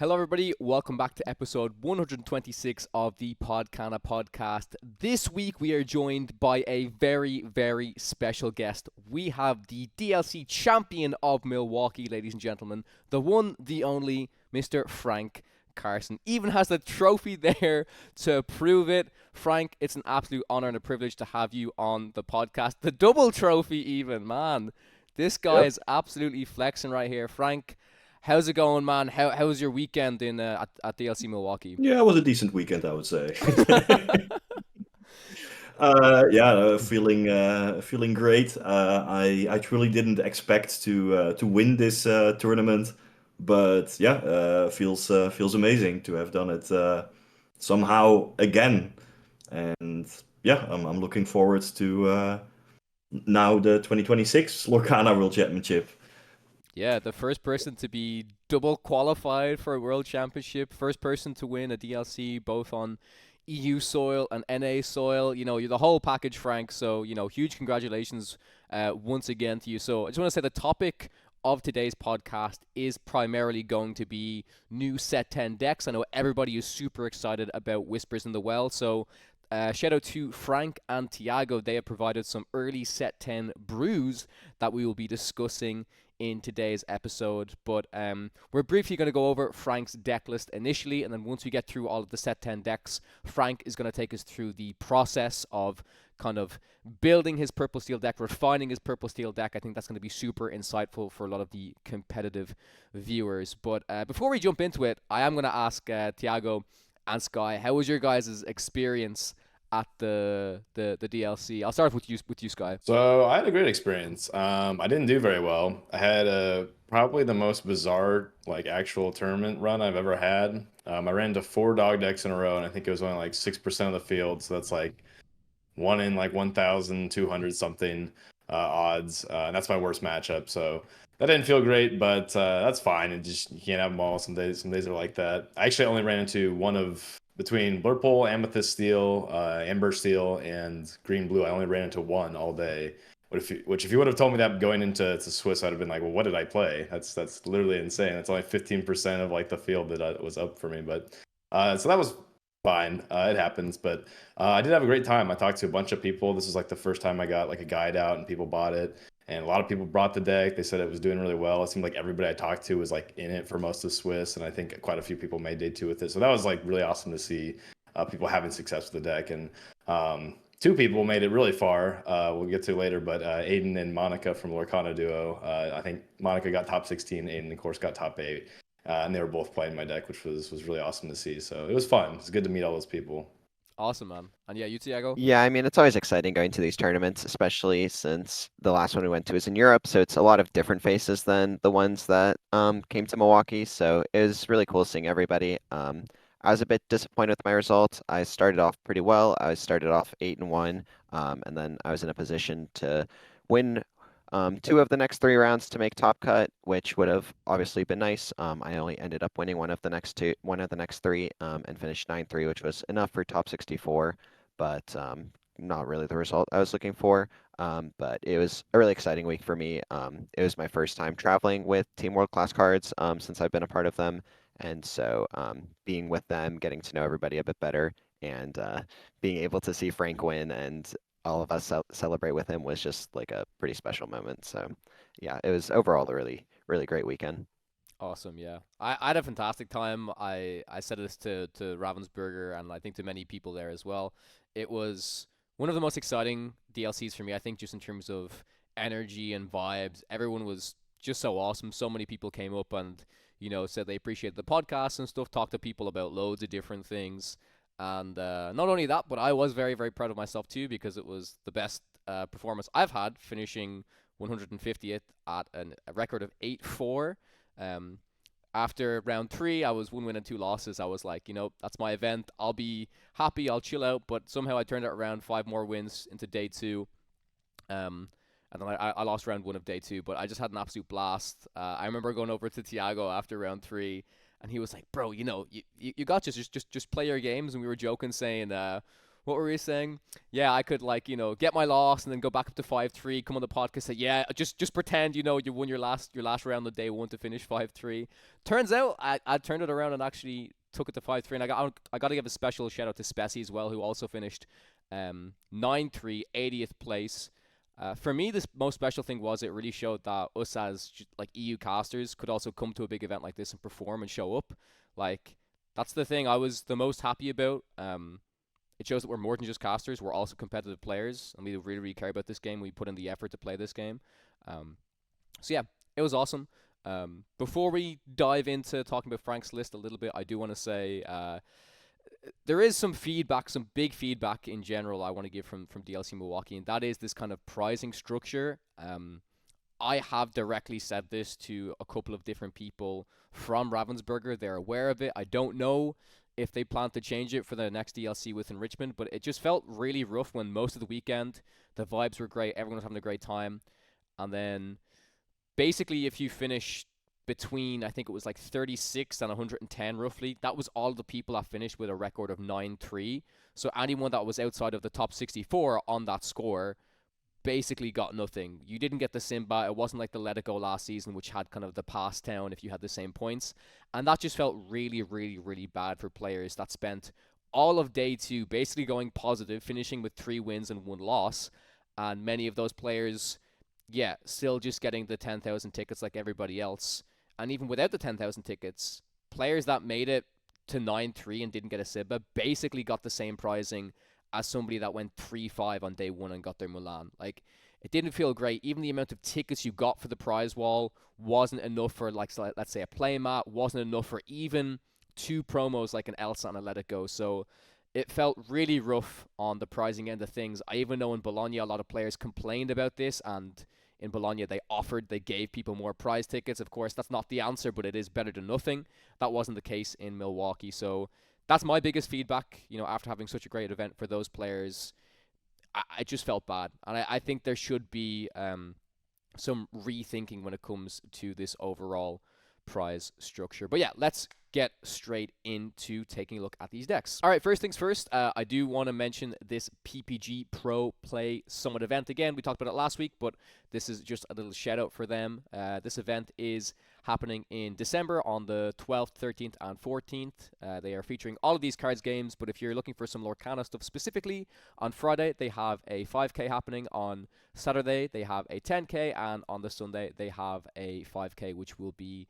Hello, everybody. Welcome back to episode 126 of the Podcana podcast. This week, we are joined by a very, very special guest. We have the DLC champion of Milwaukee, ladies and gentlemen, the one, the only, Mr. Frank Karsten. Even has the trophy there to prove it. Frank, it's an absolute honor and a privilege to have you on the podcast. The double trophy, even, man. This guy is absolutely flexing right here. Frank, how's it going, man? How was your weekend in at DLC Milwaukee? Yeah, it was a decent weekend, I would say. Feeling great. I truly didn't expect to win this tournament, but yeah, feels amazing to have done it somehow again. And yeah, I'm looking forward to now the 2026 Lorcana World Championship. Yeah, the first person to be double qualified for a world championship, first person to win a DLC both on EU soil and NA soil. You know, you're the whole package, Frank. So, huge congratulations once again to you. So, I just want to say the topic of today's podcast is primarily going to be new set 10 decks. I know everybody is super excited about Whispers in the Well. So, shout out to Frank and Thiago. They have provided some early set 10 brews that we will be discussing in today's episode, but we're briefly going to go over Frank's deck list initially, and then once we get through all of the set 10 decks, Frank is going to take us through the process of kind of building his purple steel deck, refining his purple steel deck. I think that's going to be super insightful for a lot of the competitive viewers. But before we jump into it, I am going to ask Thiago and Sky, how was your guys' experience at the DLC? I'll start with you, Sky. So I had a great experience. I didn't do very well. I had probably the most bizarre actual tournament run I've ever had. I ran into 4 dog decks in a row, and I think it was only like 6% of the field. So that's like 1 in like 1,200 something odds, and that's my worst matchup. So that didn't feel great, but that's fine. And just you can't have them all. Some days are like that. I actually only ran into one of between Blurple, Amethyst Steel, Amber Steel, and Green Blue. I only ran into one all day. Which if you would have told me that going into Swiss, I'd have been like, well, what did I play? That's literally insane. That's only 15% of like the field that was up for me. But so that was fine. It happens. But I did have a great time. I talked to a bunch of people. This is like the first time I got like a guide out and people bought it. And a lot of people brought the deck. They said it was doing really well. It seemed like everybody I talked to was like in it for most of Swiss, and I think quite a few people made day 2 with it. So that was like really awesome to see people having success with the deck. And 2 people made it really far. We'll get to later, but Aiden and Monica from Lorcana duo. I think Monica got top 16. Aiden, of course, got top 8, and they were both playing my deck, which was really awesome to see. So it was fun. It's good to meet all those people. Awesome, man. And yeah, you, Thiago? Yeah, I mean, it's always exciting going to these tournaments, especially since the last one we went to was in Europe, so it's a lot of different faces than the ones that came to Milwaukee. So it was really cool seeing everybody. I was a bit disappointed with my results. I started off pretty well. I started off 8-1, and then I was in a position to win 2 of the next 3 rounds to make top cut, which would have obviously been nice. I only ended up winning one of the next 3, and finished 9-3, which was enough for top 64, but not really the result I was looking for. But it was a really exciting week for me. It was my first time traveling with Team World Class cards since I've been a part of them. And so being with them, getting to know everybody a bit better, and being able to see Frank win and all of us celebrate with him was just like a pretty special moment. So yeah, it was overall a really, really great weekend. Awesome, yeah. I had a fantastic time. I said this to Ravensburger and I think to many people there as well. It was one of the most exciting DLCs for me, I think, just in terms of energy and vibes. Everyone was just so awesome. So many people came up and, said they appreciated the podcast and stuff, talked to people about loads of different things. And not only that, but I was very, very proud of myself too, because it was the best performance I've had, finishing 150th at a record of 8-4. After round 3, I was 1 win and 2 losses. I was like, that's my event. I'll be happy. I'll chill out. But somehow I turned it around, 5 more wins into day 2. And then I lost round 1 of day 2, but I just had an absolute blast. I remember going over to Thiago after round 3, and he was like, bro, you got just play your games. And we were joking, saying, What were we saying? Yeah, I could like get my loss and then go back up to 5-3. Come on the podcast, say just pretend you won your last round of day one to finish 5-3. Turns out I turned it around and actually took it to 5-3. And I got to give a special shout out to Spessy as well, who also finished 9-3, 80th place. For me, this most special thing was it really showed that us as like EU casters could also come to a big event like this and perform and show up. Like that's the thing I was the most happy about. It shows that we're more than just casters. We're also competitive players, and we really, really care about this game. We put in the effort to play this game. So yeah, it was awesome. Before we dive into talking about Frank's list a little bit, I do want to say there is some feedback, some big feedback in general I want to give from DLC Milwaukee, and that is this kind of prizing structure. I have directly said this to a couple of different people from Ravensburger. They're aware of it. I don't know if they plan to change it for the next DLC with Enrichment, but it just felt really rough when most of the weekend the vibes were great, everyone was having a great time, and then basically if you finish between, I think it was like 36 and 110 roughly, that was all the people that finished with a record of 9-3. So anyone that was outside of the top 64 on that score basically got nothing. You didn't get the Simba. It wasn't like the Let It Go last season, which had kind of the pass down if you had the same points. And that just felt really, really, really bad for players that spent all of day two basically going positive, finishing with 3 wins and 1 loss. And many of those players, yeah, still just getting the 10,000 tickets like everybody else. And even without the 10,000 tickets, players that made it to 9-3 and didn't get a Simba basically got the same prizing as somebody that went 3-5 on day one and got their Mulan. Like, it didn't feel great. Even the amount of tickets you got for the prize wall wasn't enough for, like, let's say a playmat, wasn't enough for even 2 promos like an Elsa and a Let It Go. So it felt really rough on the prizing end of things. I even know in Bologna a lot of players complained about this, and in Bologna they gave people more prize tickets. Of course, that's not the answer, but it is better than nothing. That wasn't the case in Milwaukee. So that's my biggest feedback, after having such a great event for those players. I just felt bad. And I think there should be some rethinking when it comes to this overall prize structure. But yeah, let's get straight into taking a look at these decks. All right, first things first, I do want to mention this PPG Pro Play Summit event. Again, we talked about it last week, but this is just a little shout out for them. This event is happening in December on the 12th, 13th, and 14th. They are featuring all of these cards games, but if you're looking for some Lorcana stuff specifically, on Friday they have a 5K happening, on Saturday they have a 10K, and on the Sunday they have a 5K, which will be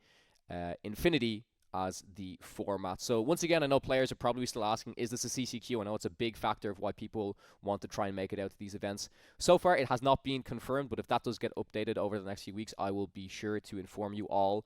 Infinity as the format. So once again, I know players are probably still asking, is this a CCQ? I know it's a big factor of why people want to try and make it out to these events. So far, it has not been confirmed, but if that does get updated over the next few weeks, I will be sure to inform you all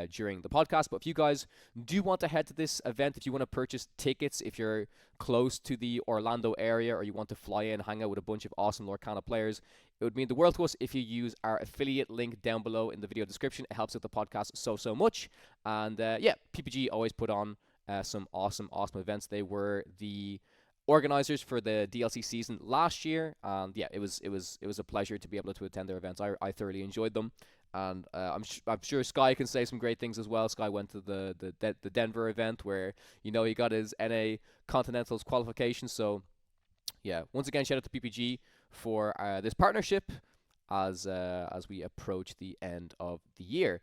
during the podcast. But if you guys do want to head to this event, if you want to purchase tickets, if you're close to the Orlando area or you want to fly in, hang out with a bunch of awesome Lorcana players, it would mean the world to us if you use our affiliate link down below in the video description. It helps out the podcast so much. And yeah, PPG always put on some awesome events. They were the organizers for the DLC season last year, and yeah, it was a pleasure to be able to attend their events. I thoroughly enjoyed them, and I'm sure Sky can say some great things as well. Sky went to the Denver event where he got his NA Continentals qualification. So yeah, once again, shout out to PPG for this partnership as we approach the end of the year.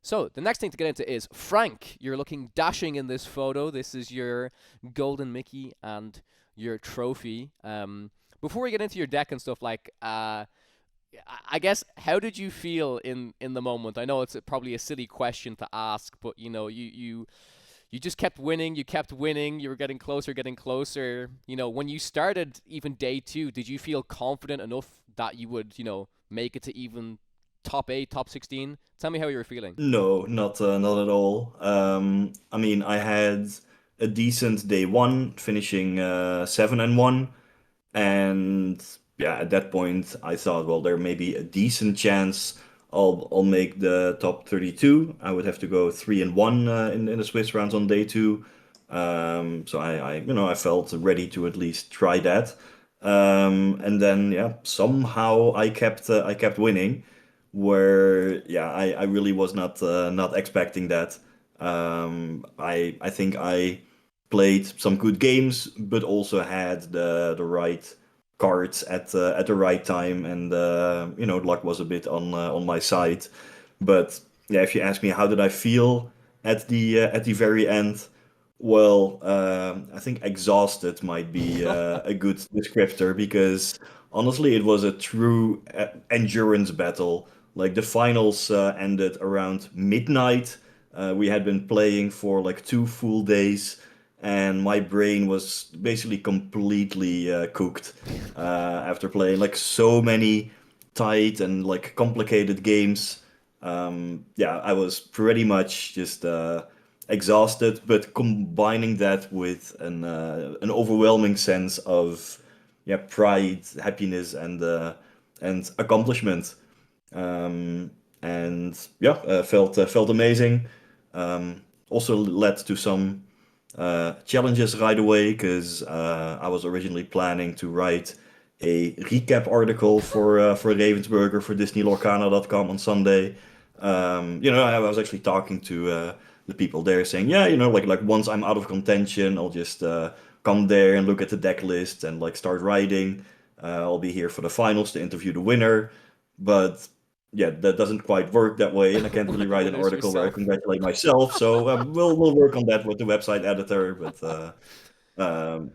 So the next thing to get into is Frank. You're looking dashing in this photo. This is your golden Mickey and your trophy. Before we get into your deck and stuff, like I guess, how did you feel in the moment? I know it's probably a silly question to ask, but you just kept winning. You kept winning. You were getting closer. When you started even day 2, did you feel confident enough that you would, make it to even top 8, top 16? Tell me how you were feeling. No, not at all. I mean, I had a decent day 1, finishing 7-1, and yeah, at that point I thought, well, there may be a decent chance I'll make the top 32. I would have to go 3-1 in the Swiss rounds on day 2. So I felt ready to at least try that. And then yeah, somehow I kept winning. Where yeah, I really was not expecting that. I think I played some good games, but also had the right cards at the right time, and luck was a bit on my side. But yeah, if you ask me how did I feel at the very end, well, I think exhausted might be a good descriptor, because honestly, it was a true endurance battle. Like the finals ended around midnight. We had been playing for like 2 full days, and my brain was basically completely cooked after playing like so many tight and like complicated games. Yeah, I was pretty much just exhausted, but combining that with an overwhelming sense of pride, happiness, and accomplishment. And yeah, felt amazing. Also led to some challenges right away, because I was originally planning to write a recap article for Ravensburger for DisneyLorcana.com on Sunday. I was actually talking to the people there, saying, yeah, like once I'm out of contention, I'll just come there and look at the deck list and like start writing. I'll be here for the finals to interview the winner, but yeah, that doesn't quite work that way, and I can't really write an Winners article where I yourself. congratulate myself. So we'll work on that with the website editor. But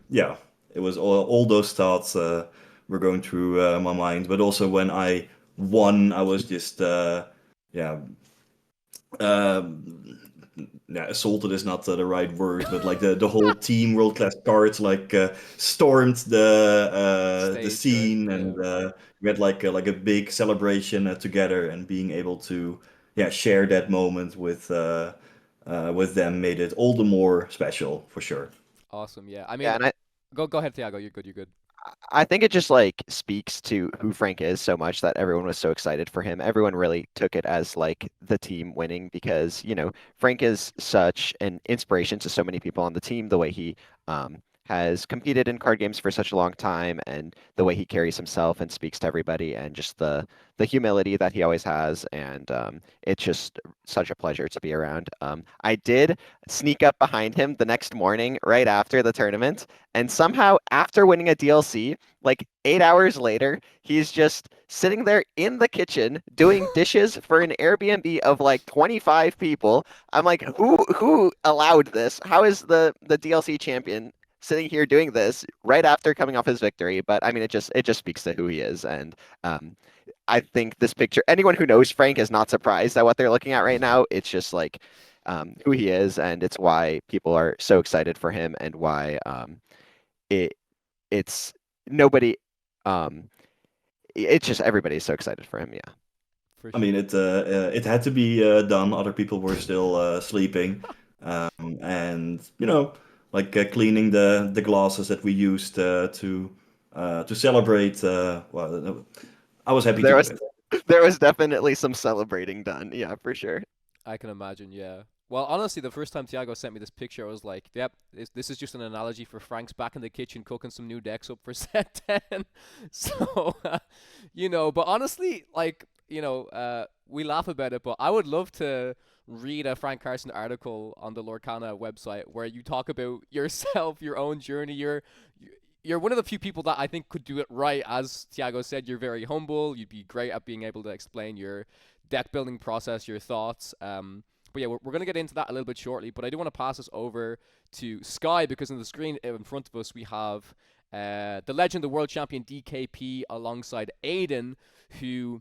yeah, it was all those thoughts were going through my mind. But also when I won, I was just yeah. Um, yeah, assaulted is not the right word, but like the whole team world class cards like stormed the Stage, right? scene, Yeah. and we had like a big celebration together, and being able to share that moment with them made it all the more special for sure. Awesome. Yeah. I Yeah, mean, and go ahead, Thiago. You're good. You're good. I think it just like speaks to who Frank is so much that everyone was so excited for him. Everyone really took it as like the team winning because, Frank is such an inspiration to so many people on the team, the way he has competed in card games for such a long time and the way he carries himself and speaks to everybody and just the humility that he always has. And it's just such a pleasure to be around. I did sneak up behind him the next morning right after the tournament. And somehow, after winning a DLC, like 8 hours later, he's just sitting there in the kitchen doing dishes for an Airbnb of like 25 people. I'm like, who allowed this? How is the DLC champion sitting here doing this right after coming off his victory? But I mean, it just speaks to who he is, and I think this picture, anyone who knows Frank is not surprised at what they're looking at right now. It's just like who he is, and it's why people are so excited for him, and why it it's nobody um it's just everybody's so excited for him. Yeah. For I mean, sure. it had to be done. Other people were still sleeping, and like cleaning the glasses that we used to celebrate. Well, I was happy to There do was it. there was definitely some celebrating done. Yeah, for sure. I can imagine, yeah. Well, honestly, the first time Thiago sent me this picture, I was like, yep, this is just an analogy for Frank's back in the kitchen cooking some new decks up for set 10. So, but honestly, like, we laugh about it, but I would love to read a Frank Carson article on the Lorcana website where you talk about yourself, your own journey. You're one of the few people that I think could do it right. As Thiago said, you're very humble. You'd be great at being able to explain your deck building process, your thoughts. But yeah, we're going to get into that a little bit shortly. But I do want to pass this over to Sky because on the screen in front of us we have the legend, the world champion DKP alongside Aiden, who,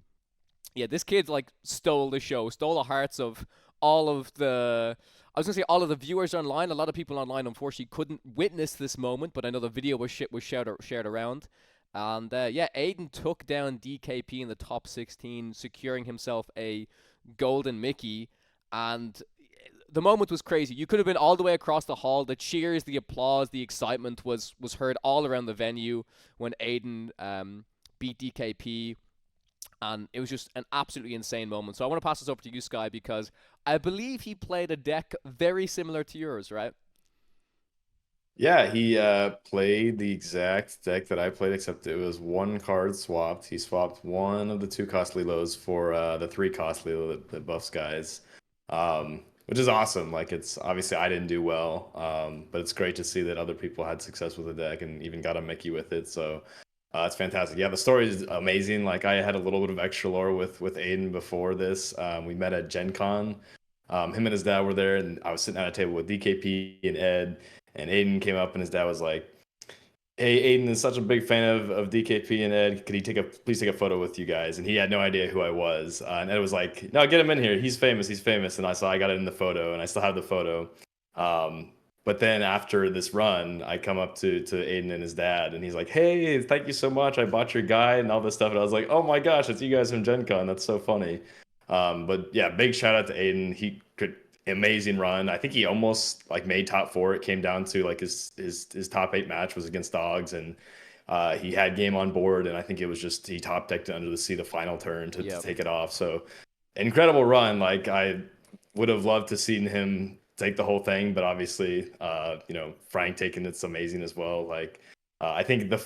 yeah, this kid like stole the show, stole the hearts of all of the. I was gonna say all of the viewers online. A lot of people online, unfortunately, couldn't witness this moment, but I know the video was shared around. And yeah, Aiden took down DKP in the top 16, securing himself a golden Mickey. And the moment was crazy. You could have been all the way across the hall. The cheers, the applause, the excitement was heard all around the venue when Aiden beat DKP. And it was just an absolutely insane moment. So I want to pass this over to you, Sky, because I believe he played a deck very similar to yours, right? Yeah, he played the exact deck that I played, except it was one card swapped. He swapped one of the two costly lows for the three costly low that buffs guys, which is awesome. Like it's obviously I didn't do well, but it's great to see that other people had success with the deck and even got a Mickey with it. So it's fantastic. Yeah, the story is amazing. Like I had a little bit of extra lore with Aiden before this. We met at Gen Con. Him and his dad were there, and I was sitting at a table with DKP and Ed, and Aiden came up, and his dad was like, "Hey, Aiden is such a big fan of DKP and Ed. Could he please take a photo with you guys?" And he had no idea who I was. And Ed was like, "No, get him in here. He's famous. He's famous." And I got it in the photo, and I still have the photo. But then after this run, I come up to Aiden and his dad, and he's like, "Hey, thank you so much. I bought your guide and all this stuff." And I was like, "Oh my gosh, it's you guys from Gen Con. That's so funny." But yeah, big shout out to Aiden. He could amazing run. I think he almost like made top 4. It came down to like his top 8 match was against Dogs, and he had game on board, and I think it was just he top decked it under the sea the final turn to take it off. So incredible run. Like I would have loved to seen him take the whole thing, but obviously, Frank taking it's amazing as well. Like I think the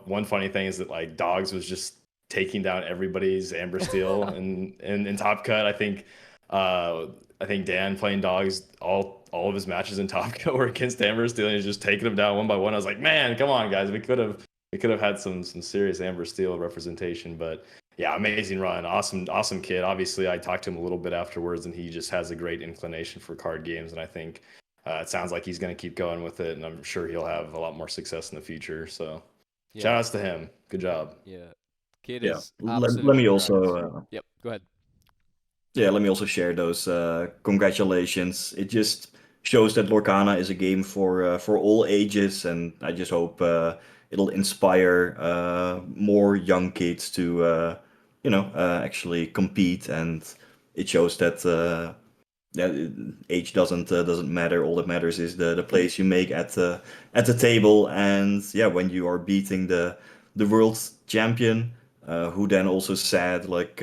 one funny thing is that like Dogs was just taking down everybody's Amber Steel in Top Cut. I think Dan playing Dogs, all of his matches in Top Cut were against Amber Steel, and he's just taking them down one by one. I was like, man, come on, guys, we could have had some serious Amber Steel representation. But yeah, amazing run, awesome kid. Obviously, I talked to him a little bit afterwards, and he just has a great inclination for card games, and I think it sounds like he's going to keep going with it, and I'm sure he'll have a lot more success in the future. So shout outs to him. Good job. Yeah. Kid Yeah. is Let absolutely me correct. also Yep, go ahead. yeah, let me also share those congratulations. It just shows that Lorcana is a game for all ages, and I just hope it'll inspire more young kids to actually compete. And it shows that age doesn't matter. All that matters is the place you make at the table. And yeah, when you are beating the world champion, who then also said like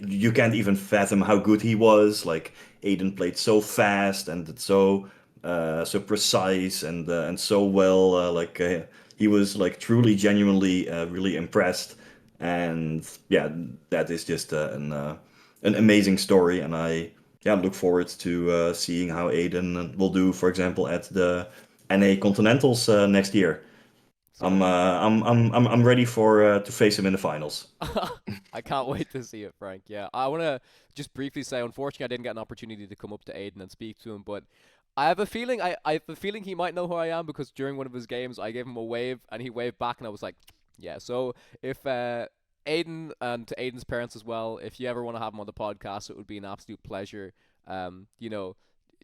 you can't even fathom how good he was. Like Aiden played so fast and so precise and so well. He was like truly genuinely really impressed. And yeah, that is just an amazing story. And I look forward to seeing how Aiden will do, for example, at the NA Continentals next year. I'm ready for to face him in the finals. I can't wait to see it, Frank. Yeah, I want to just briefly say, unfortunately, I didn't get an opportunity to come up to Aiden and speak to him, but I have a feeling I have a feeling he might know who I am because during one of his games, I gave him a wave and he waved back, and I was like, yeah. So if Aiden, and to Aiden's parents as well, if you ever want to have him on the podcast, it would be an absolute pleasure. You know,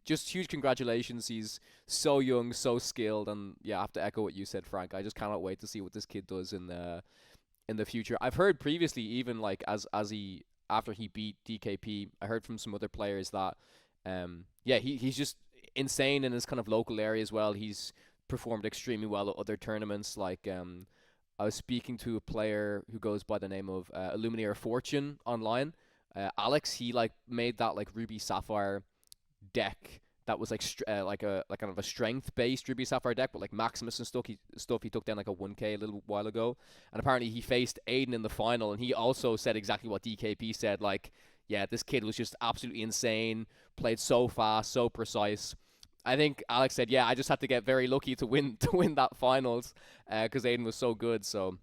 just huge congratulations. He's so young, so skilled, and yeah, I have to echo what you said, Frank. I just cannot wait to see what this kid does in the future. I've heard previously, even like as he after he beat DKP, I heard from some other players that he's just insane in his kind of local area as well. He's performed extremely well at other tournaments. Like I was speaking to a player who goes by the name of Illuminator Fortune online. Alex, he like made that like Ruby Sapphire deck that was like like kind of a strength based Ruby Sapphire deck, but like Maximus and stuff he took down like a 1K a little while ago, and apparently he faced Aiden in the final, and he also said exactly what DKP said. Like, yeah, this kid was just absolutely insane, played so fast, so precise. I think Alex said, yeah, I just had to get very lucky to win that finals, because Aiden was so good. So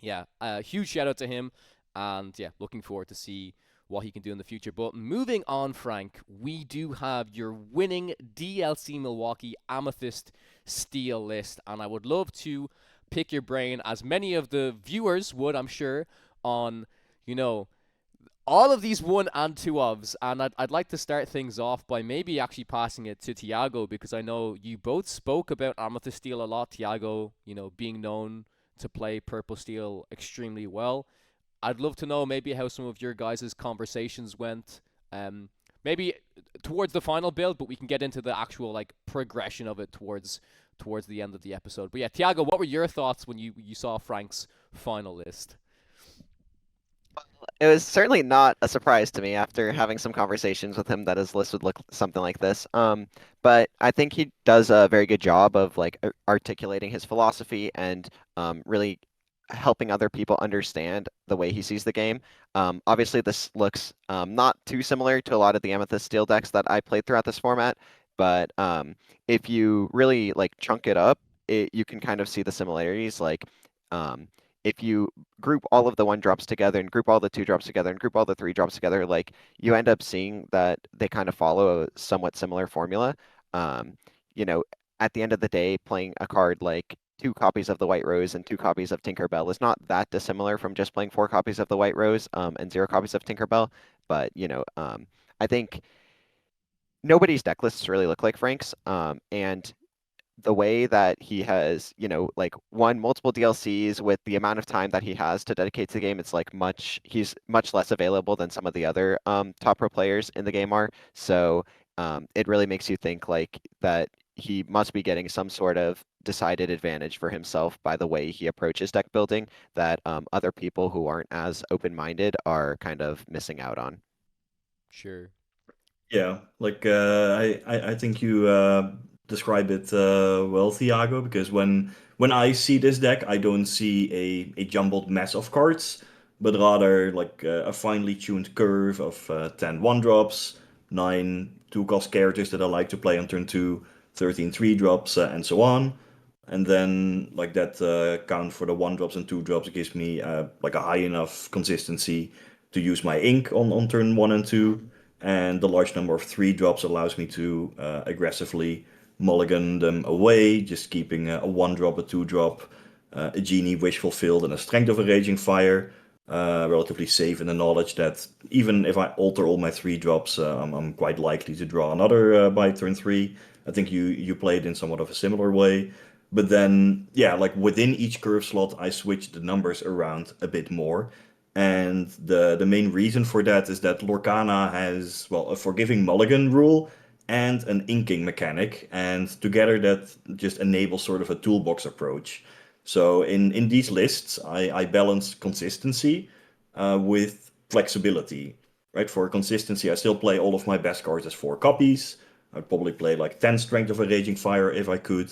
yeah, huge shout out to him, and yeah, looking forward to see what he can do in the future. But moving on, Frank, we do have your winning DLC Milwaukee Amethyst Steel list, and I would love to pick your brain, as many of the viewers would, I'm sure, on, all of these 1 and 2 ofs. And I'd like to start things off by maybe actually passing it to Thiago, because I know you both spoke about Amethyst Steel a lot. Thiago, being known to play Purple Steel extremely well. I'd love to know maybe how some of your guys' conversations went, maybe towards the final build, but we can get into the actual like progression of it towards the end of the episode. But yeah, Thiago, what were your thoughts when you saw Frank's final list? It was certainly not a surprise to me after having some conversations with him that his list would look something like this. But I think he does a very good job of like articulating his philosophy and really helping other people understand the way he sees the game. Obviously, this looks not too similar to a lot of the Amethyst Steel decks that I played throughout this format, but if you really like chunk it up, you can kind of see the similarities. Like um, if you group all of the 1-drops together and group all the 2-drops together and group all the 3-drops together, like you end up seeing that they kind of follow a somewhat similar formula. Um, you know, at the end of the day, playing a card like 2 copies of the White Rose and 2 copies of Tinkerbell is not that dissimilar from just playing 4 copies of the White Rose and 0 copies of Tinkerbell. But I think nobody's deck lists really look like Frank's, and the way that he has, like won multiple DLCs with the amount of time that he has to dedicate to the game, it's like he's much less available than some of the other top pro players in the game are. So it really makes you think like that he must be getting some sort of decided advantage for himself by the way he approaches deck building that other people who aren't as open-minded are kind of missing out on. Sure. Yeah, like I think you describe it well, Thiago, because when I see this deck, I don't see a jumbled mess of cards, but rather like a finely tuned curve of 10 1-drops, 9 2-cost characters that I like to play on turn 2, 13 3-drops, and so on. And then like that count for the 1-drops and 2-drops gives me like a high enough consistency to use my ink on turn 1 and 2, and the large number of 3-drops allows me to aggressively mulligan them away, just keeping a 1-drop, a 2-drop, a Genie, Wish Fulfilled, and a Strength of a Raging Fire, relatively safe in the knowledge that even if I alter all my 3-drops, I'm quite likely to draw another by turn 3. I think you played in somewhat of a similar way. But then, yeah, like within each curve slot, I switch the numbers around a bit more. And the main reason for that is that Lorcana has, well, a forgiving mulligan rule and an inking mechanic, and together that just enables sort of a toolbox approach. So in these lists, I balance consistency with flexibility, right? For consistency, I still play all of my best cards as 4 copies. I'd probably play like 10 Strength of a Raging Fire if I could.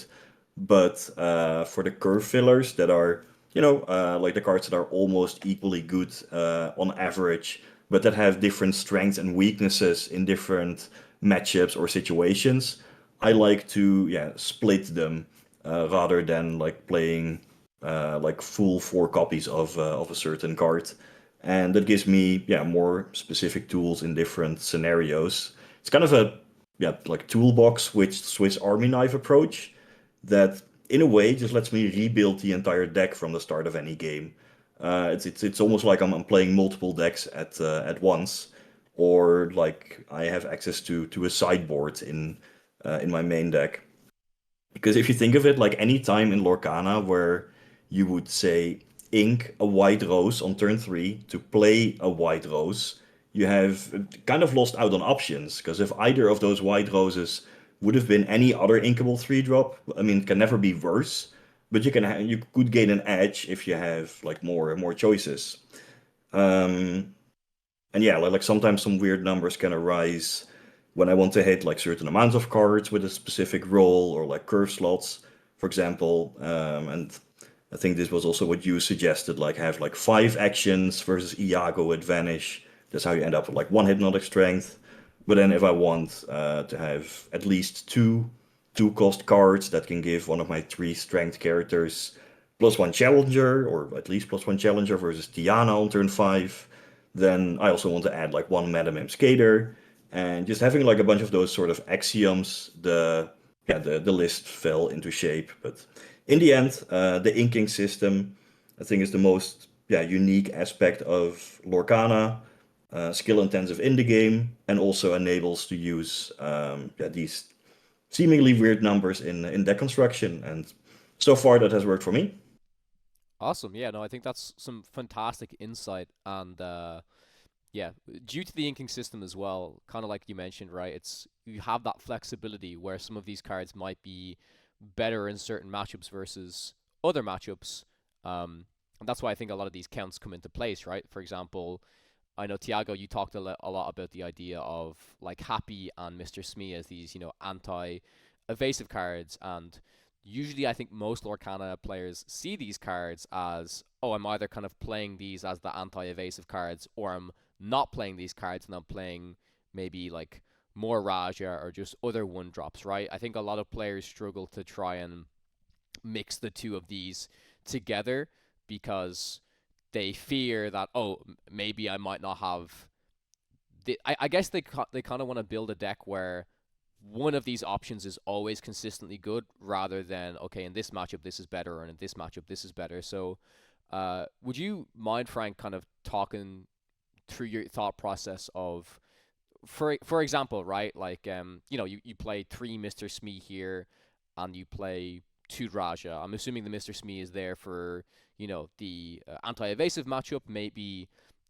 But for the curve fillers that are, like the cards that are almost equally good on average, but that have different strengths and weaknesses in different matchups or situations, I like to, yeah, split them rather than like playing like full 4 copies of a certain card. And that gives me, yeah, more specific tools in different scenarios. It's kind of a, yeah, like toolbox which Swiss Army knife approach that in a way just lets me rebuild the entire deck from the start of any game. It's almost like I'm playing multiple decks at once, or like I have access to a sideboard in my main deck. Because if you think of it, like any time in Lorcana where you would say ink a white rose on turn 3 to play a white rose, you have kind of lost out on options. Because if either of those white roses would have been any other inkable 3-drop, I mean, it can never be worse, but you could gain an edge if you have like more choices. Um, and yeah, like sometimes some weird numbers can arise when I want to hit like certain amounts of cards with a specific role or like curve slots, for example. And I think this was also what you suggested, like have like 5 actions versus Iago with Vanish. That's how you end up with like 1 hypnotic strength. But then if I want to have at least two-cost cards that can give one of my 3 strength characters +1 challenger, or at least +1 challenger versus Tiana on turn 5, then I also want to add like 1 Madam Mim Skater. And just having like a bunch of those sort of axioms, the list fell into shape. But in the end, the inking system, I think, is the most unique aspect of Lorcana. Skill intensive in the game, and also enables to use these seemingly weird numbers in deck construction. And so far, that has worked for me. Awesome. Yeah, no, I think that's some fantastic insight. And yeah, due to the inking system as well, kind of like you mentioned, right? It's you have that flexibility where some of these cards might be better in certain matchups versus other matchups. And that's why I think a lot of these counts come into place, right? For example, I know Thiago, you talked a lot about the idea of like Happy and Mr. Smee as these, anti-evasive cards, and usually I think most Lorcana players see these cards as, oh, I'm either kind of playing these as the anti-evasive cards, or I'm not playing these cards and I'm playing maybe like more Raja or just other one drops, right? I think a lot of players struggle to try and mix the two of these together because they fear that, oh, maybe I might not have. I guess they kind of want to build a deck where one of these options is always consistently good, rather than, okay, in this matchup this is better, and in this matchup this is better. So, would you mind, Frank, kind of talking through your thought process of, for example, right, like you play 3 Mr. Smee here, and you play 2 Raja. I'm assuming the Mr. Smee is there for the anti-evasive matchup. Maybe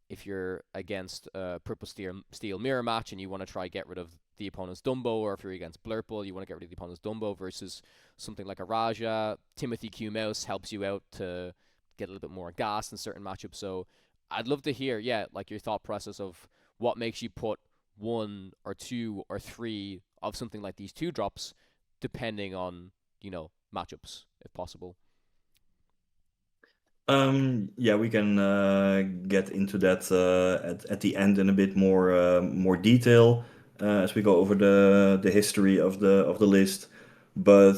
if you're against Purple Steel Mirror match and you want to try get rid of the opponent's Dumbo, or if you're against Blurple, you want to get rid of the opponent's Dumbo versus something like a Raja. Timothy Q Mouse helps you out to get a little bit more gas in certain matchups. So I'd love to hear, like your thought process of what makes you put 1 or 2 or 3 of something like these 2 drops, depending on matchups, if possible. Yeah, we can get into that at the end in a bit more detail as we go over the history of the list. But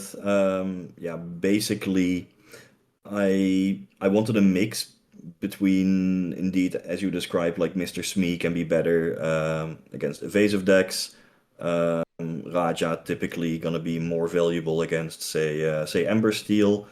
yeah, basically, I wanted a mix between, indeed, as you described, like Mr. Smee can be better against evasive decks. Raja typically gonna be more valuable against, say Ember Steel.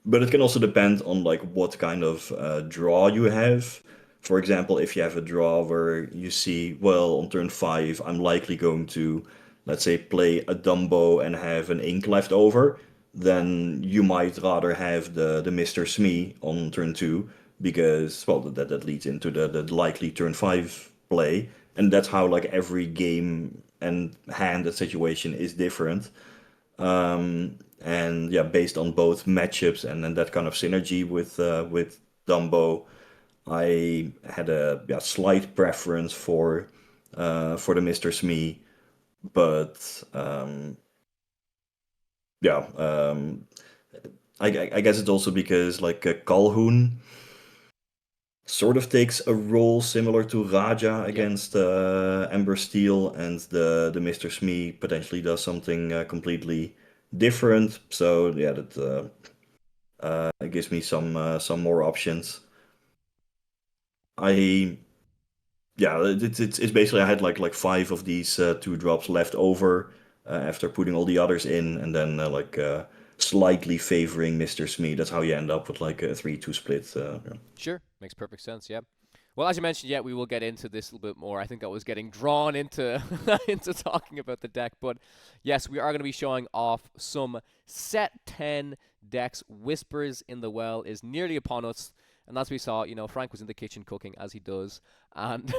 But it can also depend on like what kind of draw you have. For example, if you have a draw where you see, well, on turn 5, I'm likely going to, let's say, play a Dumbo and have an ink left over, then you might rather have the Mr. Smee on turn 2, because, well, that leads into the likely turn 5 play. And that's how like every game and hand situation is different. And yeah, based on both matchups and then that kind of synergy with Dumbo, I had a slight preference for the Mr. Smee, but yeah, I guess it's also because like Calhoun sort of takes a role similar to Raja against Ember Steel, and the Mr. Smee potentially does something completely different. So yeah, that gives me some more options. It's basically I had like 5 of these 2 drops left over after putting all the others in, and then slightly favoring Mr. Smee. That's how you end up with like a 3-2 split. Yeah. Sure, makes perfect sense. Yeah. Well, as you mentioned, we will get into this a little bit more. I think I was getting drawn into into talking about the deck, but yes, we are going to be showing off some set 10 decks. Whispers in the Well is nearly upon us, and as we saw, Frank was in the kitchen cooking as he does, and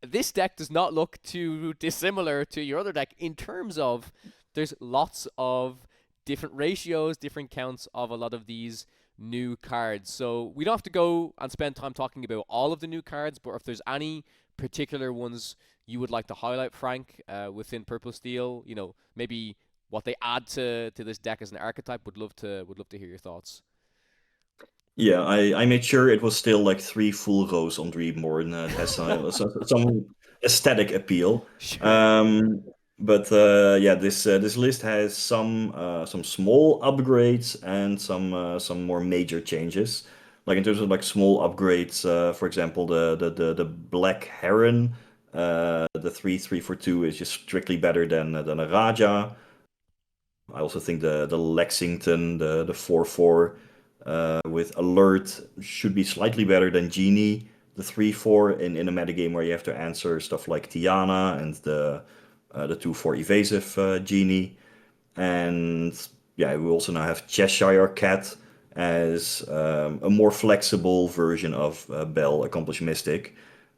this deck does not look too dissimilar to your other deck in terms of there's lots of different ratios, different counts of a lot of these new cards. So we don't have to go and spend time talking about all of the new cards, but if there's any particular ones you would like to highlight, Frank, within Purple Steel, maybe what they add to this deck as an archetype, would love to hear your thoughts. Yeah, I made sure it was still like 3 full rows on Dreamborn. It has some aesthetic appeal. Sure. But yeah, this list has some small upgrades and some more major changes. Like in terms of like small upgrades, for example, the Black Heron, the 3/3 for 2 is just strictly better than a Raja. I also think the Lexington, the 4/4 with Alert should be slightly better than Genie, the 3/4 in a metagame where you have to answer stuff like Tiana and the 2/4 evasive Genie. And yeah, we also now have Cheshire Cat as a more flexible version of Bell, Accomplished Mystic.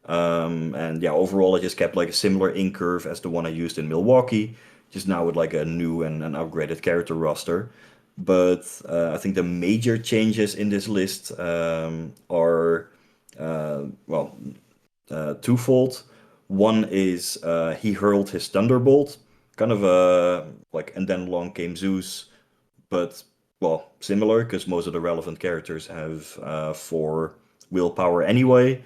And yeah, overall, I just kept like a similar ink curve as the one I used in Milwaukee, just now with like a new and an upgraded character roster. But I think the major changes in this list are twofold. One is he hurled his Thunderbolt, kind of like, and then along came Zeus, but well, similar because most of the relevant characters have 4 willpower anyway.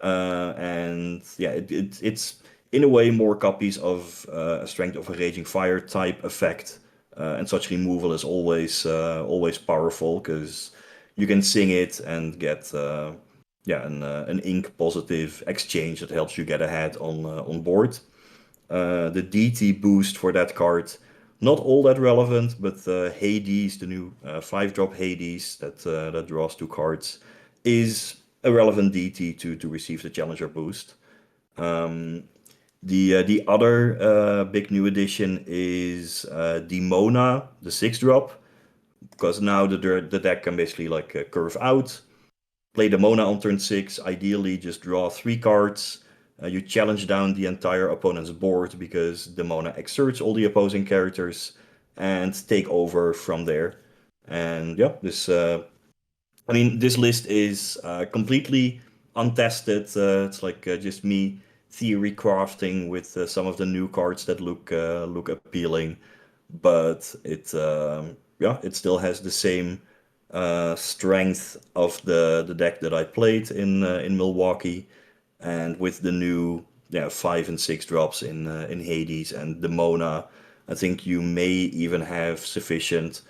And yeah, it's in a way more copies of a Strength of a Raging Fire type effect. And such removal is always powerful because you can sing it and get an ink positive exchange that helps you get ahead on board. The DT boost for that card, not all that relevant, but Hades, the new 5-drop Hades that draws 2 cards, is a relevant DT to receive the Challenger boost. The other big new addition is Demona, the 6-drop, because now the deck can basically like curve out, play Demona on turn 6, ideally just draw 3 cards. You challenge down the entire opponent's board because Demona exerts all the opposing characters and take over from there. And yeah, this list is completely untested. It's like just me theory crafting with some of the new cards that look appealing, but it still has the same strength of the deck that I played in Milwaukee, and with the new 5 and 6 drops in Hades and Demona, I think you may even have sufficient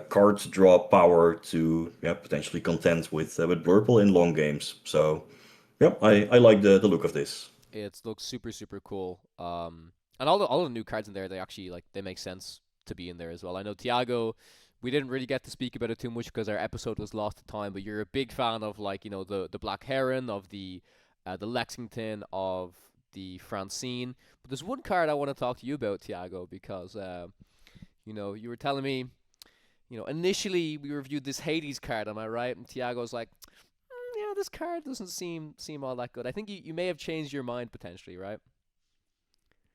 card draw power to potentially contend with Blurple in long games. So yeah, I like the look of this. It looks super super cool. And all the new cards in there, they actually like they make sense to be in there as well. I know Thiago, we didn't really get to speak about it too much because our episode was lost to time. But you're a big fan of like the Black Heron, of the Lexington, of the Francine. But there's one card I want to talk to you about, Thiago, because you were telling me, initially we reviewed this Hades card. Am I right? And Thiago's like, this card doesn't seem all that good. I think you may have changed your mind potentially, right?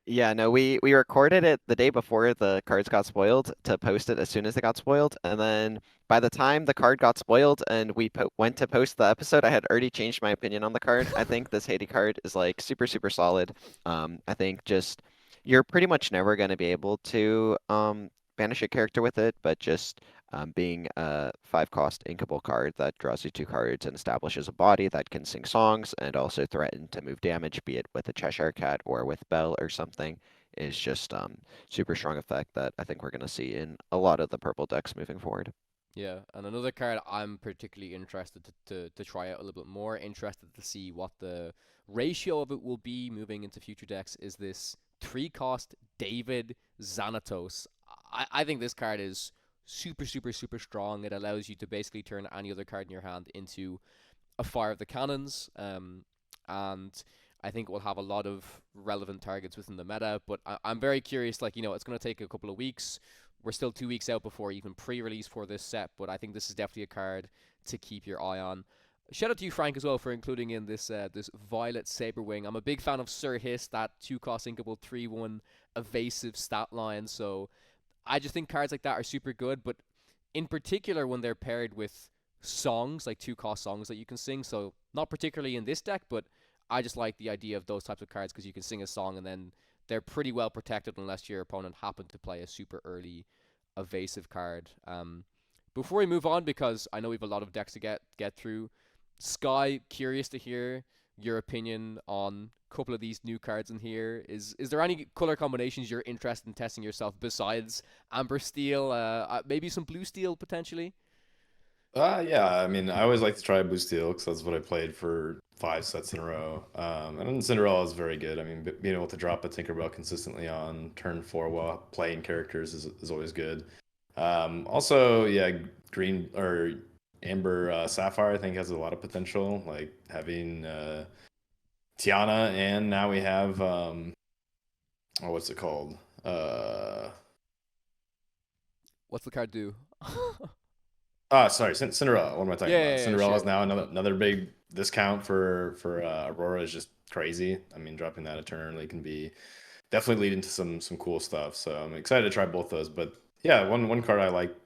Yeah, no, we recorded it the day before the cards got spoiled to post it as soon as they got spoiled, and then by the time the card got spoiled and we went to post the episode, I had already changed my opinion on the card. I think this Haiti card is like super super solid. I think just you're pretty much never going to be able to banish a character with it, but just being a 5-cost inkable card that draws you 2 cards and establishes a body that can sing songs and also threaten to move damage, be it with a Cheshire Cat or with Bell or something, is just super strong effect that I think we're going to see in a lot of the purple decks moving forward. Yeah, and another card I'm particularly interested to try out a little bit more, interested to see what the ratio of it will be moving into future decks, is this 3-cost David Xanatos. I think this card is super, super, super strong. It allows you to basically turn any other card in your hand into a Fire of the Cannons, and I think it will have a lot of relevant targets within the meta, but I'm very curious, like, it's going to take a couple of weeks. We're still 2 weeks out before even pre-release for this set, but I think this is definitely a card to keep your eye on. Shout out to you, Frank, as well, for including in this Violet Saberwing. I'm a big fan of Sir Hiss, that 2-cost inkable 3/1 evasive stat line, so I just think cards like that are super good, but in particular when they're paired with songs, like 2-cost songs that you can sing. So not particularly in this deck, but I just like the idea of those types of cards because you can sing a song and then they're pretty well protected unless your opponent happened to play a super early evasive card. Before we move on, because I know we have a lot of decks to get through, Sky, curious to hear your opinion on a couple of these new cards in here. Is there any color combinations you're interested in testing yourself besides Amber Steel? Maybe some Blue Steel potentially? Yeah, I mean, I always like to try Blue Steel because that's what I played for 5 sets in a row. And Cinderella is very good. I mean, being able to drop a Tinkerbell consistently on turn 4 while playing characters is always good. Also, yeah, green or Amber Sapphire I think has a lot of potential, like having Tiana, and now we have what's it called? What's the card do? Sorry, Cinderella. What am I talking about? Cinderella is now another big discount for Aurora is just crazy. I mean, dropping that a turn early can be definitely lead into some cool stuff. So I'm excited to try both those. But yeah, one card I like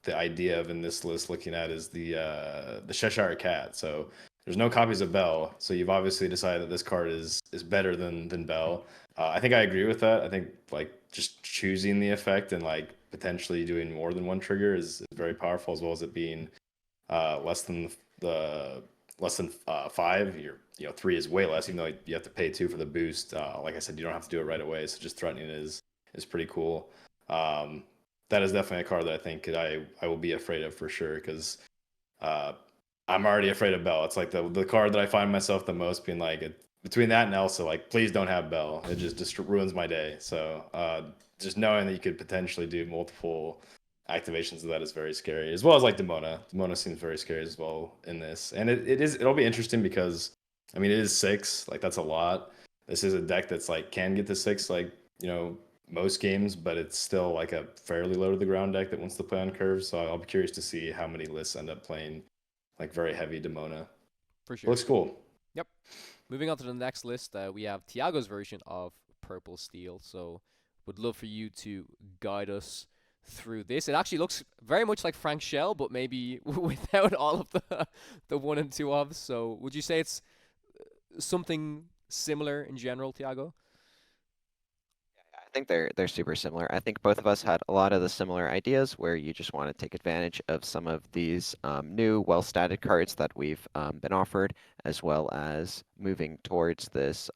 the idea of in this list looking at is the Cheshire Cat. So there's no copies of Belle, so you've obviously decided that this card is better than Belle. I think I agree with that. I think like just choosing the effect and like potentially doing more than one trigger is very powerful, as well as it being less than 5. Three is way less, even though you have to pay 2 for the boost. Like I said, you don't have to do it right away, so just threatening it is pretty cool. That is definitely a card that I think I will be afraid of for sure, because I'm already afraid of Bell. It's like the card that I find myself the most being like, between that and Elsa, like, please don't have Bell. It just ruins my day. So just knowing that you could potentially do multiple activations of that is very scary, as well as like Demona. Demona seems very scary as well in this, and it'll be interesting because I mean, it is 6, like that's a lot. This is a deck that's like can get to 6, like, most games, but it's still like a fairly low to the ground deck that wants to play on curves. So I'll be curious to see how many lists end up playing like very heavy Demona. For sure. Looks cool. Yep. Moving on to the next list, we have Thiago's version of Purple Steel. So would love for you to guide us through this. It actually looks very much like Frank Shell, but maybe without all of the 1 and 2 ofs. So would you say it's something similar in general, Thiago? I think they're super similar. I think both of us had a lot of the similar ideas where you just want to take advantage of some of these new well-statted cards that we've been offered, as well as moving towards this.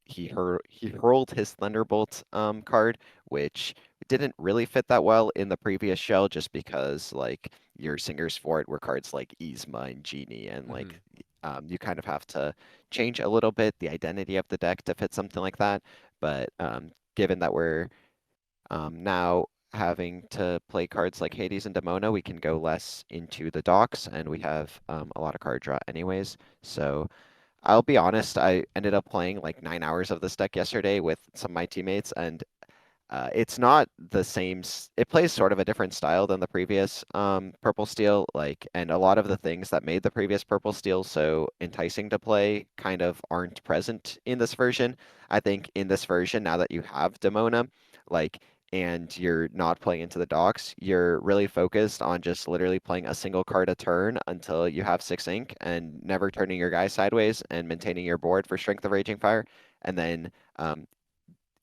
He hurled his Thunderbolt card, which didn't really fit that well in the previous shell, just because like your singers for it were cards like Yzma and Genie, and like you kind of have to change a little bit the identity of the deck to fit something like that. But given that we're now having to play cards like Hades and Demona, we can go less into the docks, and we have a lot of card draw anyways. So I'll be honest, I ended up playing like 9 hours of this deck yesterday with some of my teammates, and it's not the same. It plays sort of a different style than the previous Purple Steel, like, and a lot of the things that made the previous Purple Steel so enticing to play kind of aren't present in this version. I think in this version, now that you have Demona, like, and you're not playing into the docks, you're really focused on just literally playing a single card a turn until you have 6 ink and never turning your guy sideways and maintaining your board for Strength of Raging Fire. And then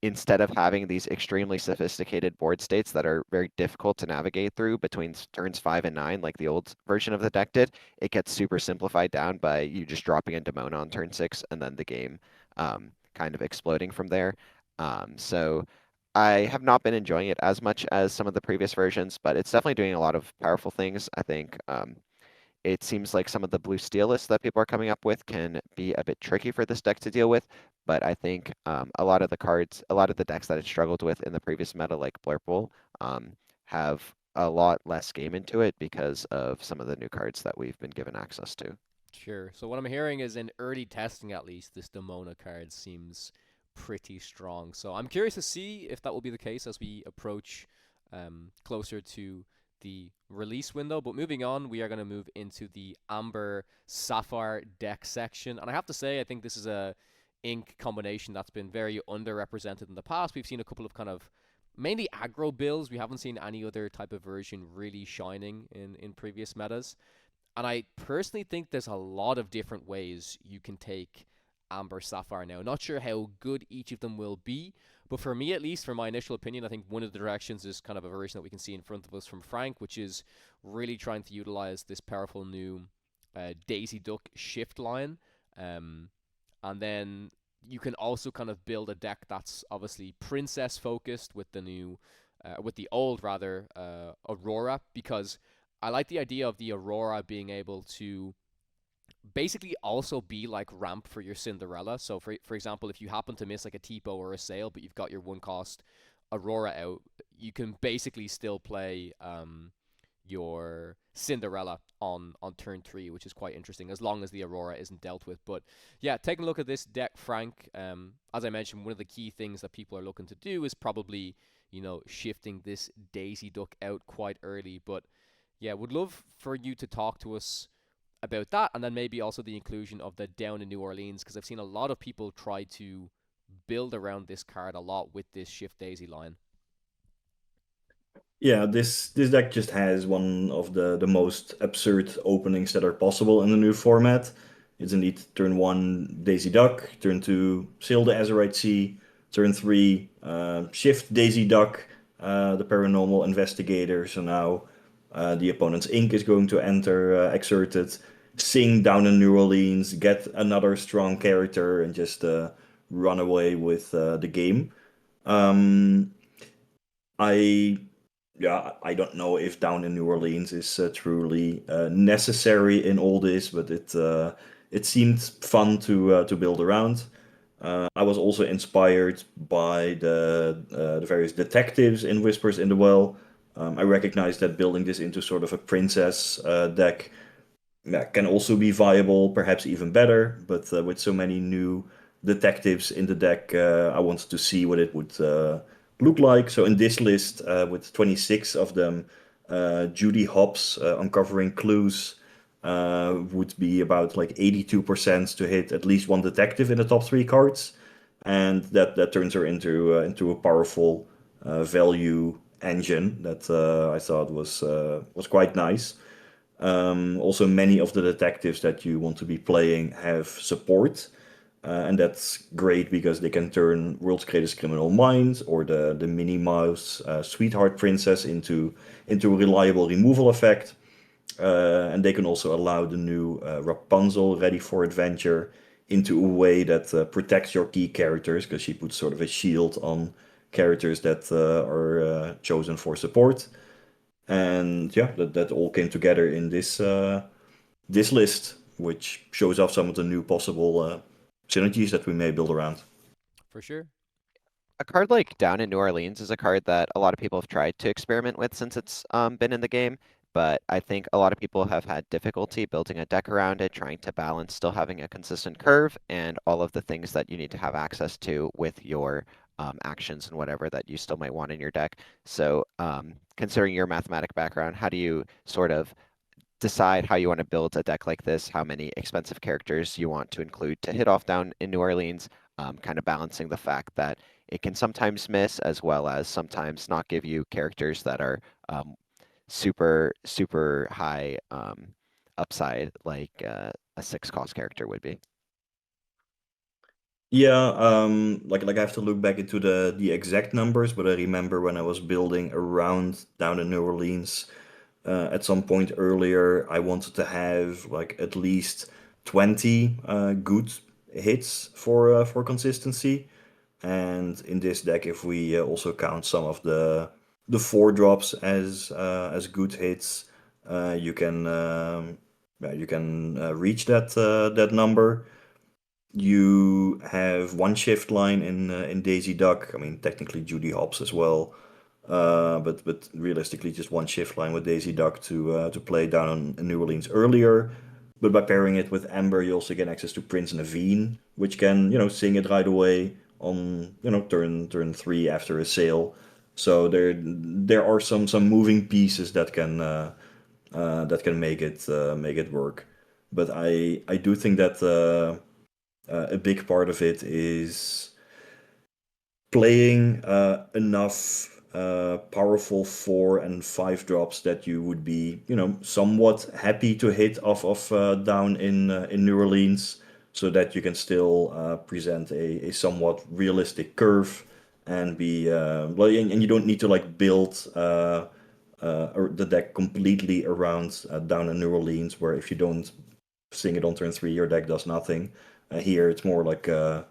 instead of having these extremely sophisticated board states that are very difficult to navigate through between turns 5 and 9, like the old version of the deck did, it gets super simplified down by you just dropping a Demona on turn 6 and then the game kind of exploding from there. So I have not been enjoying it as much as some of the previous versions, but it's definitely doing a lot of powerful things. I think it seems like some of the blue steel lists that people are coming up with can be a bit tricky for this deck to deal with, but I think a lot of the decks that it struggled with in the previous meta, like Blurple, have a lot less game into it because of some of the new cards that we've been given access to. Sure. So what I'm hearing is in early testing, at least, this Demona card seems pretty strong. So I'm curious to see if that will be the case as we approach closer to the release window. But moving on, we are going to move into the Amber Sapphire deck section. And I have to say, I think this is a ink combination that's been very underrepresented in the past. We've seen a couple of kind of mainly aggro builds. We haven't seen any other type of version really shining in previous metas. And I personally think there's a lot of different ways you can take Amber Sapphire now. Not sure how good each of them will be, but for me, at least, for my initial opinion, I think one of the directions is kind of a version that we can see in front of us from Frank, which is really trying to utilize this powerful new Daisy Duck shift line. And then you can also kind of build a deck that's obviously princess focused with the new, with the old rather, Aurora, because I like the idea of the Aurora being able to basically also be like ramp for your Cinderella. So for example, if you happen to miss like a Tipo or a Sail, but you've got your 1-cost Aurora out, you can basically still play your Cinderella on turn 3, which is quite interesting, as long as the Aurora isn't dealt with. But yeah, taking a look at this deck, Frank, as I mentioned, one of the key things that people are looking to do is probably, shifting this Daisy Duck out quite early. But yeah, would love for you to talk to us about that, and then maybe also the inclusion of the Down in New Orleans, because I've seen a lot of people try to build around this card a lot with this Shift Daisy line. Yeah, this deck just has one of the most absurd openings that are possible in the new format. It's indeed turn 1 Daisy Duck, turn 2 Sail the Azurite Sea, turn 3 Shift Daisy Duck, the paranormal investigator. So now the opponent's ink is going to enter exerted, sing down in New Orleans, get another strong character, and just run away with the game. Um, I I don't know if down in New Orleans is truly necessary in all this, but it seemed fun to build around. I was also inspired by the various detectives in Whispers in the Well. I recognized that building this into sort of a princess deck, yeah, can also be viable, perhaps even better. But with so many new detectives in the deck, I wanted to see what it would look like. So in this list, with 26 of them, Judy Hopps uncovering clues would be about like 82% to hit at least one detective in the top three cards, and that turns her into a powerful value engine that I thought was quite nice. Also, many of the detectives that you want to be playing have support, and that's great because they can turn World's Greatest Criminal Minds or the Minnie Mouse Sweetheart Princess into a reliable removal effect. And they can also allow the new Rapunzel, Ready for Adventure, into a way that protects your key characters, because she puts sort of a shield on characters that are chosen for support. And yeah, that all came together in this list, which shows off some of the new possible synergies that we may build around. For sure. A card like Down in New Orleans is a card that a lot of people have tried to experiment with since it's been in the game, but I think a lot of people have had difficulty building a deck around it, trying to balance still having a consistent curve and all of the things that you need to have access to with your actions and whatever that you still might want in your deck. So, considering your mathematic background, how do you sort of decide how you want to build a deck like this, how many expensive characters you want to include to hit off Down in New Orleans, kind of balancing the fact that it can sometimes miss as well as sometimes not give you characters that are super, super high upside like a 6 cost character would be. Yeah, like I have to look back into the exact numbers, but I remember when I was building around down in New Orleans, at some point earlier, I wanted to have like at least 20 good hits for consistency. And in this deck, if we also count some of the four drops as good hits, you can yeah, you can reach that number. You have one shift line in Daisy Duck. I mean, technically Judy Hopps as well, but realistically just one shift line with Daisy Duck to play down in New Orleans earlier. But by pairing it with Amber, you also get access to Prince Naveen, which can sing it right away on turn three after a sale. So there are some moving pieces that can make it work. But I do think that a big part of it is playing enough powerful 4 and 5 drops that you would be, somewhat happy to hit off of down in New Orleans, so that you can still present a somewhat realistic curve and be well, and you don't need to like build the deck completely around down in New Orleans, where if you don't sing it on turn three, your deck does nothing. Here, it's more like a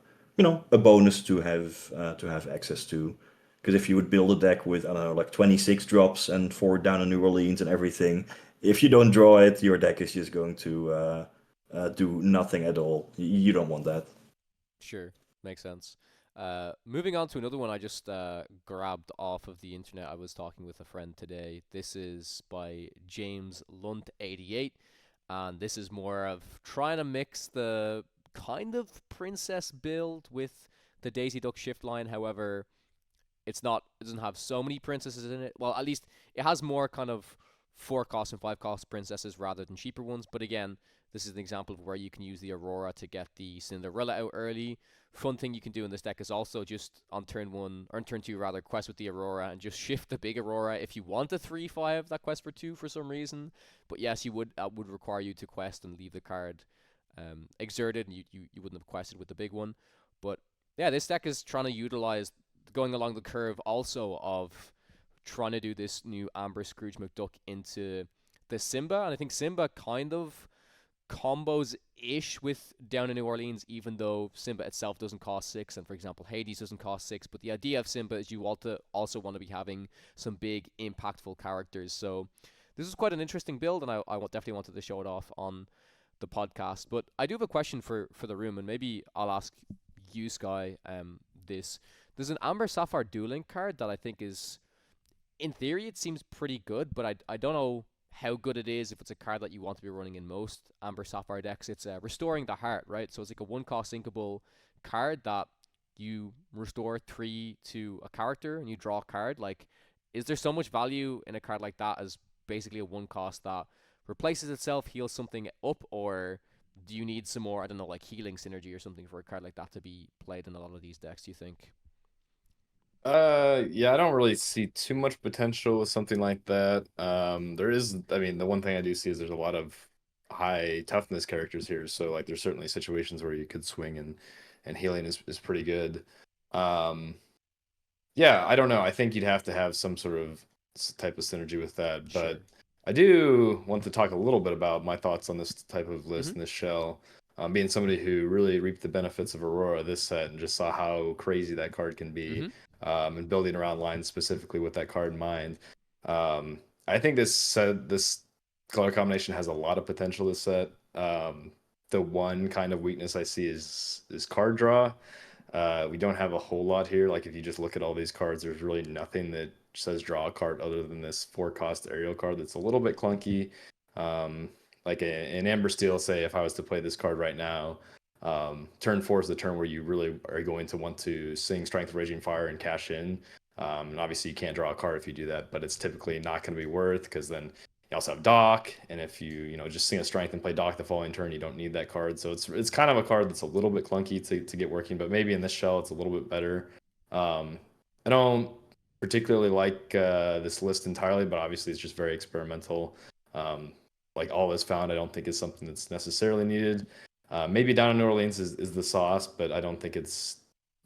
bonus to have access to. Because if you would build a deck with I don't know like 26 drops and 4 down in New Orleans and everything, if you don't draw it, your deck is just going to do nothing at all. You don't want that. Sure. Makes sense. Moving on to another one I just grabbed off of the internet. I was talking with a friend today. This is by James Lunt88, and this is more of trying to mix the kind of princess build with the Daisy Duck shift line. However, it doesn't have so many princesses in it. Well, at least it has more kind of 4 cost and 5 cost princesses rather than cheaper ones. But again, this is an example of where you can use the Aurora to get the Cinderella out early. Fun thing you can do in this deck is also just on turn one, or on turn two rather, quest with the Aurora and just shift the big Aurora if you want a 3/5 that quest for 2 for some reason. But yes, you would require you to quest and leave the card exerted, and you wouldn't have quested with the big one. But yeah, this deck is trying to utilize going along the curve also of trying to do this new Amber Scrooge McDuck into the Simba, and I think Simba kind of combos ish with Down in New Orleans, even though Simba itself doesn't cost 6, and for example, Hades doesn't cost 6. But the idea of Simba is you also want to be having some big, impactful characters. So this is quite an interesting build, and I definitely wanted to show it off on the podcast. But I do have a question for the room, and maybe I'll ask you, Sky, this. There's an Amber Sapphire Duel Link card that I think is, in theory, it seems pretty good, but I don't know how good it is if it's a card that you want to be running in most Amber Sapphire decks. It's Restoring the Heart, right? So it's like a 1-cost sinkable card that you restore 3 to a character and you draw a card. Like, is there so much value in a card like that as basically a 1-cost that replaces itself, heals something up, or do you need some more, I don't know, like healing synergy or something for a card like that to be played in a lot of these decks, do you think? Yeah, I don't really see too much potential with something like that. There is, I mean, the one thing I do see is there's a lot of high toughness characters here, so like there's certainly situations where you could swing, and healing is pretty good. Um, yeah, I don't know. I think you'd have to have some sort of type of synergy with that, Sure. but I do want to talk a little bit about my thoughts on this type of list Mhm. and this shell. Being somebody who really reaped the benefits of Aurora this set and just saw how crazy that card can be, Mhm. and building around lines specifically with that card in mind. I think this color combination has a lot of potential this set. The one kind of weakness I see is card draw. We don't have a whole lot here. Like if you just look at all these cards, there's really nothing that says draw a card other than this 4-cost aerial card that's a little bit clunky. Like in Amber Steel, say if I was to play this card right now, turn 4 is the turn where you really are going to want to sing Strength of Raging Fire and cash in. And obviously you can't draw a card if you do that, but it's typically not going to be worth, because then you also have Dock, and if you just sing a Strength and play Dock the following turn, you don't need that card. So it's kind of a card that's a little bit clunky to get working, but maybe in this shell it's a little bit better. I don't particularly like this list entirely, but obviously it's just very experimental. Like all is found, I don't think is something that's necessarily needed. Maybe Down in New Orleans is the sauce, but I don't think it's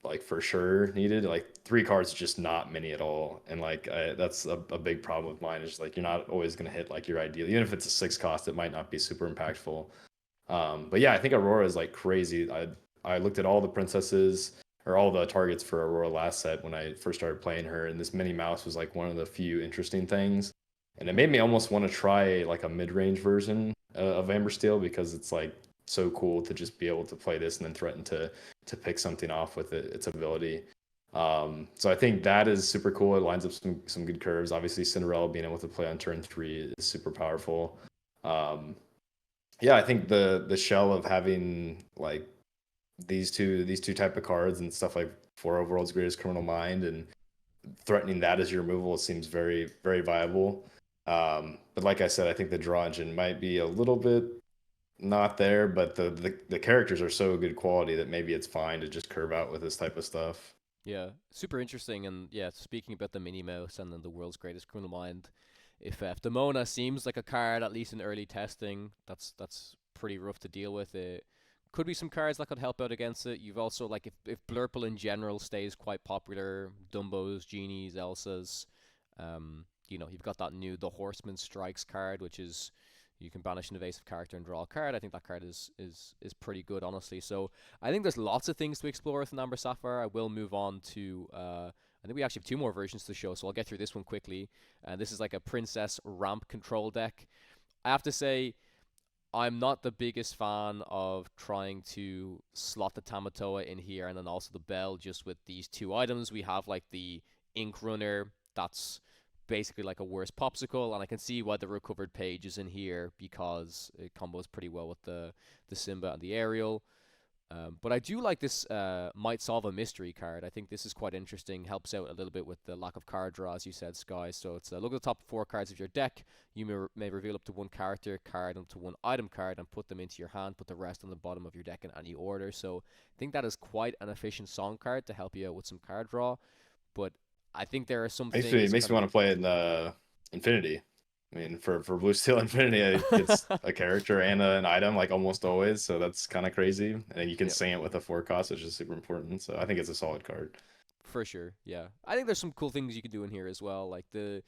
like for sure needed. Like 3 cards is just not many at all, and like that's a big problem with mine. Is like you're not always going to hit like your ideal, even if it's a 6-cost, it might not be super impactful. But yeah, I think Aurora is like crazy. I looked at all the princesses or all the targets for Aurora last set when I first started playing her, and this Minnie Mouse was like one of the few interesting things, and it made me almost want to try like a mid-range version of Amber Steel, because it's like so cool to just be able to play this and then threaten to pick something off with its ability. So I think that is super cool. It lines up some good curves. Obviously, Cinderella being able to play on turn 3 is super powerful. Yeah, I think the shell of having like these two type of cards and stuff like For Overworld's Greatest Criminal Mind and threatening that as your removal seems very, very viable. But like I said, I think the draw engine might be a little bit not there, but the characters are so good quality that maybe it's fine to just curve out with this type of stuff. Yeah, super interesting. And yeah, speaking about the Minnie Mouse and then the world's greatest criminal mind, if Demona seems like a card, at least in early testing, that's pretty rough to deal with. It could be some cards that could help out against it. You've also, like, if Blurple in general stays quite popular, Dumbos, Genies, Elsas, you've got that new The Horseman Strikes card, which is you can banish an evasive character and draw a card. I think that card is pretty good, honestly. So I think there's lots of things to explore with an Amber Sapphire. I will move on to I think we actually have 2 more versions to show, so I'll get through this one quickly. This is like a princess ramp control deck. I have to say, I'm not the biggest fan of trying to slot the Tamatoa in here and then also the Bell just with these 2 items. We have like the Ink Runner, that's basically like a worse popsicle, and I can see why the recovered page is in here because it combos pretty well with the Simba and the aerial. But I do like this Might Solve a Mystery card. I think this is quite interesting. Helps out a little bit with the lack of card draw, as you said, Sky. So it's look at the top 4 cards of your deck. You may reveal up to 1 character card, up to 1 item card, and put them into your hand. Put the rest on the bottom of your deck in any order. So I think that is quite an efficient song card to help you out with some card draw. But I think there are some Makes things. me want to play it in Infinity. I mean, for Blue Steel Infinity, it's a character and an item, like almost always. So that's kind of crazy. And you can Yep. sing it with a 4-cost, which is super important. So I think it's a solid card. For sure, yeah. I think there's some cool things you can do in here as well. Like the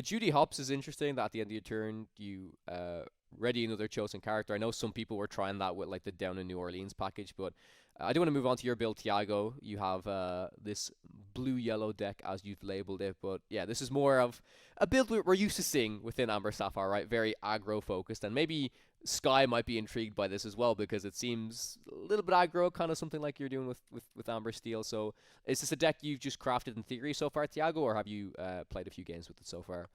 Judy Hops is interesting. That at the end of your turn, you ready another chosen character. I know some people were trying that with like the Down in New Orleans package, but I do want to move on to your build, Thiago. You have this blue-yellow deck as you've labeled it, but yeah, this is more of a build we're used to seeing within Amber Sapphire, right? Very aggro focused, and maybe Sky might be intrigued by this as well because it seems a little bit aggro, kind of something like you're doing with Amber Steel. So is this a deck you've just crafted in theory so far, Thiago, or have you played a few games with it so far?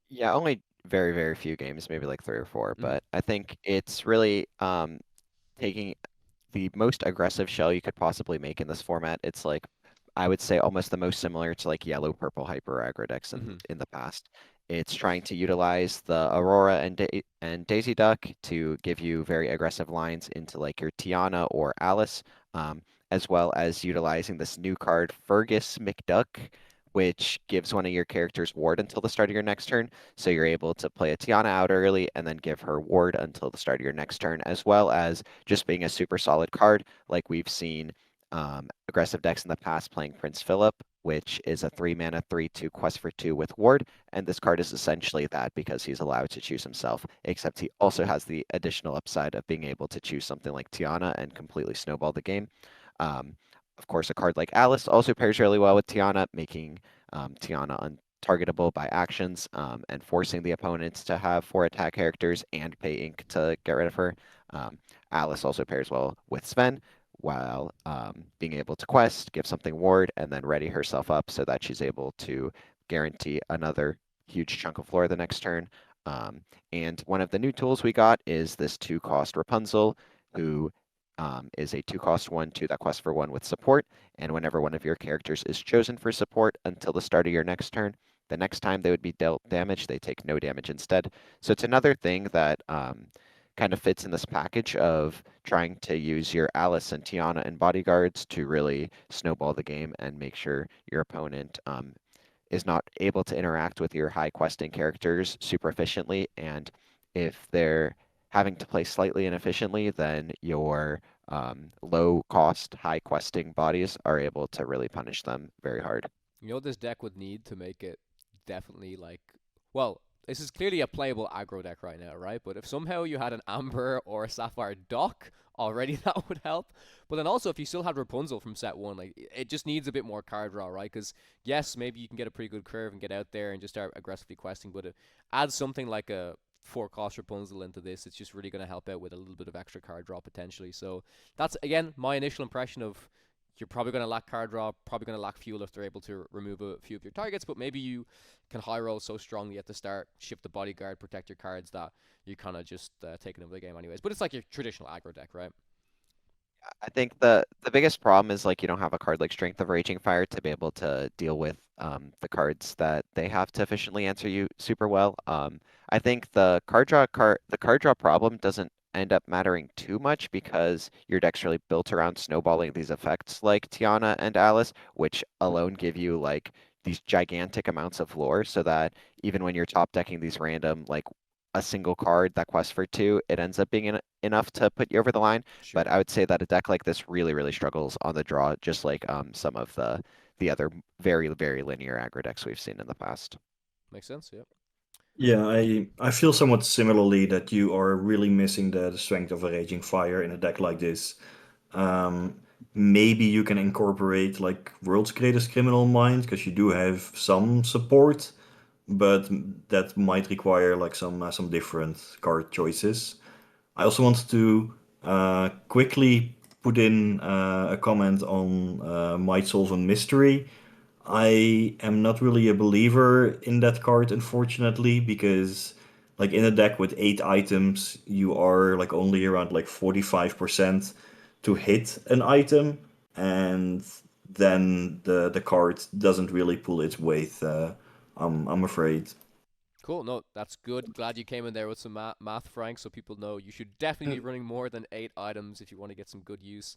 Yeah, only very, very few games, maybe like 3 or 4, Mm-hmm. but I think it's really taking the most aggressive shell you could possibly make in this format. It's like I would say almost the most similar to like yellow purple hyper aggro decks Mm-hmm. in the past. It's trying to utilize the Aurora and Daisy Duck to give you very aggressive lines into like your Tiana or Alice, as well as utilizing this new card Fergus McDuck, which gives one of your characters ward until the start of your next turn. So you're able to play a Tiana out early and then give her ward until the start of your next turn, as well as just being a super solid card, like we've seen aggressive decks in the past playing Prince Philip, which is a 3 mana 3/2 quest for 2 with ward, and this card is essentially that because he's allowed to choose himself, except he also has the additional upside of being able to choose something like Tiana and completely snowball the game. Of course, a card like Alice also pairs really well with Tiana, making Tiana untargetable by actions and forcing the opponents to have 4 attack characters and pay ink to get rid of her. Alice also pairs well with Sven, while being able to quest, give something ward, and then ready herself up so that she's able to guarantee another huge chunk of floor the next turn. And one of the new tools we got is this 2-cost Rapunzel, who is a 2-cost 1/2 that quests for 1 with support, and whenever one of your characters is chosen for support until the start of your next turn, the next time they would be dealt damage, they take no damage instead. So it's another thing that kind of fits in this package of trying to use your Alice and Tiana and bodyguards to really snowball the game and make sure your opponent is not able to interact with your high questing characters super efficiently. And if they're having to play slightly inefficiently, then your low cost, high questing bodies are able to really punish them very hard. You know what this deck would need to make it definitely like, well, this is clearly a playable aggro deck right now, right? But if somehow you had an Amber or a Sapphire dock already, that would help. But then also, if you still had Rapunzel from set one, like it just needs a bit more card draw, right? Because yes, maybe you can get a pretty good curve and get out there and just start aggressively questing, but add something like a 4-cost Rapunzel into this, it's just really going to help out with a little bit of extra card draw potentially. So that's again my initial impression of you're probably going to lack card draw, probably going to lack fuel if they're able to remove a few of your targets, but maybe you can high roll so strongly at the start, shift the bodyguard, protect your cards that you kind of just taking over the game anyways. But it's like your traditional aggro deck, right? I think the biggest problem is like you don't have a card like Strength of Raging Fire to be able to deal with the cards that they have to efficiently answer you super well. I think the card draw problem doesn't end up mattering too much because your deck's really built around snowballing these effects like Tiana and Alice, which alone give you like these gigantic amounts of lore, so that even when you're top decking these random like a single card that quests for 2, it ends up being enough to put you over the line. But Sure. I would say that a deck like this really, really struggles on the draw, just like some of the other very, very linear aggro decks we've seen in the past. Makes sense, yeah. Yeah, I feel somewhat similarly that you are really missing the strength of a Raging Fire in a deck like this. Um, Maybe you can incorporate like World's Greatest Criminal Mind because you do have some support, but that might require like some different card choices. I also wanted to quickly put in a comment on Might Solve a Mystery. I am not really a believer in that card, unfortunately, because like in a deck with 8 items, you are like only around like 45% to hit an item, and then the card doesn't really pull its weight. I'm afraid. Cool. No, that's good. Glad you came in there with some math, Frank, so people know you should definitely be running more than 8 items if you want to get some good use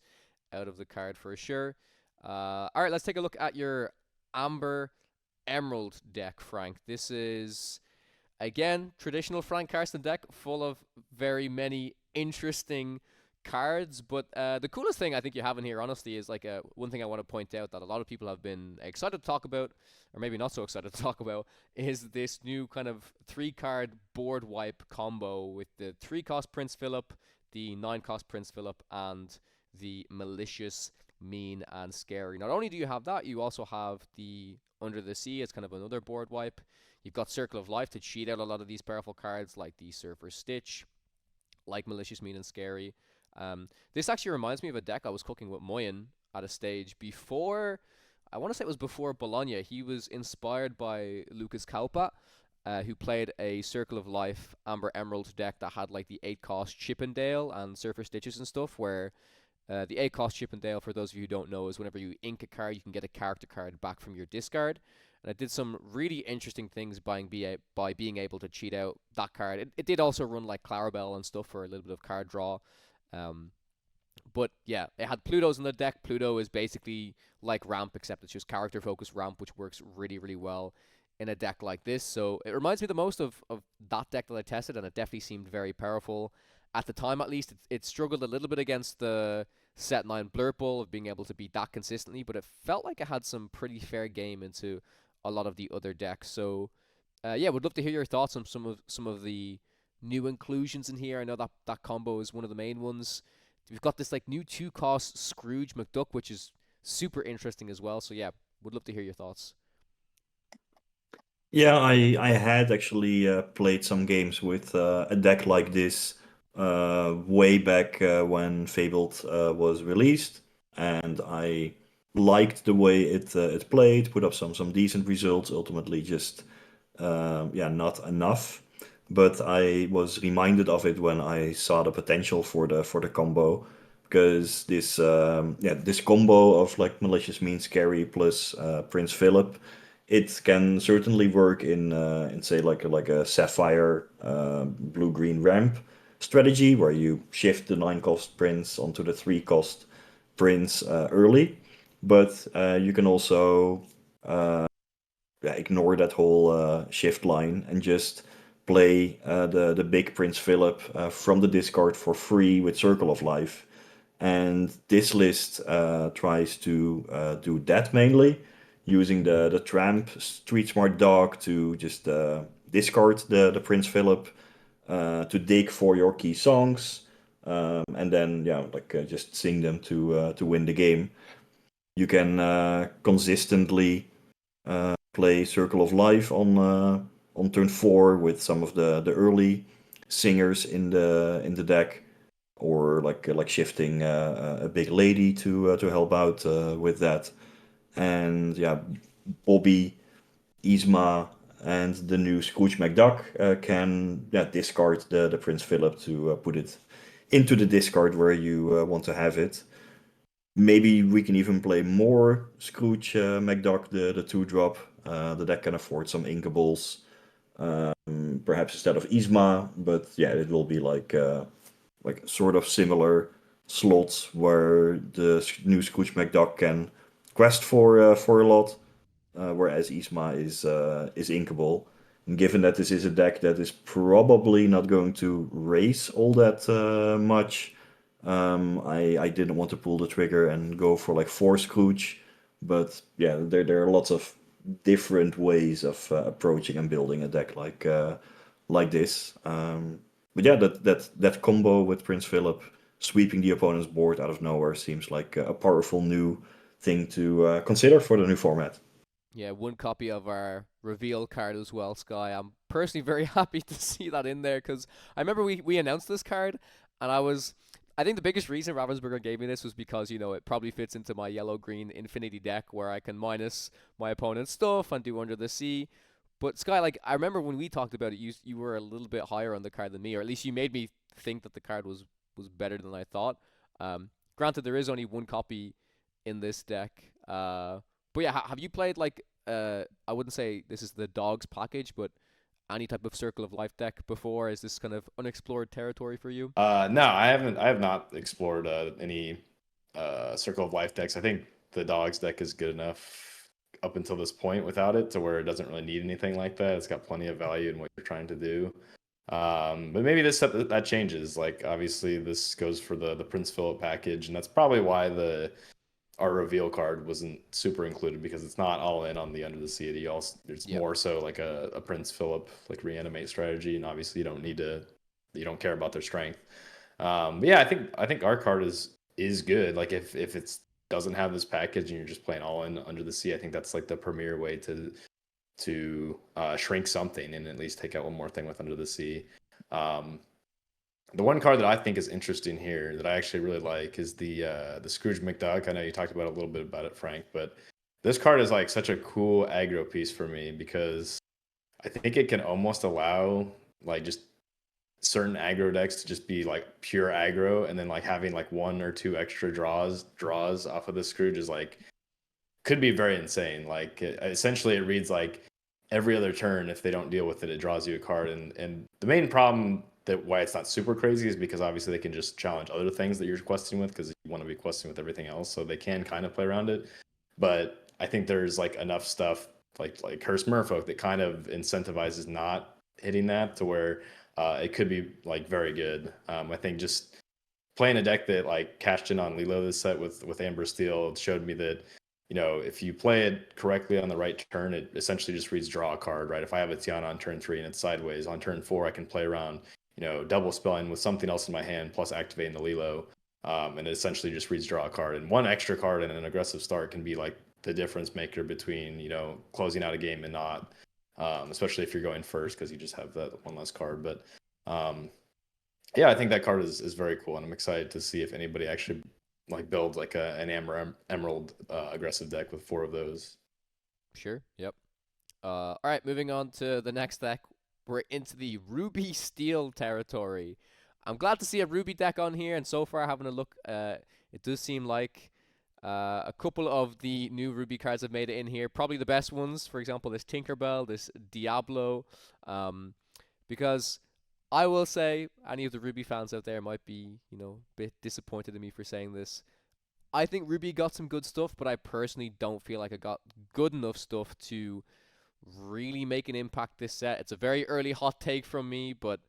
out of the card for sure. All right, let's take a look at your Amber Emerald deck, Frank. This is, again, traditional Frank Karsten deck full of very many interesting cards, but the coolest thing I think you have in here, honestly, is like one thing I want to point out that a lot of people have been excited to talk about, or maybe not so excited to talk about, is this new kind of 3-card board wipe combo with the 3-cost Prince Philip, the 9-cost Prince Philip, and the malicious, mean, and scary. Not only do you have that, you also have the Under the Sea as kind of another board wipe. You've got Circle of Life to cheat out a lot of these powerful cards like the Surfer's Stitch, like Malicious, Mean, and Scary. This actually reminds me of a deck I was cooking with Moyen at a stage before, I want to say it was before Bologna. He was inspired by Lucas Kaupa, who played a Circle of Life Amber Emerald deck that had like the 8-cost Chippendale and Surfer Stitches and stuff, where the 8-cost Chippendale, for those of you who don't know, is whenever you ink a card, you can get a character card back from your discard. And it did some really interesting things by being able to cheat out that card. It did also run like Clarabelle and stuff for a little bit of card draw. But yeah, it had Plutos in the deck. Pluto is basically like Ramp, except it's just character focused Ramp, which works really, really well in a deck like this. So it reminds me the most of that deck that I tested, and it definitely seemed very powerful. At the time, at least, it struggled a little bit against the set 9 Blurple of being able to beat that consistently, but it felt like it had some pretty fair game into a lot of the other decks. So yeah, would love to hear your thoughts on some of the new inclusions in here. I know that combo is one of the main ones. We've got this like new 2-cost Scrooge McDuck, which is super interesting as well. So yeah, would love to hear your thoughts. Yeah, I had actually played some games with a deck like this way back when Fabled was released, and I liked the way it played, put up some decent results. Ultimately, just yeah, not enough. But I was reminded of it when I saw the potential for the combo, because this combo of like Malicious, Mean, Scary plus Prince Philip, it can certainly work in say like a Sapphire blue green ramp strategy where you shift the 9-cost Prince onto the 3-cost Prince early, but you can also ignore that whole shift line and just play the big Prince Philip from the discard for free with Circle of Life. And this list tries to do that mainly, using the Tramp Street Smart Dog to just discard the Prince Philip, to dig for your key songs, and then yeah, like just sing them to win the game. You can consistently play Circle of Life on turn 4 with some of the early singers in the deck, or like shifting a big lady to help out with that. And yeah, Bobby, Yzma, and the new Scrooge McDuck can discard the Prince Philip to put it into the discard where you want to have it. Maybe we can even play more Scrooge McDuck, the 2-drop. The deck can afford some inkables, perhaps instead of Yzma, but yeah, it will be like sort of similar slots where the new Scrooge McDuck can quest for a lot, whereas Yzma is inkable. And given that this is a deck that is probably not going to race all that much, I didn't want to pull the trigger and go for like 4 Scrooge. But yeah, there are lots of different ways of approaching and building a deck like this. But yeah, that combo with Prince Philip sweeping the opponent's board out of nowhere seems like a powerful new thing to consider for the new format. Yeah, 1 copy of our reveal card as well, Sky. I'm personally very happy to see that in there, because I remember we announced this card, and I think the biggest reason Ravensburger gave me this was because, it probably fits into my yellow-green Infinity deck where I can minus my opponent's stuff and do Under the Sea. But Sky, like, I remember when we talked about it, you were a little bit higher on the card than me, or at least you made me think that the card was better than I thought. Granted, there is only 1 copy in this deck. But yeah, have you played like I wouldn't say this is the dogs package, but any type of Circle of Life deck before? Is this kind of unexplored territory for you? No, I haven't. I have not explored any Circle of Life decks. I think the dogs deck is good enough up until this point without it, to where it doesn't really need anything like that. It's got plenty of value in what you're trying to do. But maybe this set that changes. Like obviously this goes for the Prince Philip package, and that's probably why our reveal card wasn't super included, because it's not all in on the Under the Sea. There's Yep. more so like a Prince Philip like reanimate strategy, and obviously you don't care about their strength. But yeah, I think our card is good. Like if it's doesn't have this package and you're just playing all in Under the Sea, I think that's like the premier way to shrink something and at least take out one more thing with Under the Sea. The one card that I think is interesting here that I actually really like is the Scrooge McDuck. I know you talked about a little bit about it, Frank, but this card is like such a cool aggro piece for me because I think it can almost allow like just certain aggro decks to just be like pure aggro, and then like having like one or two extra draws off of the Scrooge is like could be very insane. Like essentially it reads like every other turn, if they don't deal with it, it draws you a card. And the main problem that why it's not super crazy is because obviously they can just challenge other things that you're questing with, because you want to be questing with everything else, so they can kind of play around it. But I think there's like enough stuff like Curse Merfolk that kind of incentivizes not hitting that to where it could be like very good. I think just playing a deck that like cashed in on Lilo this set with Amber Steel showed me that, you know, if you play it correctly on the right turn, it essentially just reads draw a card, right? If I have a Tiana on turn 3 and it's sideways, on turn 4 I can play around, you know, double spelling with something else in my hand plus activating the Lilo, and it essentially just reads draw a card. And one extra card in an aggressive start can be like the difference maker between, you know, closing out a game and not, especially if you're going first because you just have that one less card. But yeah, I think that card is very cool, and I'm excited to see if anybody actually like builds like an emerald aggressive deck with 4 of those. Sure. Yep. All right, moving on to the next deck. We're into the Ruby Steel territory. I'm glad to see a Ruby deck on here, and so far having a look, it does seem like a couple of the new Ruby cards have made it in here. Probably the best ones, for example, this Tinkerbell, this Diablo, because I will say, any of the Ruby fans out there might be, you know, a bit disappointed in me for saying this. I think Ruby got some good stuff, but I personally don't feel like I got good enough stuff to really make an impact this set. It's a very early hot take from me, but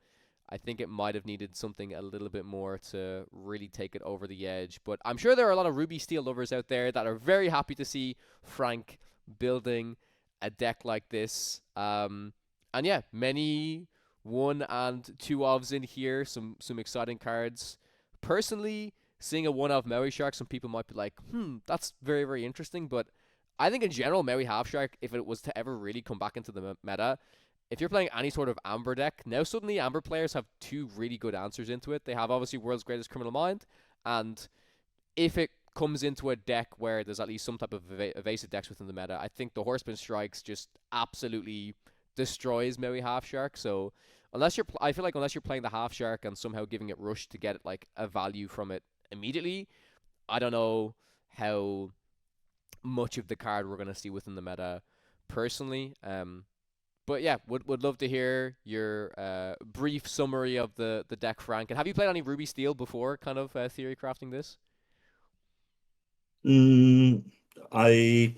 I think it might have needed something a little bit more to really take it over the edge. But I'm sure there are a lot of Ruby Steel lovers out there that are very happy to see Frank building a deck like this. And yeah, many 1 and 2 ofs in here, some exciting cards. Personally, seeing a 1 of Maui Shark, some people might be like, that's very, very interesting. But I think in general, Maui Half Shark, if it was to ever really come back into the meta, if you're playing any sort of Amber deck, now suddenly Amber players have 2 really good answers into it. They have obviously World's Greatest Criminal Mind, and if it comes into a deck where there's at least some type of evasive decks within the meta, I think the Horseman Strikes just absolutely destroys Maui Half Shark. So I feel like unless you're playing the Half Shark and somehow giving it Rush to get like a value from it immediately, I don't know how much of the card we're gonna see within the meta personally. But yeah, would love to hear your brief summary of the deck, Frank. And have you played any Ruby Steel before, kind of theory crafting this? I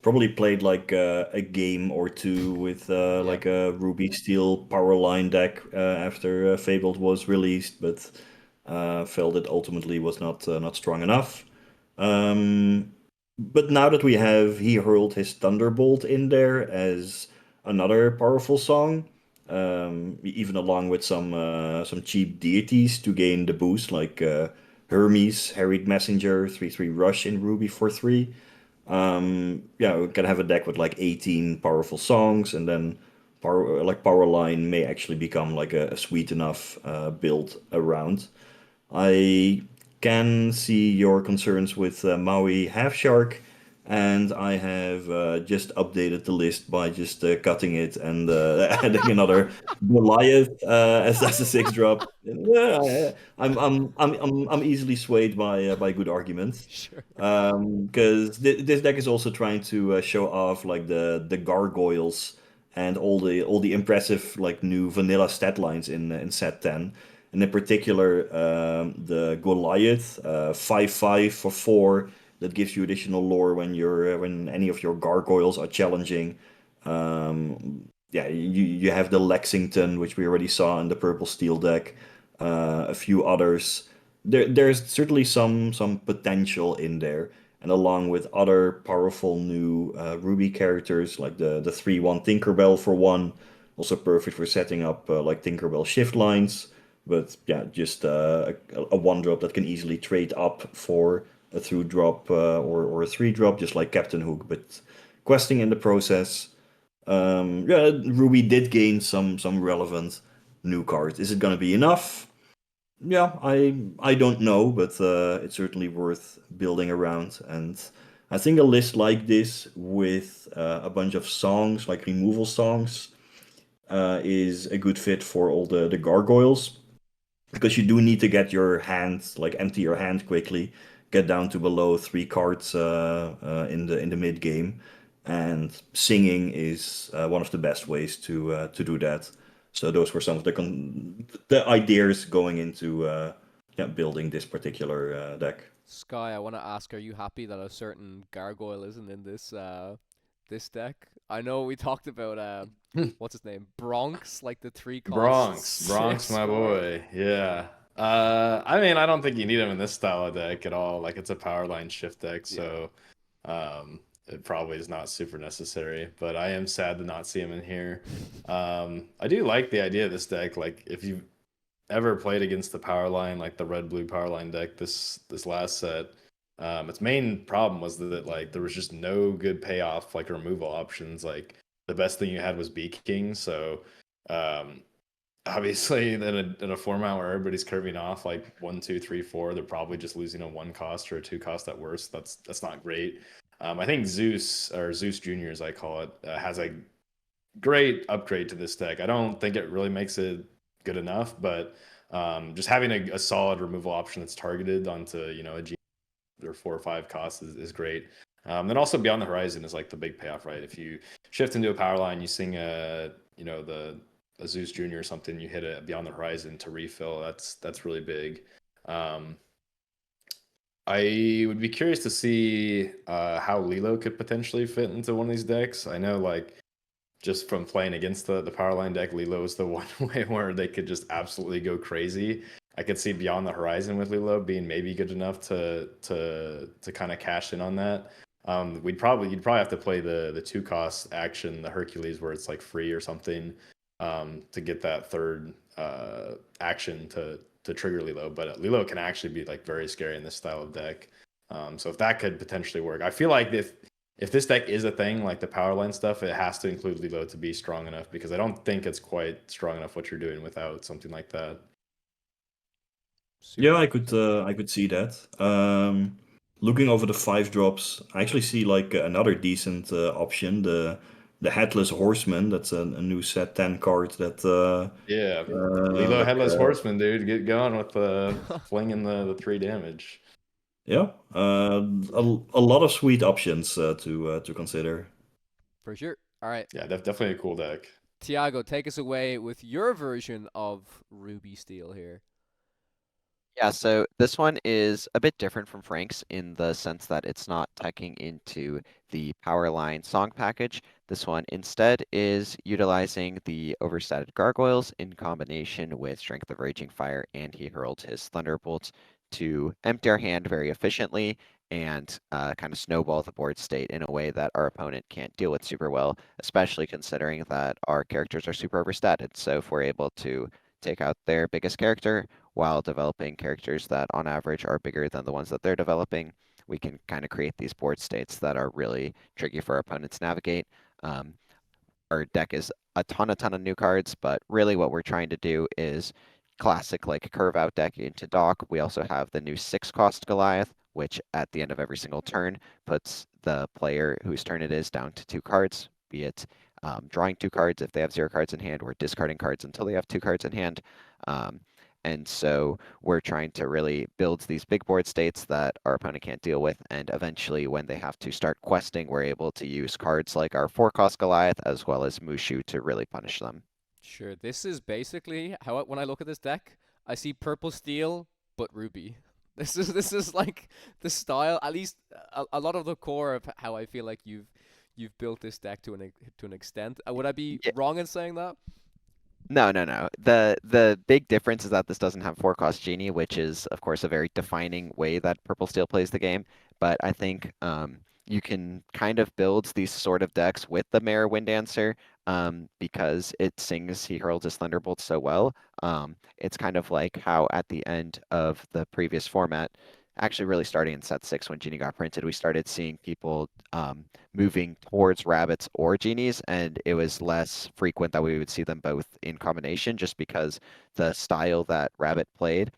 probably played like a game or 2 with like a Ruby Steel Powerline deck after Fabled was released, but felt it ultimately was not strong enough. But now that we have He Hurled His Thunderbolt in there as another powerful song, even along with some cheap deities to gain the boost, like Hermes, Harried Messenger, 3/3 Rush in Ruby for 3. Yeah, we can have a deck with like 18 powerful songs, and then Powerline may actually become like a sweet enough build around. I can see your concerns with Maui Half Shark, and I have just updated the list by just cutting it and adding another Goliath as a 6 drop. Yeah, I'm easily swayed by good arguments. Sure. Because this deck is also trying to show off like the gargoyles and all the impressive like new vanilla stat lines in set 10, and in particular the Goliath 5/5 for 4 that gives you additional lore when any of your gargoyles are challenging. yeah, you have the Lexington, which we already saw in the purple steel deck, a few others. There's certainly some potential in there, and along with other powerful new Ruby characters like the 3/1 Tinkerbell for one, also perfect for setting up like Tinkerbell shift lines. But yeah, just a one drop that can easily trade up for a 2 drop or a 3 drop, just like Captain Hook, but questing in the process. Yeah, Ruby did gain some relevant new cards. Is it gonna be enough? Yeah, I don't know, but it's certainly worth building around. And I think a list like this with a bunch of songs, like removal songs, is a good fit for all the gargoyles because you do need to get your hand, like empty your hand quickly, get down to below 3 cards in the mid game, and singing is one of the best ways to do that. So those were some of the ideas going into yeah, building this particular deck. Sky, I want to ask, are you happy that a certain gargoyle isn't in this deck? I know we talked about what's his name? Bronx, like the 3 cost Bronx, 6 my for. boy. Yeah. I mean, I don't think you need him in this style of deck at all. Like, it's a power line shift deck, Yeah. so it probably is not super necessary. But I am sad to not see him in here. I do like the idea of this deck. Like, if you ever played against the power line, like the red blue power line deck this last set, its main problem was that like there was just no good payoff like removal options. Like the best thing you had was Beak King. So um, obviously in a format where everybody's curving off like 1, 2, 3, 4, they're probably just losing a 1 cost or a 2 cost at worst. That's not great. I think Zeus, or Zeus Junior as I call it, has a great upgrade to this deck. I don't think it really makes it good enough, but just having a solid removal option that's targeted onto a G or 4 or 5 costs is great. Then also Beyond the Horizon is like the big payoff, right? If you shift into a power line, you sing a Zeus Junior or something, you hit a Beyond the Horizon to refill. That's really big. Um, I would be curious to see how Lilo could potentially fit into one of these decks. I know like just from playing against the power line deck, Lilo is the one way where they could just absolutely go crazy. I could see Beyond the Horizon with Lilo being maybe good enough to kind of cash in on that. You'd probably have to play the 2 cost action, the Hercules, where it's like free or something, to get that third action to trigger Lilo. But Lilo can actually be like very scary in this style of deck. So if that could potentially work, I feel like if this deck is a thing, like the power line stuff, it has to include Lilo to be strong enough, because I don't think it's quite strong enough what you're doing without something like that. Yeah, Super. I could see that. Looking over the 5 drops, I actually see like another decent option, the Headless Horseman. That's a new set 10 card that Yeah, Lilo like Headless Horseman, dude, get going with the flinging the 3 damage. yeah, a lot of sweet options to consider. For sure. All right. Yeah, definitely a cool deck. Thiago, take us away with your version of Ruby Steel here. Yeah, so this one is a bit different from Frank's in the sense that it's not tucking into the Powerline song package. This one instead is utilizing the overstated gargoyles in combination with Strength of Raging Fire, and he hurled his Thunderbolts to empty our hand very efficiently and kind of snowball the board state in a way that our opponent can't deal with super well, especially considering that our characters are super overstated. So if we're able to take out their biggest character while developing characters that on average are bigger than the ones that they're developing, we can kind of create these board states that are really tricky for our opponents to navigate. Um, our deck is a ton of new cards, but really what we're trying to do is classic like curve out deck into dock. We also have the new 6 cost Goliath, which at the end of every single turn puts the player whose turn it is down to 2 cards, be it drawing 2 cards if they have 0 cards in hand, or discarding cards until they have 2 cards in hand. And so we're trying to really build these big board states that our opponent can't deal with, and eventually when they have to start questing, we're able to use cards like our 4 cost Goliath as well as Mushu to really punish them. Sure. This is basically how when I look at this deck, I see purple steel but ruby. This is like the style, at least a lot of the core of how I feel like you've built this deck to an extent. Would I be Yeah. wrong in saying that? No, no, no. The big difference is that this doesn't have 4-cost Genie, which is, of course, a very defining way that Purple Steel plays the game. But I think you can kind of build these sort of decks with the Mare Wind Dancer because it sings He Hurls His Thunderbolt so well. It's kind of like how at the end of the previous format, actually really starting in set 6 when Genie got printed, we started seeing people moving towards rabbits or genies, and it was less frequent that we would see them both in combination just because the style that rabbit played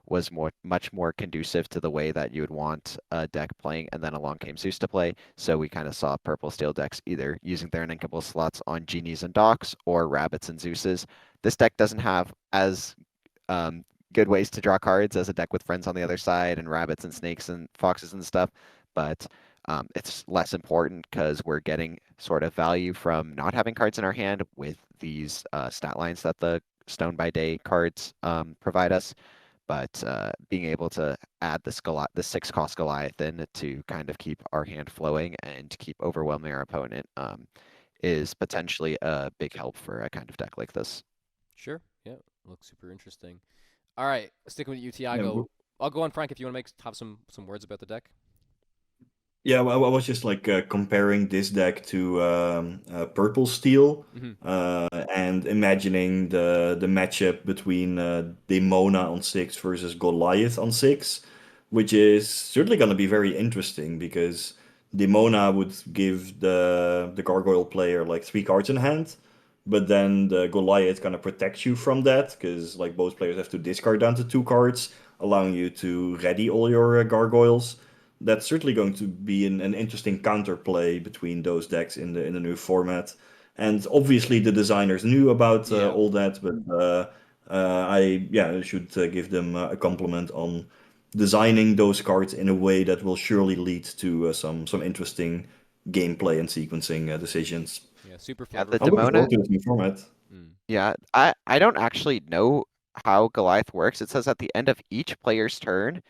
was much more conducive to the way that you would want a deck playing, and then along came Zeus to play. So we kind of saw purple steel decks either using their uninkable slots on genies and docks or rabbits and Zeuses. This deck doesn't have as good ways to draw cards as a deck with friends on the other side and rabbits and snakes and foxes and stuff, but it's less important because we're getting sort of value from not having cards in our hand with these stat lines that the Stone by Day cards provide us. But being able to add the 6-cost Goliath in to kind of keep our hand flowing and keep overwhelming our opponent is potentially a big help for a kind of deck like this. Sure. Yeah. Looks super interesting. All right. Sticking with you, Yeah, Thiago. I'll go on, Frank, if you want to have some words about the deck. yeah, well, I was just like comparing this deck to Purple Steel and imagining the matchup between Demona on 6 versus Goliath on 6, which is certainly going to be very interesting because Demona would give the Gargoyle player like 3 cards in hand, but then the Goliath kind of protects you from that because like both players have to discard down to 2 cards, allowing you to ready all your Gargoyles. That's certainly going to be an interesting counterplay between those decks in the new format. And obviously the designers knew about Yeah. all that, but I should give them a compliment on designing those cards in a way that will surely lead to some interesting gameplay and sequencing decisions. Yeah. Super Yeah, flavor. the I'm looking Demona. forward to this new format. Yeah, I don't actually know how Goliath works. It says at the end of each player's turn,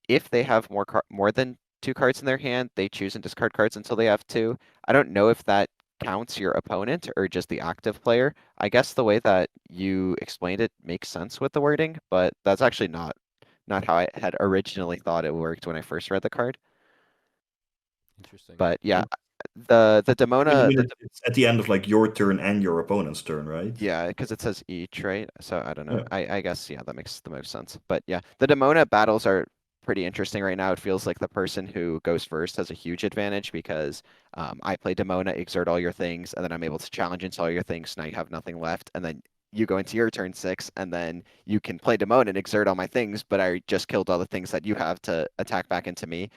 if they have more than 2 cards in their hand, they choose and discard cards until they have 2. I don't know if that counts your opponent or just the active player. I guess the way that you explained it makes sense with the wording, but that's actually not how I had originally thought it worked when I first read the card. Interesting. But yeah, the I Demona, mean, it's at the end of like your turn and your opponent's turn, right? yeah, because it says each, right? So I don't know. Yeah. I guess, yeah, that makes the most sense. But yeah, the Demona battles are pretty interesting right now. It feels like the person who goes first has a huge advantage because I play Demona, exert all your things, and then I'm able to challenge into all your things. So now you have nothing left, and then you go into your turn 6, and then you can play Demona and exert all my things, but I just killed all the things that you have to attack back into me.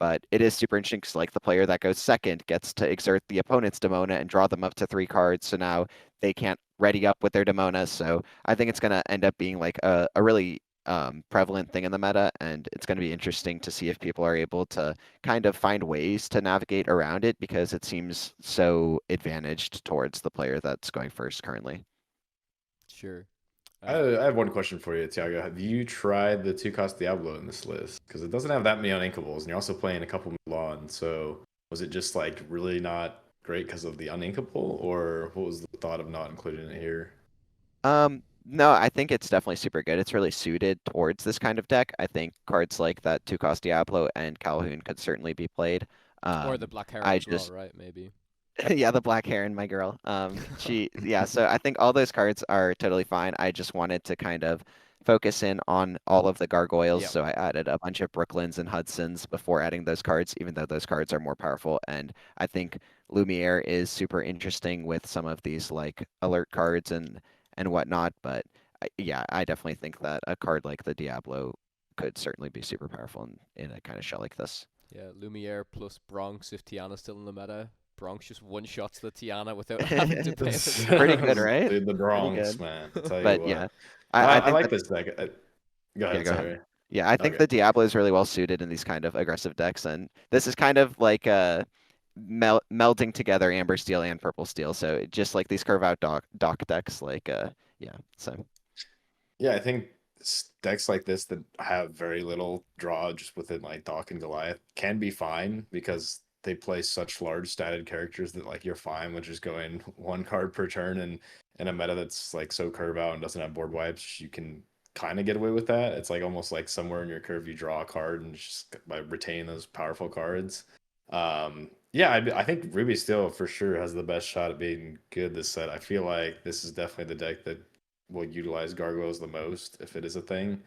But it is super interesting because like the player that goes second gets to exert the opponent's Demona and draw them up to 3 cards. So now they can't ready up with their Demona. So I think it's going to end up being like a really prevalent thing in the meta, and it's going to be interesting to see if people are able to kind of find ways to navigate around it because it seems so advantaged towards the player that's going first currently. Sure. I have one question for you, Thiago. Have you tried the 2-cost Diablo in this list? Because it doesn't have that many uninkables, and you're also playing a couple Milan. So was it just like really not great because of the uninkable, or what was the thought of not including it here? No, I think it's definitely super good. It's really suited towards this kind of deck. I think cards like that 2-cost Diablo and Calhoun could certainly be played. Or the Black Heron I as well, just right? Maybe. yeah, the black hair and my girl. Yeah, so I think all those cards are totally fine. I just wanted to kind of focus in on all of the gargoyles, Yep. so I added a bunch of Brooklyns and Hudsons before adding those cards, even though those cards are more powerful. And I think Lumiere is super interesting with some of these like alert cards and whatnot. But yeah, I definitely think that a card like the Diablo could certainly be super powerful in a kind of shell like this. Yeah, Lumiere plus Bronx if Tiana's still in the meta. Bronx just one-shots the Tiana without having to pay That's the Pretty good, tax. right? Dude, the Pretty Bronx, good. man. I'll tell you But what. yeah, I I think like that this deck. Go yeah, ahead, go ahead. sorry. Yeah, I think Okay. the Diablo is really well suited in these kind of aggressive decks, and this is kind of like melding together Amber Steel and Purple Steel. So just like these curve out dock decks, like yeah. So Yeah, I think decks like this that have very little draw just within like Doc and Goliath can be fine because they play such large statted characters that like you're fine with just going 1 card per turn, and in a meta that's like so curve out and doesn't have board wipes, you can kind of get away with that. It's like almost like somewhere in your curve you draw a card and just by retaining those powerful cards. Yeah, I think Ruby Steel for sure has the best shot at being good this set. I feel like this is definitely the deck that will utilize gargoyles the most if it is a thing.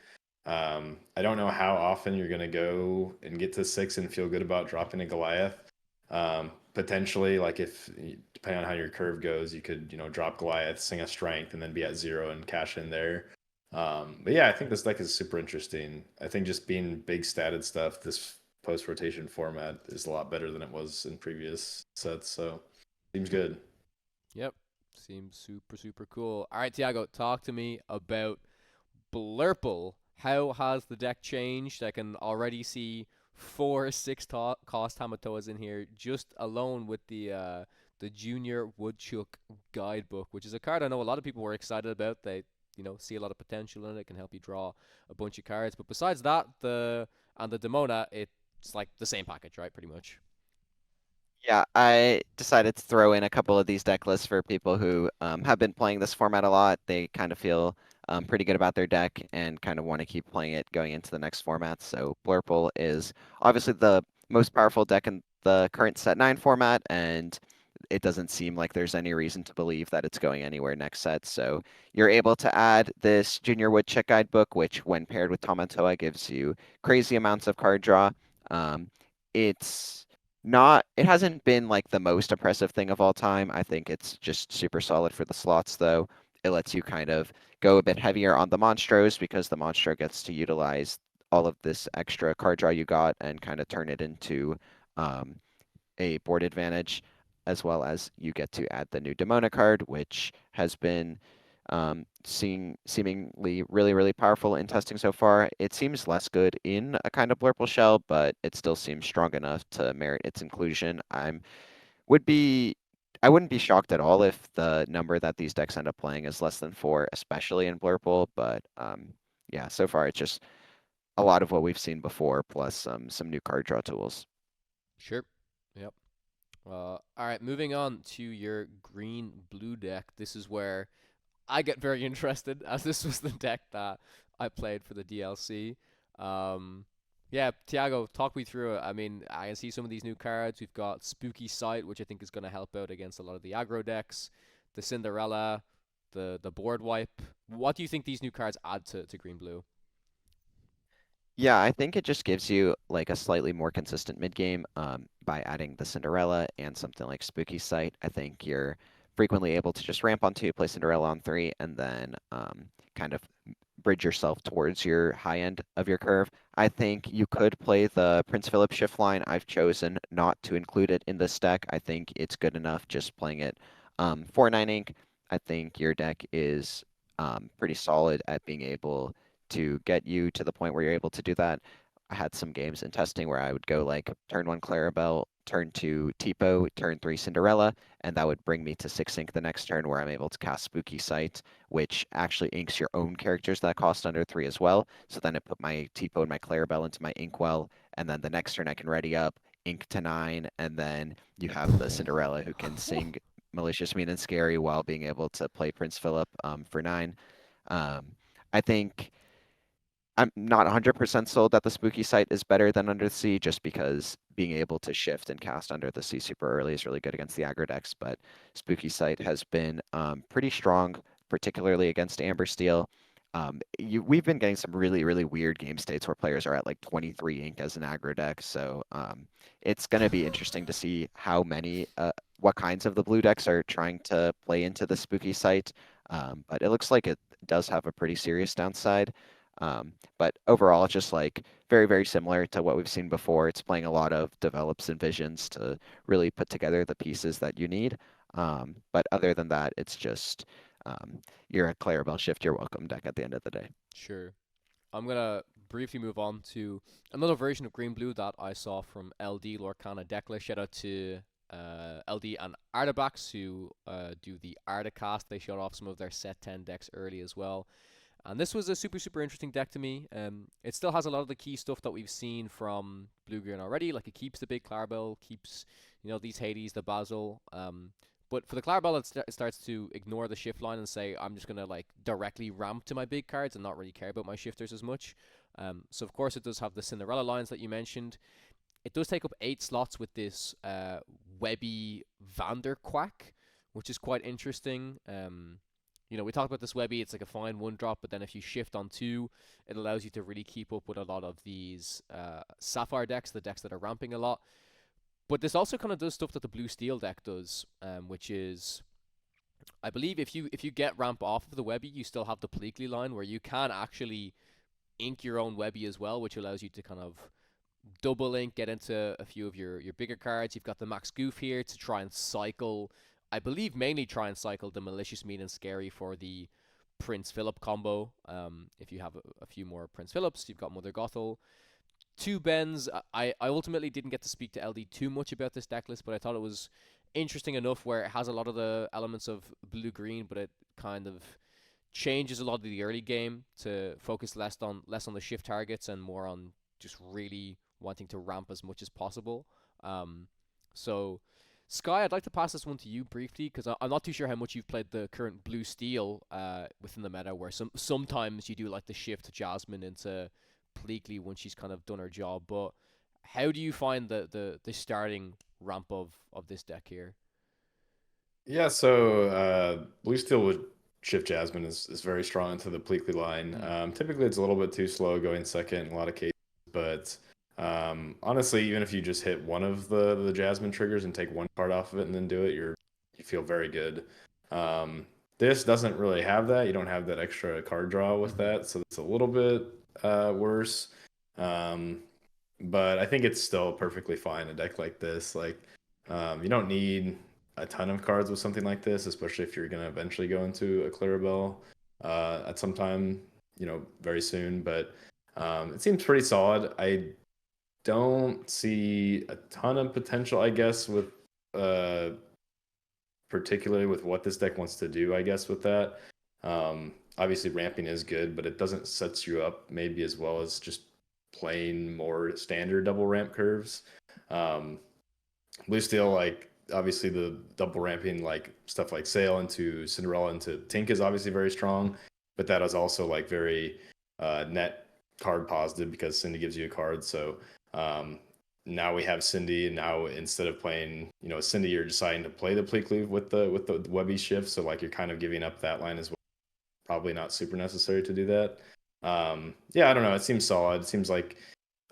I don't know how often you're going to go and get to 6 and feel good about dropping a Goliath. Potentially, like if depending on how your curve goes, you could drop Goliath, sing a strength, and then be at 0 and cash in there. But yeah, I think this deck is super interesting. I think just being big statted stuff, this post rotation format is a lot better than it was in previous sets. So seems good. Yep, seems super cool. All right, Thiago, talk to me about Blurple. How has the deck changed? I can already see 4 6 cost Hamatoas in here just alone with the Junior Woodchuck guidebook, which is a card I know a lot of people were excited about. They see a lot of potential in it. It can help you draw a bunch of cards. But besides that, the Demona, it's like the same package, right? Pretty much. Yeah, I decided to throw in a couple of these deck lists for people who have been playing this format a lot. They kind of feel pretty good about their deck and kind of want to keep playing it going into the next format. So Blurple is obviously the most powerful deck in the current set 9 format, and it doesn't seem like there's any reason to believe that it's going anywhere next set. So you're able to add this Junior Woodchuck guidebook, which when paired with Tamatoa gives you crazy amounts of card draw. It's not, it hasn't been like the most oppressive thing of all time. I think it's just super solid for the slots, though. It lets you kind of go a bit heavier on the Monstros because the Monstro gets to utilize all of this extra card draw you got and kind of turn it into a board advantage, as well as you get to add the new Demona card, which has been seemingly really powerful in testing so far. It seems less good in a kind of Blurple shell, but it still seems strong enough to merit its inclusion. Would be I wouldn't be shocked at all if the number that these decks end up playing is less than 4, especially in Blurple. But yeah, so far it's just a lot of what we've seen before, plus some new card draw tools. Sure. Yep. All right, moving on to your green-blue deck. This is where I get very interested, as this was the deck that I played for the DLC. Yeah, Thiago, talk me through it. I mean, I can see some of these new cards. We've got Spooky Sight, which I think is going to help out against a lot of the aggro decks. The Cinderella, the board wipe. What do you think these new cards add to green-blue? Yeah, I think it just gives you like a slightly more consistent mid game by adding the Cinderella and something like Spooky Sight. I think you're frequently able to just ramp on 2, play Cinderella on 3, and then kind of bridge yourself towards your high end of your curve. I think you could play the Prince Philip shift line. I've chosen not to include it in this deck. I think it's good enough just playing it for 9 ink. I think your deck is pretty solid at being able to get you to the point where you're able to do that. I had some games in testing where I would go like turn 1 Clarabelle, turn 2 Tipo, turn 3 Cinderella, and that would bring me to 6 ink the next turn where I'm able to cast Spooky Sight, which actually inks your own characters that cost under 3 as well. So then it put my Tipo and my Clarabelle into my Inkwell, and then the next turn I can ready up, ink to 9, and then you have the Cinderella who can sing Malicious, Mean, and Scary while being able to play Prince Philip for 9. I think I'm not 100% sold that the Spooky Sight is better than Under the Sea, just because being able to shift and cast Under the Sea super early is really good against the aggro decks, but Spooky Sight has been pretty strong, particularly against Amber Steel. We've been getting some really weird game states where players are at like 23 ink as an aggro deck, so it's going to be interesting to see how many, what kinds of the blue decks are trying to play into the Spooky Sight, but it looks like it does have a pretty serious downside. But overall, it's just like very similar to what we've seen before. It's playing a lot of develops and visions to really put together the pieces that you need. But other than that, it's just you're a Clarabelle Shift, you're welcome deck at the end of the day. Sure. I'm going to briefly move on to another version of green blue that I saw from LD Lorcana Decklist. Shout out to LD and Artabax who do the Articast. They showed off some of their set 10 decks early as well. And this was a super interesting deck to me. It still has a lot of the key stuff that we've seen from Blue Green already. Like it keeps the big Clarabelle, keeps these Hades, the Basil. But for the Clarabelle, it starts to ignore the shift line and say, I'm just gonna like directly ramp to my big cards and not really care about my shifters as much. So of course it does have the Cinderella lines that you mentioned. It does take up 8 slots with this Webby Vanderquack, which is quite interesting. We talked about this Webby, it's like a fine 1-drop, but then if you shift on 2, it allows you to really keep up with a lot of these Sapphire decks, the decks that are ramping a lot. But this also kind of does stuff that the Blue Steel deck does, which is, I believe if you get ramp off of the Webby, you still have the Pleakley line where you can actually ink your own Webby as well, which allows you to kind of double ink, get into a few of your bigger cards. You've got the Max Goof here to try and cycle, I believe mainly try and cycle the Malicious Mean and Scary for the Prince Philip combo. If you have a few more Prince Philips, you've got Mother Gothel. 2 Bens, I ultimately didn't get to speak to LD too much about this deck list, but I thought it was interesting enough where it has a lot of the elements of blue-green, but it kind of changes a lot of the early game to focus less on the shift targets and more on just really wanting to ramp as much as possible. So, Sky, I'd like to pass this one to you briefly because I'm not too sure how much you've played the current Blue Steel within the meta, where sometimes you do like the shift Jasmine into Pleakley when she's kind of done her job. But how do you find the starting ramp of this deck here? Yeah, so Blue Steel with Shift Jasmine is very strong into the Pleakley line. Typically, it's a little bit too slow going second in a lot of cases, but honestly, even if you just hit one of the Jasmine triggers and take one card off of it and then do it, you feel very good. This doesn't really have that. You don't have that extra card draw with that, so it's a little bit worse. But I think it's still perfectly fine a deck like this. Like you don't need a ton of cards with something like this, especially if you're going to eventually go into a Clarabelle at some time, very soon. But it seems pretty solid. I don't see a ton of potential, I guess, with particularly with what this deck wants to do, I guess, with that. Obviously, ramping is good, but it doesn't set you up maybe as well as just playing more standard double ramp curves. Blue Steel, like, obviously the double ramping, like stuff like Sail into Cinderella into Tink is obviously very strong, but that is also like very net card positive because Cindy gives you a card. So now we have Cindy, and now instead of playing, Cindy, you're deciding to play the Pleakley with the Webby shift. So like you're kind of giving up that line as well. Probably not super necessary to do that. Yeah, I don't know. It seems solid. It seems like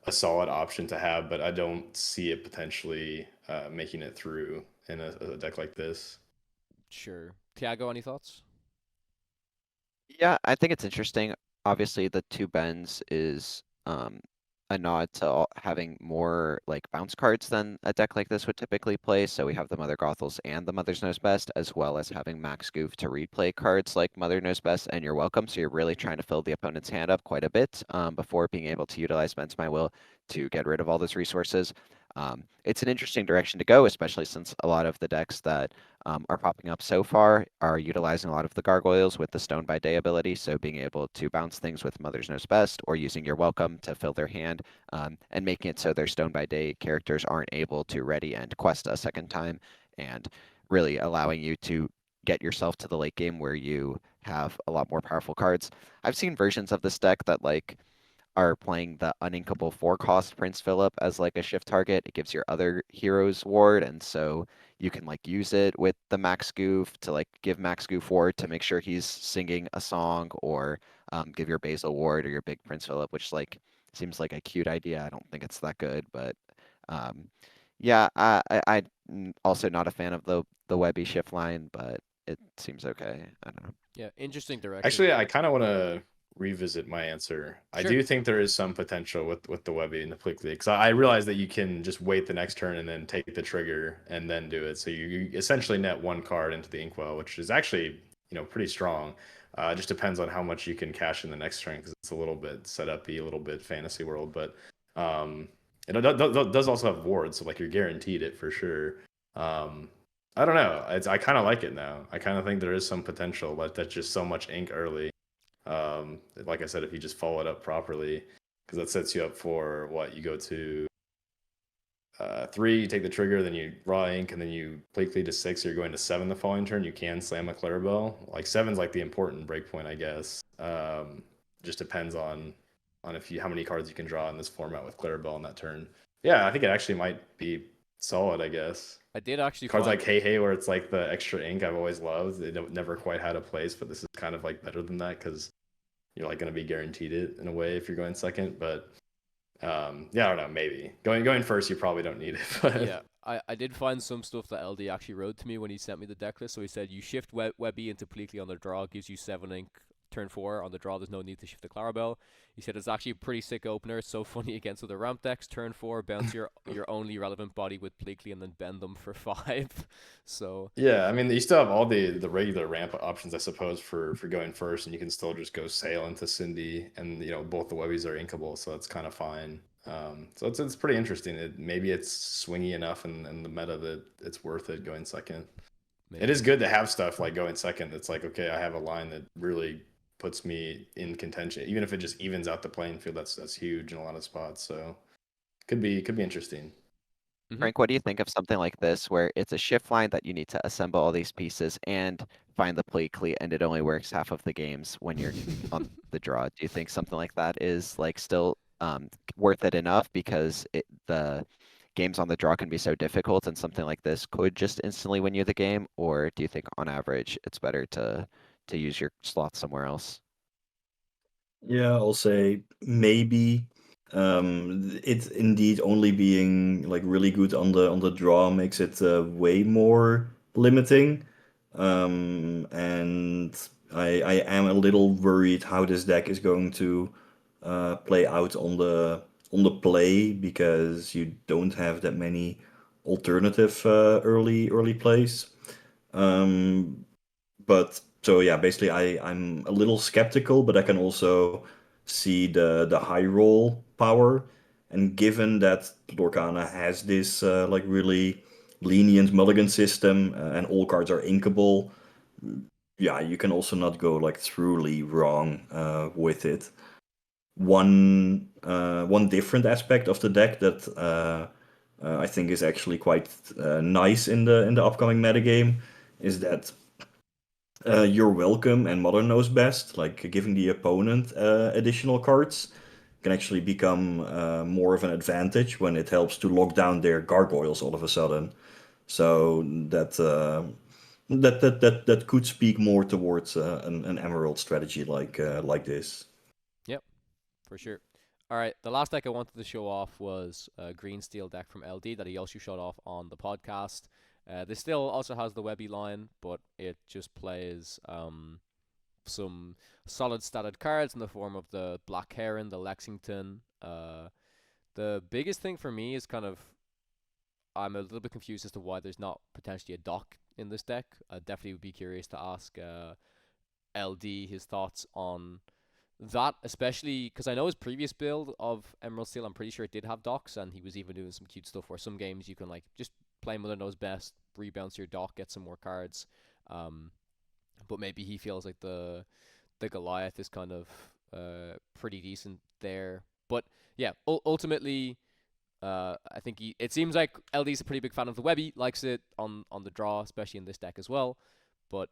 a solid option to have, but I don't see it potentially making it through in a deck like this. Sure. Thiago, any thoughts? Yeah, I think it's interesting. Obviously, the 2 bends is a nod to having more like bounce cards than a deck like this would typically play. So we have the Mother Gothels and the Mother's Knows Best, as well as having Max Goof to replay cards like Mother Knows Best and You're Welcome. So you're really trying to fill the opponent's hand up quite a bit before being able to utilize Bends My Will to get rid of all those resources. It's an interesting direction to go, especially since a lot of the decks that are popping up so far are utilizing a lot of the gargoyles with the Stone by Day ability. So being able to bounce things with Mother's Knows Best or using Your Welcome to fill their hand and making it so their Stone by Day characters aren't able to ready and quest a second time, and really allowing you to get yourself to the late game where you have a lot more powerful cards. I've seen versions of this deck that like are playing the uninkable 4-cost Prince Philip as like a shift target. It gives your other heroes ward, and so you can like use it with the Max Goof to like give Max Goof ward to make sure he's singing a song, or give your Basil ward or your big Prince Philip, which like seems like a cute idea. I don't think it's that good, but yeah, I'm also not a fan of the Webby shift line, but it seems okay. I don't know. Yeah, interesting direction. Actually, I kind of want to revisit my answer. I Sure. do think there is some potential with the Webby and the Pleakley, because I realize that you can just wait the next turn and then take the trigger and then do it. So you essentially net 1 card into the Inkwell, which is actually pretty strong. It just depends on how much you can cash in the next turn, because it's a little bit setup-y, a little bit fantasy world, but it does also have wards, so like you're guaranteed it for sure. I don't know. I kind of like it now. I kind of think there is some potential, but that's just so much ink early. Like I said, if you just follow it up properly, because that sets you up for what you go to 3, you take the trigger, then you raw ink, and then you play cleat to 6. You're going to 7 the following turn. You can slam a Clarabelle. Like 7's like the important breakpoint, I guess. Just depends on if you how many cards you can draw in this format with Clarabelle on that turn. Yeah, I think it actually might be solid, I guess. I did actually Cards find like Hey Hey, where it's like the extra ink, I've always loved. They never quite had a place, but this is kind of like better than that because you're like going to be guaranteed it in a way if you're going second. But yeah, I don't know. Maybe going first, you probably don't need it. But yeah, I did find some stuff that LD actually wrote to me when he sent me the deck list. So he said you shift Webby into Pleakley on the draw, gives you 7 ink. Turn 4 on the draw, there's no need to shift the Clarabelle. He said it's actually a pretty sick opener. It's so funny against other ramp decks. Turn 4, bounce your only relevant body with Pleakley and then bend them for 5. So yeah, I mean, you still have all the regular ramp options, I suppose, for going first, and you can still just go sail into Cindy, and both the Webbies are inkable, so that's kind of fine. So it's pretty interesting. Maybe it's swingy enough in the meta that it's worth it going second. Maybe. It is good to have stuff like going second. It's like, okay, I have a line that really puts me in contention, even if it just evens out the playing field. That's huge in a lot of spots. So could be interesting. Frank, what do you think of something like this, where it's a shift line that you need to assemble all these pieces and find the Pleakley, and it only works half of the games when you're on the draw? Do you think something like that is like still worth it enough because the games on the draw can be so difficult, and something like this could just instantly win you the game? Or do you think on average it's better to use your slots somewhere else? Yeah, I'll say maybe. It's indeed only being like really good on the draw makes it way more limiting. And I am a little worried how this deck is going to play out on the play, because you don't have that many alternative early plays. But so yeah, basically I'm a little skeptical, but I can also see the high roll power. And given that Lorcana has this like really lenient mulligan system, and all cards are inkable, yeah, you can also not go like truly wrong with it. One different aspect of the deck that I think is actually quite nice in the upcoming metagame is that You're Welcome and Mother Knows Best, like giving the opponent additional cards, can actually become more of an advantage when it helps to lock down their gargoyles all of a sudden. So that could speak more towards an Emerald strategy like this. Yep, for sure. All right, the last deck I wanted to show off was a Green Steel deck from LD that he also showed off on the podcast. This still also has the Webby line, but it just plays some solid statted cards in the form of the Black Heron, the Lexington. The biggest thing for me is I'm a little bit confused as to why there's not potentially a dock in this deck. I definitely would be curious to ask LD his thoughts on that, especially because I know his previous build of Emerald Steel, I'm pretty sure it did have docks, and he was even doing some cute stuff where some games you can like just play Mother Knows Best, rebounce your dock, get some more cards. But maybe he feels like the Goliath is kind of pretty decent there. But yeah, ultimately, I think it seems like LD's a pretty big fan of the Webby, likes it on the draw, especially in this deck as well. But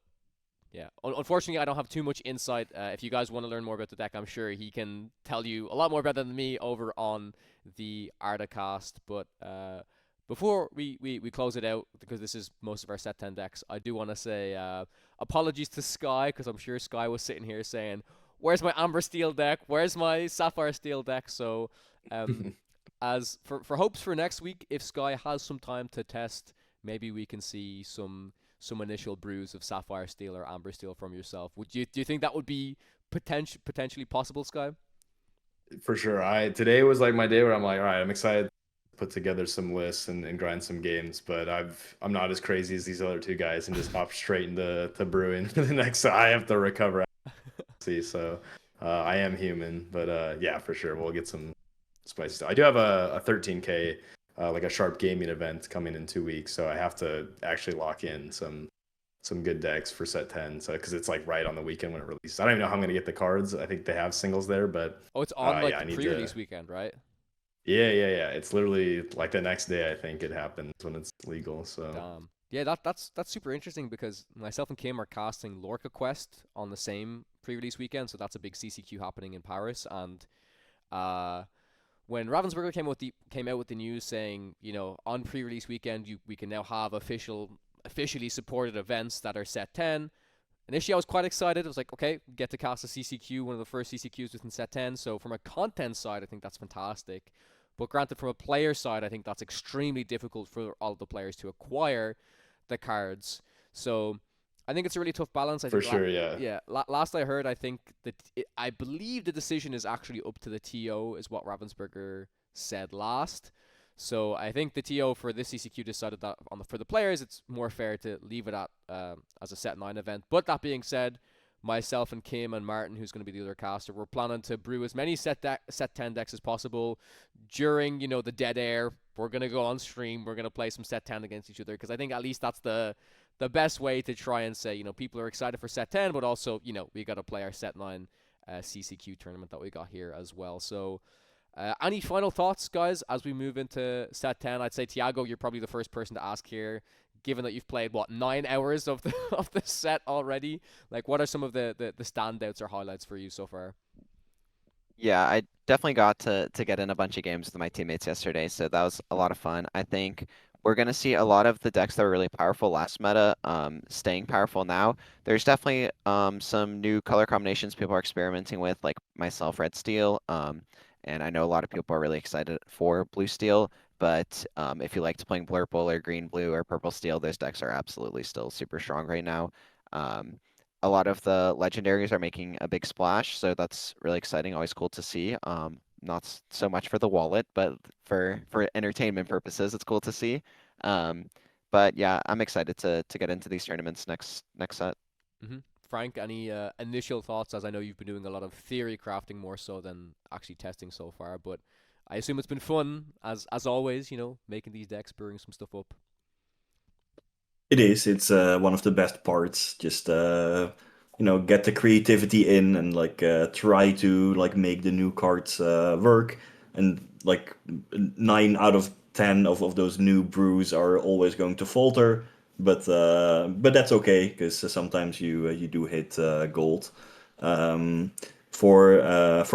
yeah, unfortunately, I don't have too much insight. If you guys want to learn more about the deck, I'm sure he can tell you a lot more better than me over on the Artacast. But before we close it out, because this is most of our set 10 decks, I do want to say apologies to Sky, because I'm sure Sky was sitting here saying, where's my Amber Steel deck? Where's my Sapphire Steel deck? So as for hopes for next week, if Sky has some time to test, maybe we can see some initial brews of Sapphire Steel or Amber Steel from yourself. Do you think that would be potentially possible, Sky? For sure. Today was like my day where I'm like, all right, I'm excited to put together some lists and grind some games, but I'm not as crazy as these other two guys and just hop straight into brewing the next. So I have to recover. See, so I am human, but yeah, for sure we'll get some spicy stuff. I do have a 13K like a sharp gaming event coming in 2 weeks, so I have to actually lock in some some good decks for set 10. So because it's like right on the weekend when it releases. I don't even know how I'm gonna get the cards. I think they have singles there, but Oh, it's on like yeah, I the need pre-release to. weekend, right? Yeah. It's literally like the next day. I think it happens when it's legal. So Damn. Yeah, that's super interesting because myself and Kim are casting Lorca Quest on the same pre-release weekend, so that's a big CCQ happening in Paris. And uh, when Ravensburger came out with the news saying, on pre-release weekend, we can now have officially supported events that are set 10. Initially, I was quite excited. I was like, okay, get to cast a CCQ, one of the first CCQs within set 10. So from a content side, I think that's fantastic. But granted, from a player side, I think that's extremely difficult for all of the players to acquire the cards. So I think it's a really tough balance. I for think, sure, yeah. yeah. Last I heard, I think I believe the decision is actually up to the TO, is what Ravensburger said last. So I think the TO for this CCQ decided that for the players, it's more fair to leave it at as a set 9 event. But that being said, myself and Kim and Martin, who's going to be the other caster, we're planning to brew as many set 10 decks as possible during the dead air. We're going to go on stream. We're going to play some set 10 against each other because I think at least that's the best way to try and say, people are excited for set 10, but also, we got to play our set 9 CCQ tournament that we got here as well. So any final thoughts, guys, as we move into set 10? I'd say, Thiago, you're probably the first person to ask here, given that you've played, 9 hours of the of the set already. Like, what are some of the standouts or highlights for you so far? Yeah, I definitely got to get in a bunch of games with my teammates yesterday, so that was a lot of fun. I think we're gonna see a lot of the decks that were really powerful last meta, staying powerful now. There's definitely some new color combinations people are experimenting with, like myself, red steel. And I know a lot of people are really excited for blue steel. But if you liked playing Blurple or green blue or purple steel, those decks are absolutely still super strong right now. A lot of the legendaries are making a big splash, so that's really exciting. Always cool to see. Not so much for the wallet, but for entertainment purposes, it's cool to see. But yeah, I'm excited to get into these tournaments next set. Frank, any initial thoughts? As I know you've been doing a lot of theory crafting more so than actually testing so far, but I assume it's been fun as always. Making these decks, brewing some stuff up. It is. It's one of the best parts. Just get the creativity in and try to make the new cards work. And 9 out of 10 of those new brews are always going to falter. But that's okay because sometimes you do hit gold. Um, for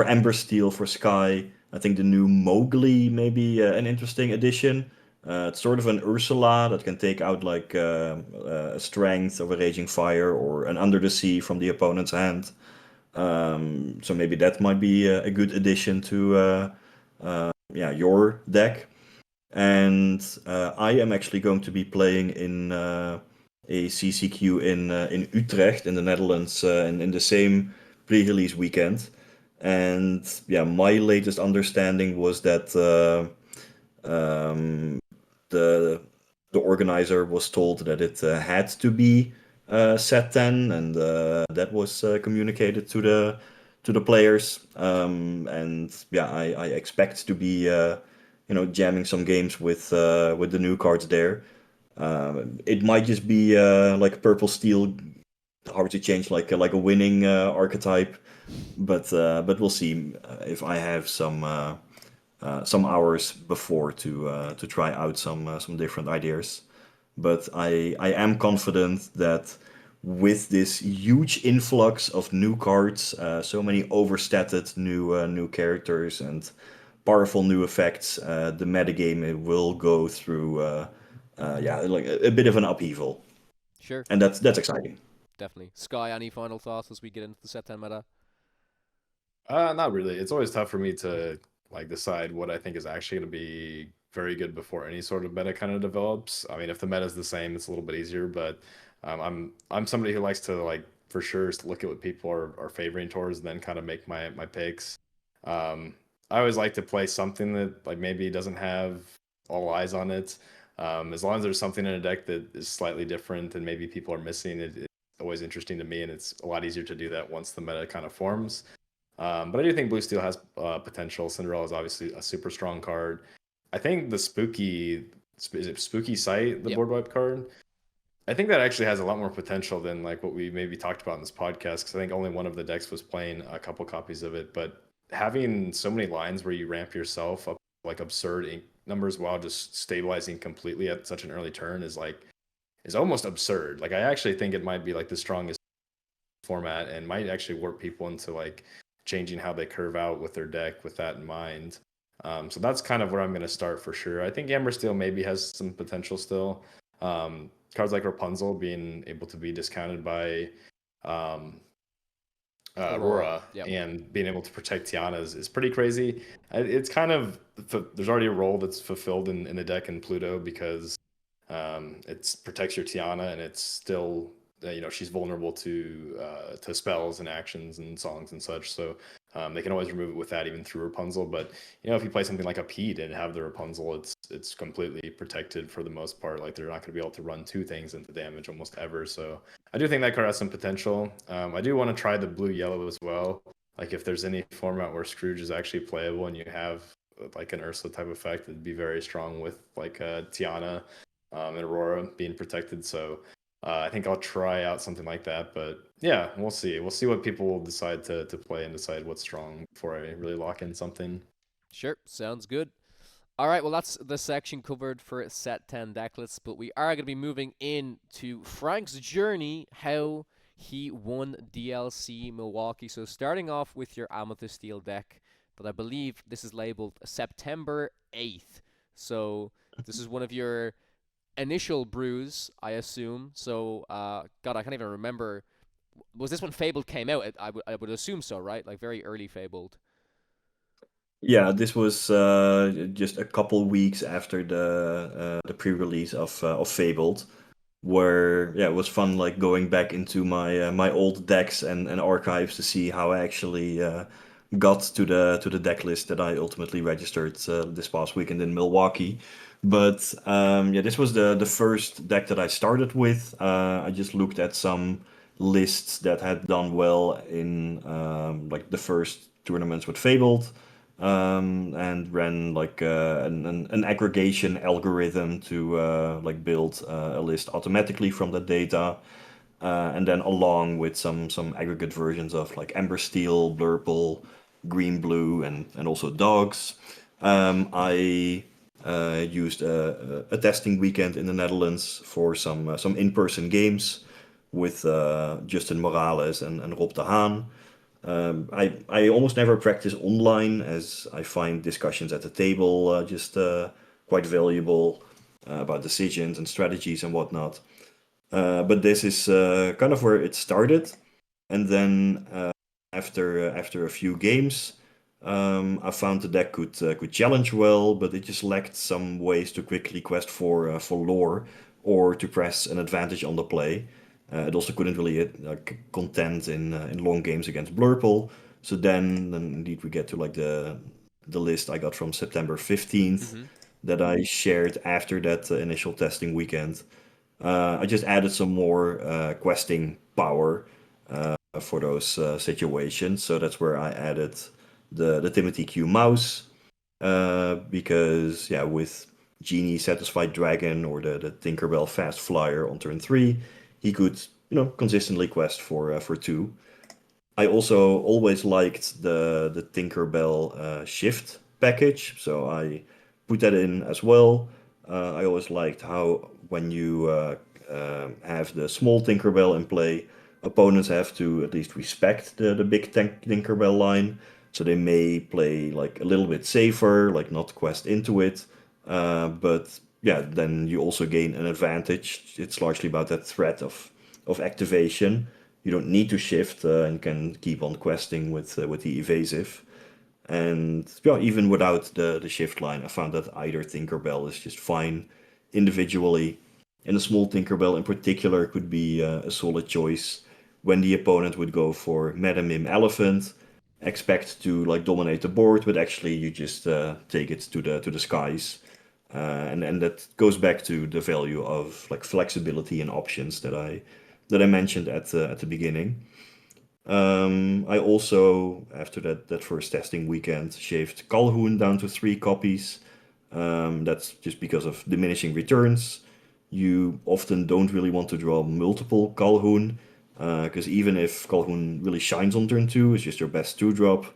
Ember Steel for Sky, I think the new Mowgli may be an interesting addition. It's sort of an Ursula that can take out a strength of a raging fire or an under the sea from the opponent's hand. So maybe that might be a good addition to your deck. And I am actually going to be playing in a CCQ in Utrecht in the Netherlands in the same pre-release weekend. And yeah, my latest understanding was that the organizer was told that it had to be set 10, and that was communicated to the players. And yeah, I expect to be jamming some games with the new cards there. It might just be like purple steel, hard to change like a winning archetype, but we'll see if I have some hours before to try out some different ideas. But I am confident that with this huge influx of new cards, so many overstated new characters and powerful new effects, the metagame will go through like a bit of an upheaval, Sure, and that's exciting. definitely. Sky, any final thoughts as we get into the set 10 meta? Not really. It's always tough for me to decide what I think is actually going to be very good before any sort of meta kind of develops. I mean, if the meta is the same, it's a little bit easier. But I'm somebody who likes to for sure look at what people are favoring towards, and then kind of make my picks. I always like to play something that maybe doesn't have all eyes on it. As long as there's something in a deck that is slightly different and maybe people are missing, it's always interesting to me, and it's a lot easier to do that once the meta kind of forms. But I do think Blue Steel has potential. Cinderella is obviously a super strong card. I think the Spooky Sight, the Yep. board wipe card, I think that actually has a lot more potential than like what we maybe talked about in this podcast, because I think only one of the decks was playing a couple copies of it. But having so many lines where you ramp yourself up like absurd ink numbers while just stabilizing completely at such an early turn is almost absurd. Like I actually think it might be like the strongest format and might actually warp people into like changing how they curve out with their deck with that in mind. So that's kind of where I'm going to start for sure. I think Amber Steel maybe has some potential still. Cards like Rapunzel being able to be discounted by Aurora Yep. and being able to protect Tiana is pretty crazy. It's kind of there's already a role that's fulfilled in the deck in Pluto because it protects your Tiana and it's still she's vulnerable to spells and actions and songs and such. So they can always remove it with that even through Rapunzel. But if you play something like a Pete and have the Rapunzel, it's completely protected for the most part. Like they're not going to be able to run two things into damage almost ever. So I do think that card has some potential. I do want to try the blue yellow as well. Like if there's any format where Scrooge is actually playable and you have like an Ursula type effect, it'd be very strong with like Tiana and Aurora being protected. So I think I'll try out something like that. But yeah, we'll see. We'll see what people will decide to play and decide what's strong before I really lock in something. Sure, sounds good. All right, well, that's the section covered for set 10 decklists, but we are going to be moving into Frank's journey, how he won DLC Milwaukee. So starting off with your Amethsyt Steel deck, that I believe this is labeled September 8th. So this is one of your initial brews, I assume. So, God, I can't even remember. Was this when Fabled came out? I would assume so, right? Like very early Fabled. Yeah, this was just a couple weeks after the pre-release of Fabled, where yeah, it was fun like going back into my old decks and archives to see how I actually got to the deck list that I ultimately registered this past weekend in Milwaukee. But yeah, this was the first deck that I started with. I just looked at some lists that had done well in like the first tournaments with Fabled and ran like an aggregation algorithm to like build a list automatically from the data, and then along with some aggregate versions of like Amber Steel, Blurple, Green Blue, and also Dogs. I used a testing weekend in the Netherlands for some in-person games with Justin Morales and Rob de Haan. I almost never practice online as I find discussions at the table just quite valuable about decisions and strategies and whatnot. But this is kind of where it started, and then after a few games, I found the deck could challenge well, but it just lacked some ways to quickly quest for lore or to press an advantage on the play. It also couldn't really contend in long games against Blurple. So then indeed we get to like the list I got from September 15th that I shared after that initial testing weekend. I just added some more questing power for those situations. So that's where I added the Timothy Q mouse because yeah, with Genie Satisfied Dragon or the Tinkerbell Fast Flyer on turn 3, he could consistently quest for 2. I also always liked the Tinkerbell shift package, so I put that in as well. I always liked how when you have the small Tinkerbell in play, opponents have to at least respect the big Tinkerbell line, so they may play like a little bit safer, like not quest into it. But yeah, then you also gain an advantage. It's largely about that threat of activation. You don't need to shift and can keep on questing with the evasive. And yeah, even without the shift line, I found that either Tinkerbell is just fine individually. And a small Tinkerbell in particular could be a solid choice when the opponent would go for Meta Mim Elephant, expect to like dominate the board, but actually you just take it to the skies. And that goes back to the value of like flexibility and options that I mentioned at the beginning. I also, after that first testing weekend, shaved Calhoun down to 3 copies. That's just because of diminishing returns. you often don't really want to draw multiple Calhoun, because even if Calhoun really shines on turn 2, it's just your best 2-drop,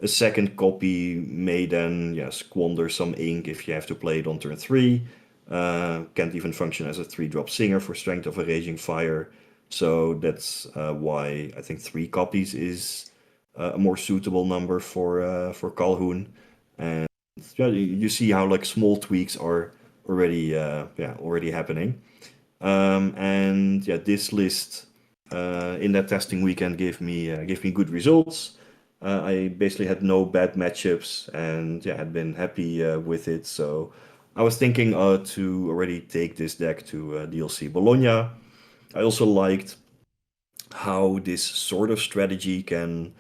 a second copy may then squander some ink if you have to play it on turn 3. Can't even function as a 3-drop singer for Strength of a Raging Fire. So that's why I think 3 copies is a more suitable number for Calhoun. And you see how like small tweaks are already happening. And this list in that testing weekend gave me good results. I basically had no bad matchups and had been happy with it. So I was thinking to already take this deck to DLC Bologna. I also liked how this sort of strategy can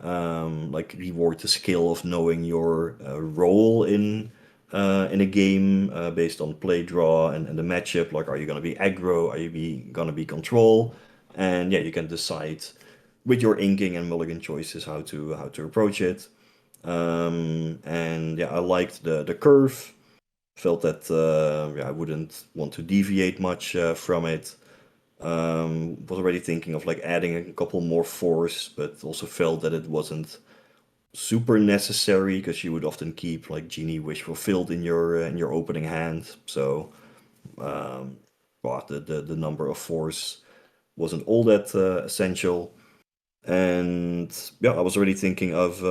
like reward the skill of knowing your role in a game based on play draw and the matchup. Like, are you going to be aggro? Are you going to be control? And you can decide with your inking and mulligan choices how to approach it. And I liked the curve. Felt that I wouldn't want to deviate much from it. Was already thinking of like adding a couple more force, but also felt that it wasn't super necessary because you would often keep like Genie Wish Fulfilled in your opening hand. So the number of force wasn't all that essential. And I was already thinking of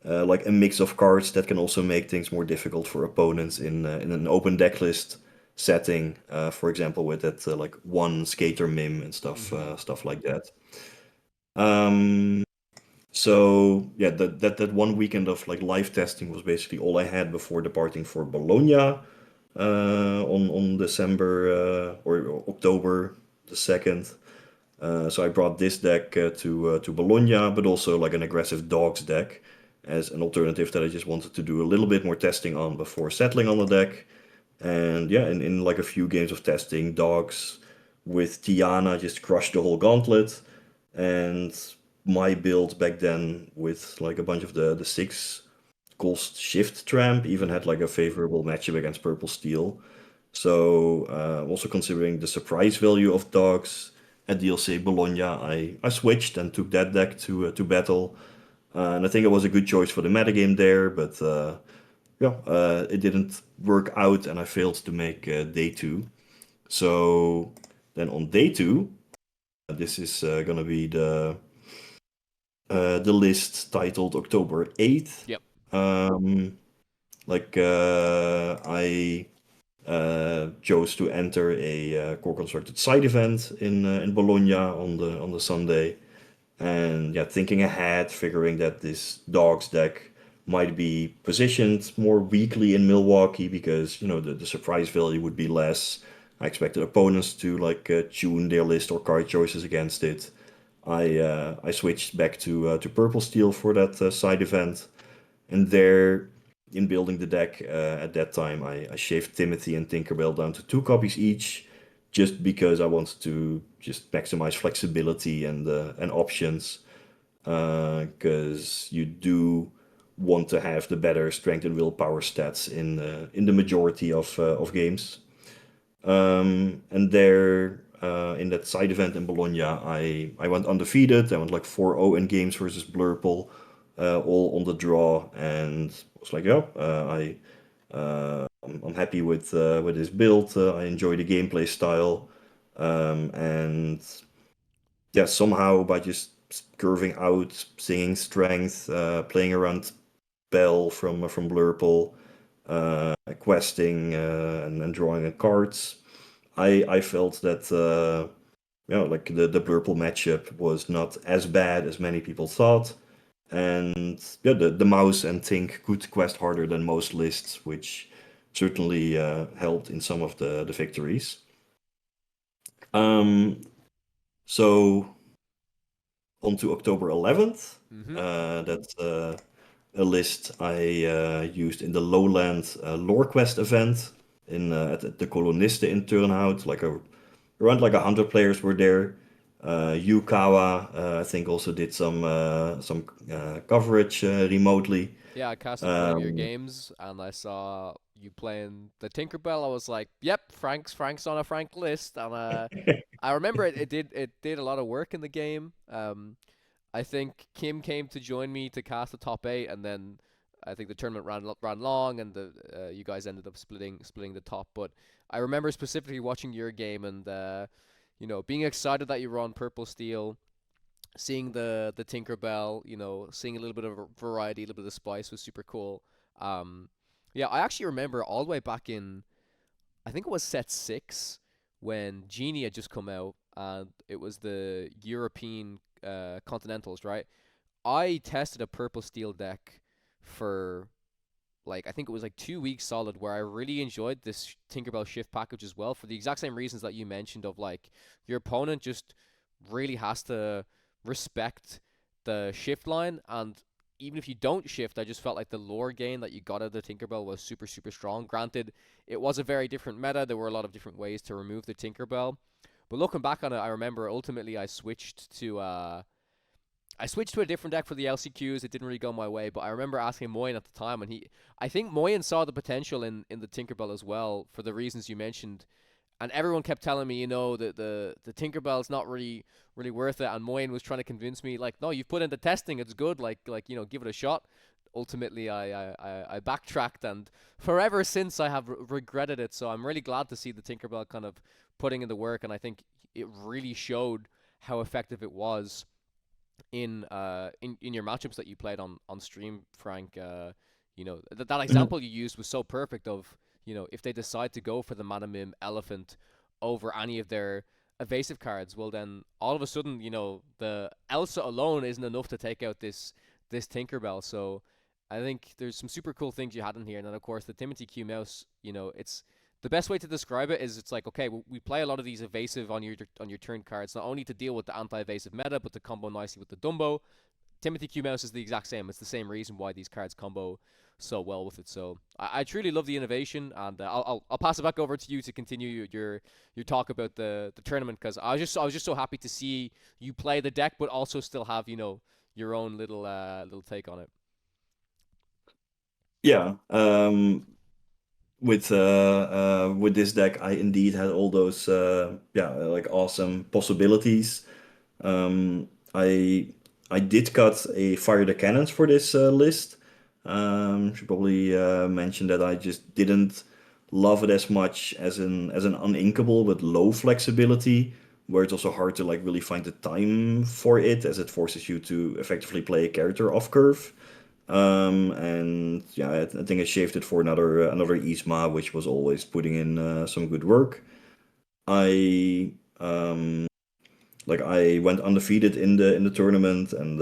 like a mix of cards that can also make things more difficult for opponents in an open deck list setting. For example, with that like one Skater Mim and stuff like that. So that 1 weekend of like live testing was basically all I had before departing for Bologna on December or October the 2nd. So I brought this deck to Bologna, but also like an aggressive dogs deck as an alternative that I just wanted to do a little bit more testing on before settling on the deck. And in like a few games of testing, dogs with Tiana just crushed the whole gauntlet. And my build back then with like a bunch of the 6 cost shift tramp even had like a favorable matchup against Purple Steel. So also considering the surprise value of dogs at DLC Bologna, I switched and took that deck to battle. And I think it was a good choice for the metagame there, but it didn't work out and I failed to make day 2. So then on day 2, this is gonna be the list titled October 8th. Yep. I chose to enter a core constructed side event in Bologna on the Sunday, and thinking ahead, figuring that this dogs deck might be positioned more weakly in Milwaukee because the surprise value would be less. I expected opponents to like tune their list or card choices against it. I switched back to Purple Steel for that side event, and there, in building the deck at that time, I shaved Timothy and Tinkerbell down to 2 copies each, just because I wanted to just maximize flexibility and options, because you do want to have the better strength and willpower stats in the majority of games. And there, in that side event in Bologna, I went undefeated. I went like 4-0 in games versus Blurple, all on the draw, and was like, I'm happy with his build. I enjoy the gameplay style, and somehow by just curving out, singing strength, playing around Bell from Blurple, questing and drawing cards, I felt that like the Blurple matchup was not as bad as many people thought. And the mouse and Tink could quest harder than most lists, which certainly helped in some of the victories. So on to October 11th. That's a list I used in the Lowland lore quest event at the Kolonisten in Turnhout. Around 100 players were there. Kawa, I think, also did some coverage remotely. Yeah, I casted one of your games, and I saw you playing the Tinkerbell, I was like, yep, Frank's on a Frank list, and I remember it did a lot of work in the game. I think Kim came to join me to cast the top 8, and then I think the tournament ran long, and you guys ended up splitting the top. But I remember specifically watching your game and being excited that you were on Purple Steel, seeing the Tinkerbell, seeing a little bit of variety, a little bit of spice was super cool. Yeah, I actually remember all the way back in, I think it was set 6 when Genie had just come out, and it was the European Continentals, right? I tested a Purple Steel deck for I think it was like 2 weeks solid, where I really enjoyed this Tinkerbell shift package as well, for the exact same reasons that you mentioned, of like your opponent just really has to respect the shift line, and even if you don't shift, I just felt like the lore gain that you got out of the Tinkerbell was super, super strong. Granted, it was a very different meta. There were a lot of different ways to remove the Tinkerbell. But looking back on it, I remember ultimately I switched to a different deck for the LCQs. It didn't really go my way, but I remember asking Moyen at the time, and I think Moyen saw the potential in the Tinkerbell as well, for the reasons you mentioned. And everyone kept telling me, that the Tinkerbell's not really worth it. And Moyen was trying to convince me, like, no, you've put in the testing, it's good, give it a shot. Ultimately, I backtracked, and forever since I have regretted it. So I'm really glad to see the Tinkerbell kind of putting in the work, and I think it really showed how effective it was in your matchups that you played on stream, Frank. That example you used was so perfect of, if they decide to go for the Manamim Elephant over any of their evasive cards, well then all of a sudden, the Elsa alone isn't enough to take out this Tinkerbell. So I think there's some super cool things you had in here. And then of course the Timothy Q mouse, it's the best way to describe it is, it's like, okay, we play a lot of these evasive on your turn cards, not only to deal with the anti-evasive meta, but to combo nicely with the Dumbo. Timothy Q mouse is the exact same. It's the same reason why these cards combo so well with it. So I truly love the innovation, and I'll pass it back over to you to continue your talk about the tournament, because I was just so happy to see you play the deck, but also still have your own little take on it. Yeah. With this deck, I indeed had all those like awesome possibilities. Um, I I did cut a Fire the Cannons for this list. Should probably mention that I just didn't love it as much as an uninkable with low flexibility, where it's also hard to like really find the time for it, as it forces you to effectively play a character off curve. And yeah, I think I shaved it for another Isma, which was always putting in some good work. I I went undefeated in the tournament, and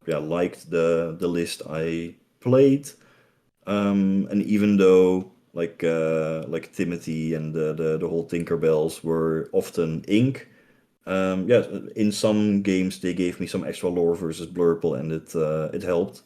yeah, liked the list I played. And even though like Timothy and the whole Tinkerbells were often ink, yeah, in some games they gave me some extra lore versus Blurple, and it helped.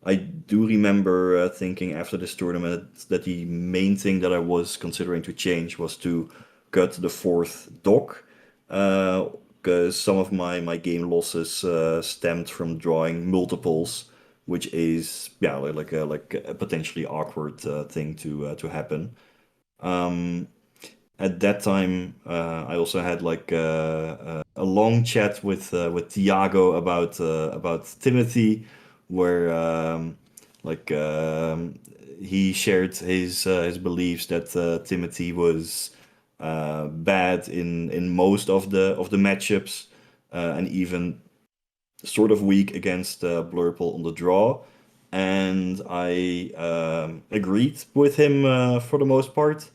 I do remember thinking after this tournament that the main thing that I was considering to change was to cut the fourth dock, because some of my game losses stemmed from drawing multiples, which is yeah like a potentially awkward thing to happen. Um, at that time, I also had a long chat with Thiago about Timothy, where like he shared his beliefs that Timothy was bad in most of the matchups, and even sort of weak against Blurple on the draw. And I agreed with him for the most part.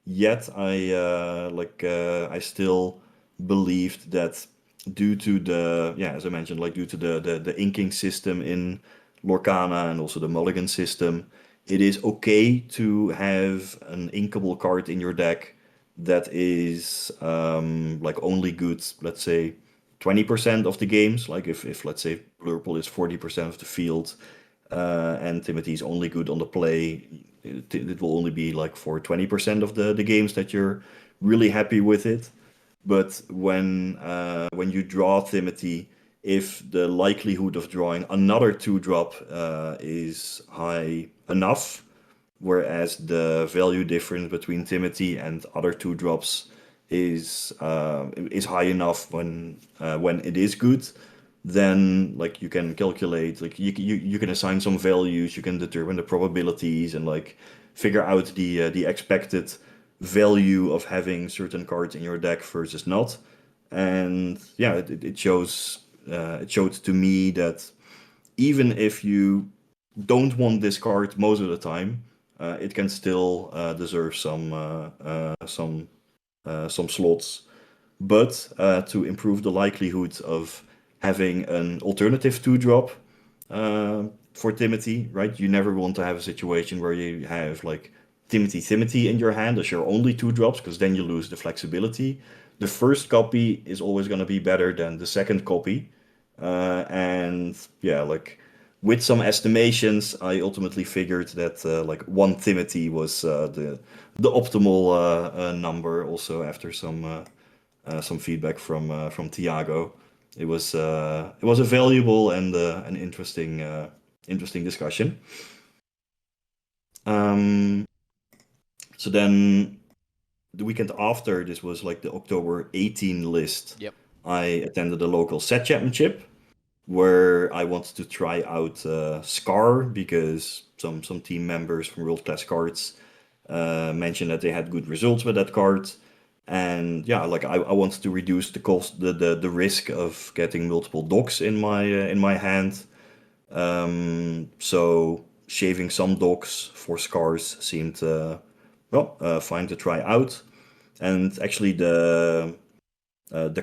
Yet I still believed that due to the yeah, as I mentioned, like due to the inking system in Lorcana and also the mulligan system, it is okay to have an inkable card in your deck that is like only good, let's say 20% of the games. Like if let's say Blurple is 40% of the field, and Timothy is only good on the play, it will only be like for 20% of the games that you're really happy with it. But when you draw Timothy, if the likelihood of drawing another two drop is high enough, whereas the value difference between Timothy and other 2-drops is high enough when it is good. Then like you can calculate, like you can assign some values, you can determine the probabilities, and like figure out the expected value of having certain cards in your deck versus not. And yeah, it showed to me that even if you don't want this card most of the time, it can still deserve some slots. But to improve the likelihood of having an alternative 2-drop for Timothy, right? You never want to have a situation where you have like Timothy in your hand as your only 2-drops, because then you lose the flexibility. The first copy is always going to be better than the second copy. And yeah, like with some estimations, I ultimately figured that like one Timothy was the optimal number. Also, after some feedback from Thiago, it was a valuable and an interesting discussion. So then the weekend after, this was like the October 18 list. Yep. I attended a local set championship where I wanted to try out Scar, because some team members from World Class Cards mentioned that they had good results with that card. And yeah, like I wanted to reduce the cost, the risk of getting multiple docks in my hand. So shaving some docks for Scars seemed fine to try out. And actually the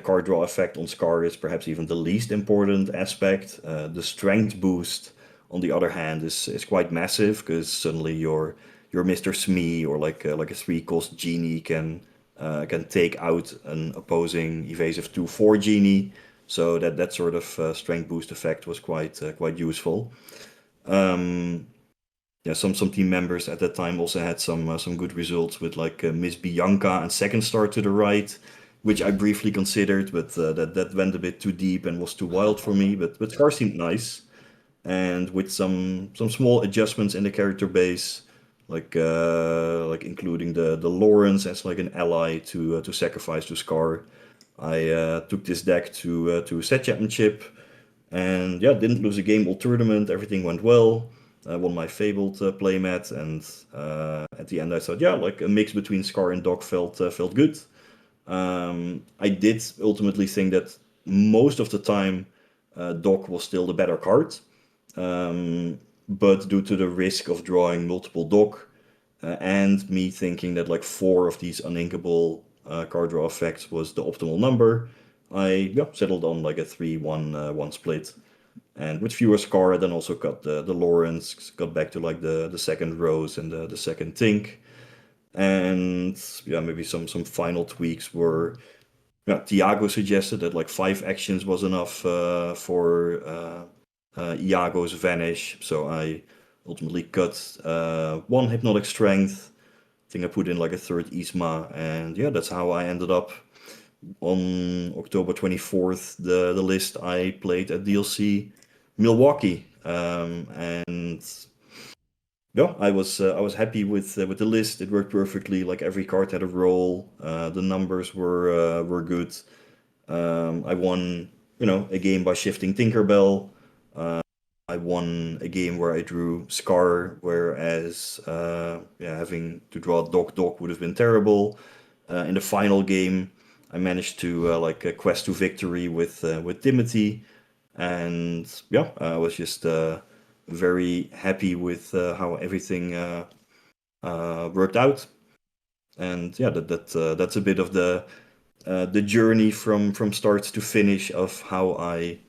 card draw effect on Scar is perhaps even the least important aspect. The strength boost, on the other hand, is quite massive, because suddenly your Mr. Smee or like a 3-cost genie can take out an opposing evasive 2/4 genie. So that sort of strength boost effect was quite useful. Yeah, some team members at that time also had some good results with like Miss Bianca and Second Star to the right, which I briefly considered, but that went a bit too deep and was too wild for me. But Scar seemed nice, and with some small adjustments in the character base, like including the Lawrence as like an ally to sacrifice to Scar, I took this deck to set championship, and yeah, didn't lose a game all tournament. Everything went well. I won my fabled playmat, and at the end I thought, yeah, like a mix between Scar and Doc felt good. I did ultimately think that most of the time Doc was still the better card, but due to the risk of drawing multiple Doc and me thinking that like 4 of these uninkable card draw effects was the optimal number, I settled on like a 3-1 split. And with fewer Scar, I then also got the Lawrence, got back to like the second Rose and the second Tink. And yeah, maybe some final tweaks were, Thiago suggested that like 5 actions was enough for Iago's Vanish. So I ultimately cut 1 Hypnotic Strength. I think I put in like a 3rd Isma, and yeah, that's how I ended up on October 24th. The list I played at DLC Milwaukee, and yeah, I was happy with the list. It worked perfectly. Like every card had a role. The numbers were good. I won, a game by shifting Tinkerbell. I won a game where I drew Scar, whereas having to draw Doc would have been terrible. In the final game, I managed to like a quest to victory with Timothy, and yeah, I was just very happy with how everything worked out. And yeah, that's a bit of the journey from start to finish of how I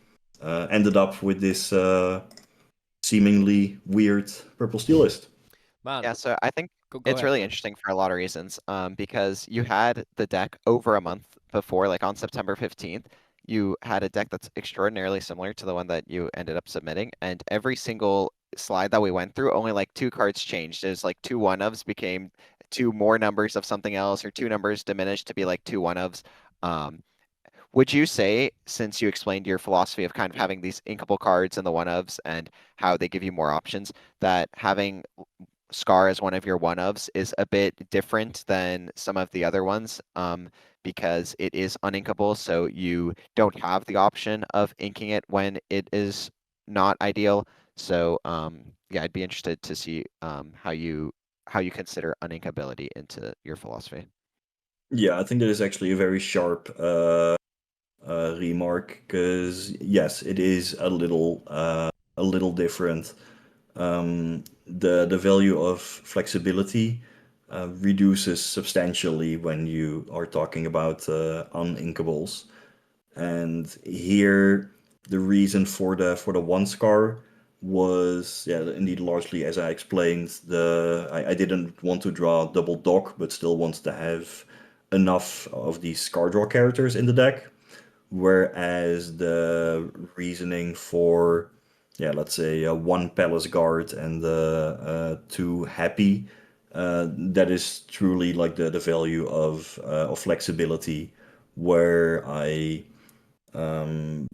ended up with this seemingly weird purple steel list. Man, Yeah, so I think go it's ahead. really interesting for a lot of reasons. Because you had the deck over a month before, like on September 15th, you had a deck that's extraordinarily similar to the one that you ended up submitting, and every single slide that we went through, only like 2 cards changed. It was like 2 1-ofs became 2 more numbers of something else, or 2 numbers diminished to be like 2 1-ofs. Would you say, since you explained your philosophy of kind of having these inkable cards and the 1-ofs and how they give you more options, that having Scar as one of your one-ofs is a bit different than some of the other ones, because it is uninkable, so you don't have the option of inking it when it is not ideal. So yeah, I'd be interested to see how you consider uninkability into your philosophy. Yeah, I think that is actually a very sharp remark, because yes, it is a little different. The value of flexibility reduces substantially when you are talking about uninkables. And here, the reason for the one scar was, yeah, indeed largely as I explained. I didn't want to draw double dock, but still wanted to have enough of these scar draw characters in the deck. Whereas the reasoning for, yeah, let's say one Palace Guard and two Happy, that is truly like the value of flexibility, where um,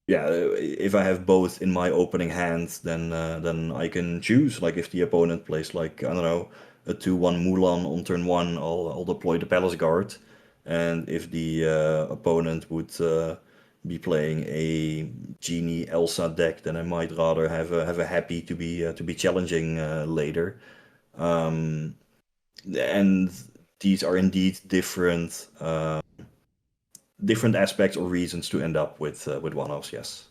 yeah, if I have both in my opening hand, then I can choose. Like if the opponent plays like, I don't know, a 2/1 Mulan on turn one, I'll deploy the Palace Guard, and if the opponent would be playing a Genie Elsa deck, then I might rather have a Happy to be challenging later. Um, and these are indeed different aspects or reasons to end up with one-offs. Yes.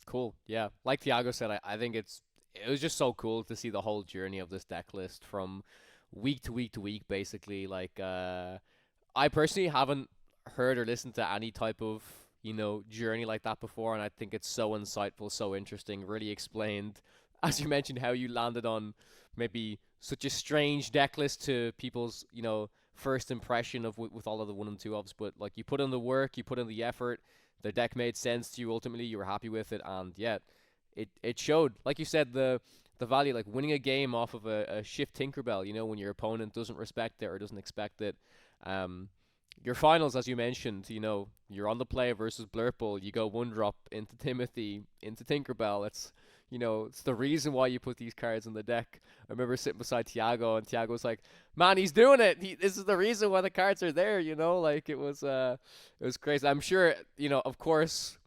Cool. Yeah. Like Thiago said, I think it was just so cool to see the whole journey of this deck list from week to week to week, basically. Like, I personally haven't heard or listened to any type of, journey like that before, and I think it's so insightful, so interesting, really explained, as you mentioned, how you landed on maybe such a strange deck list to people's, first impression of with all of the 1 and 2 ofs, but like you put in the work, you put in the effort, the deck made sense to you ultimately, you were happy with it, and yeah, it showed. Like you said, the value, like winning a game off of a shift Tinkerbell, when your opponent doesn't respect it or doesn't expect it. Um, your finals, as you mentioned, you're on the play versus Blurple. You go 1-drop into Timothy, into Tinkerbell. It's the reason why you put these cards in the deck. I remember sitting beside Thiago, and Thiago was like, "Man, he's doing it. This is the reason why the cards are there." Like it was crazy. I'm sure, of course,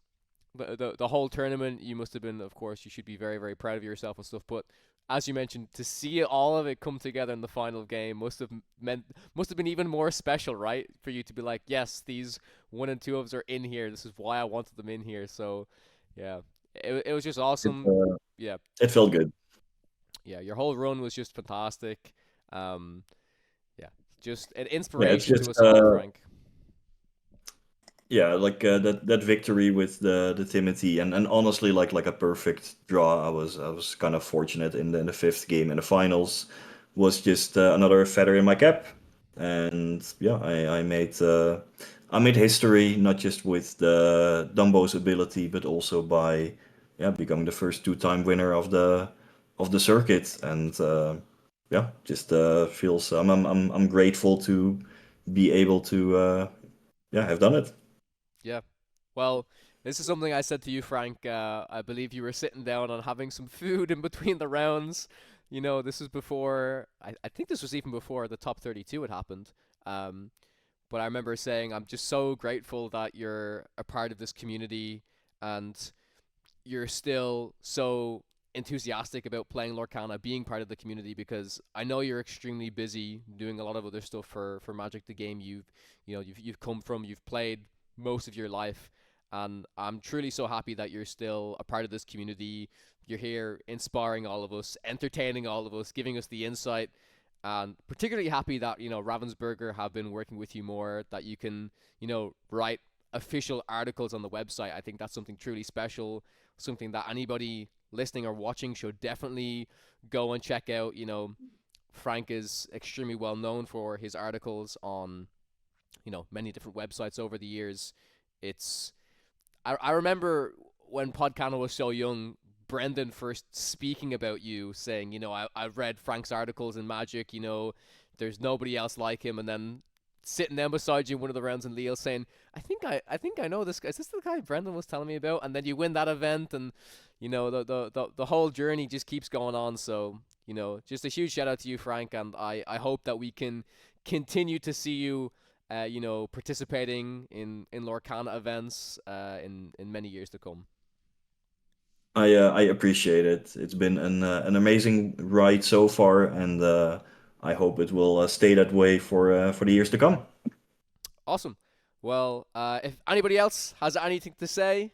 the whole tournament, you must have been, of course, you should be very, very proud of yourself and stuff. But as you mentioned, to see all of it come together in the final game must have been even more special, right? For you to be like, yes, these 1 and 2 ofs are in here. This is why I wanted them in here. So, yeah, it was just It, awesome. uh, Yeah, it felt good. yeah, your whole run was just fantastic. Um, yeah, just an Yeah, it's inspiration to just us all, Frank. yeah, like that victory with the Timothy, and honestly, like a perfect draw. I was kind of fortunate in the fifth game in the finals, was just another feather in my cap, and yeah, I made history, not just with the Dumbo's ability, but also by, yeah, becoming the first two-time winner of the circuit, and yeah, just feels, I'm grateful to be able to yeah, have done it. Yeah. Well, this is something I said to you, Frank. I believe you were sitting down and having some food in between the rounds. This was before, I think this was even before the top 32 had happened. Um, but I remember saying, I'm just so grateful that you're a part of this community and you're still so enthusiastic about playing Lorcana, being part of the community, because I know you're extremely busy doing a lot of other stuff for Magic the game. You've come from, you've played most of your life, and I'm truly so happy that you're still a part of this community. You're here inspiring all of us, entertaining all of us, giving us the insight, and particularly happy that Ravensburger have been working with you more, that you can write official articles on the website. I think that's something truly special, something that anybody listening or watching should definitely go and check out. Frank is extremely well known for his articles on, many different websites over the years. It's I remember when Podcana was so young, Brendan first speaking about you, saying, I've read Frank's articles in Magic, there's nobody else like him, and then sitting down beside you in one of the rounds in Lille saying, I think I know this guy. Is this the guy Brendan was telling me about? And then you win that event, and the whole journey just keeps going on. So just a huge shout out to you, Frank, and I hope that we can continue to see you, participating in Lorcana events in many years to come. I appreciate it. It's been an amazing ride so far, and I hope it will stay that way for the years to come. Awesome. Well, if anybody else has anything to say,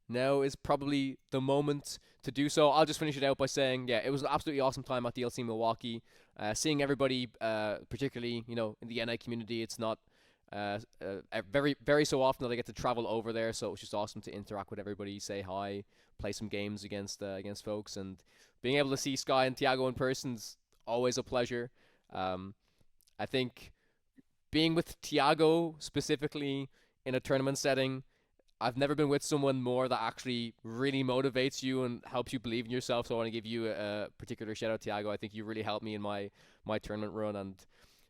now is probably the moment to do so. I'll just finish it out by saying, yeah, it was an absolutely awesome time at DLC Milwaukee. Seeing everybody, particularly, in the NA community, it's not very, very so often that I get to travel over there. So it was just awesome to interact with everybody, say hi, play some games against folks, and being able to see Sky and Thiago in person's always a pleasure. I think being with Thiago specifically in a tournament setting, I've never been with someone more that actually really motivates you and helps you believe in yourself. So I want to give you a particular shout out, Thiago. I think you really helped me in my tournament run. And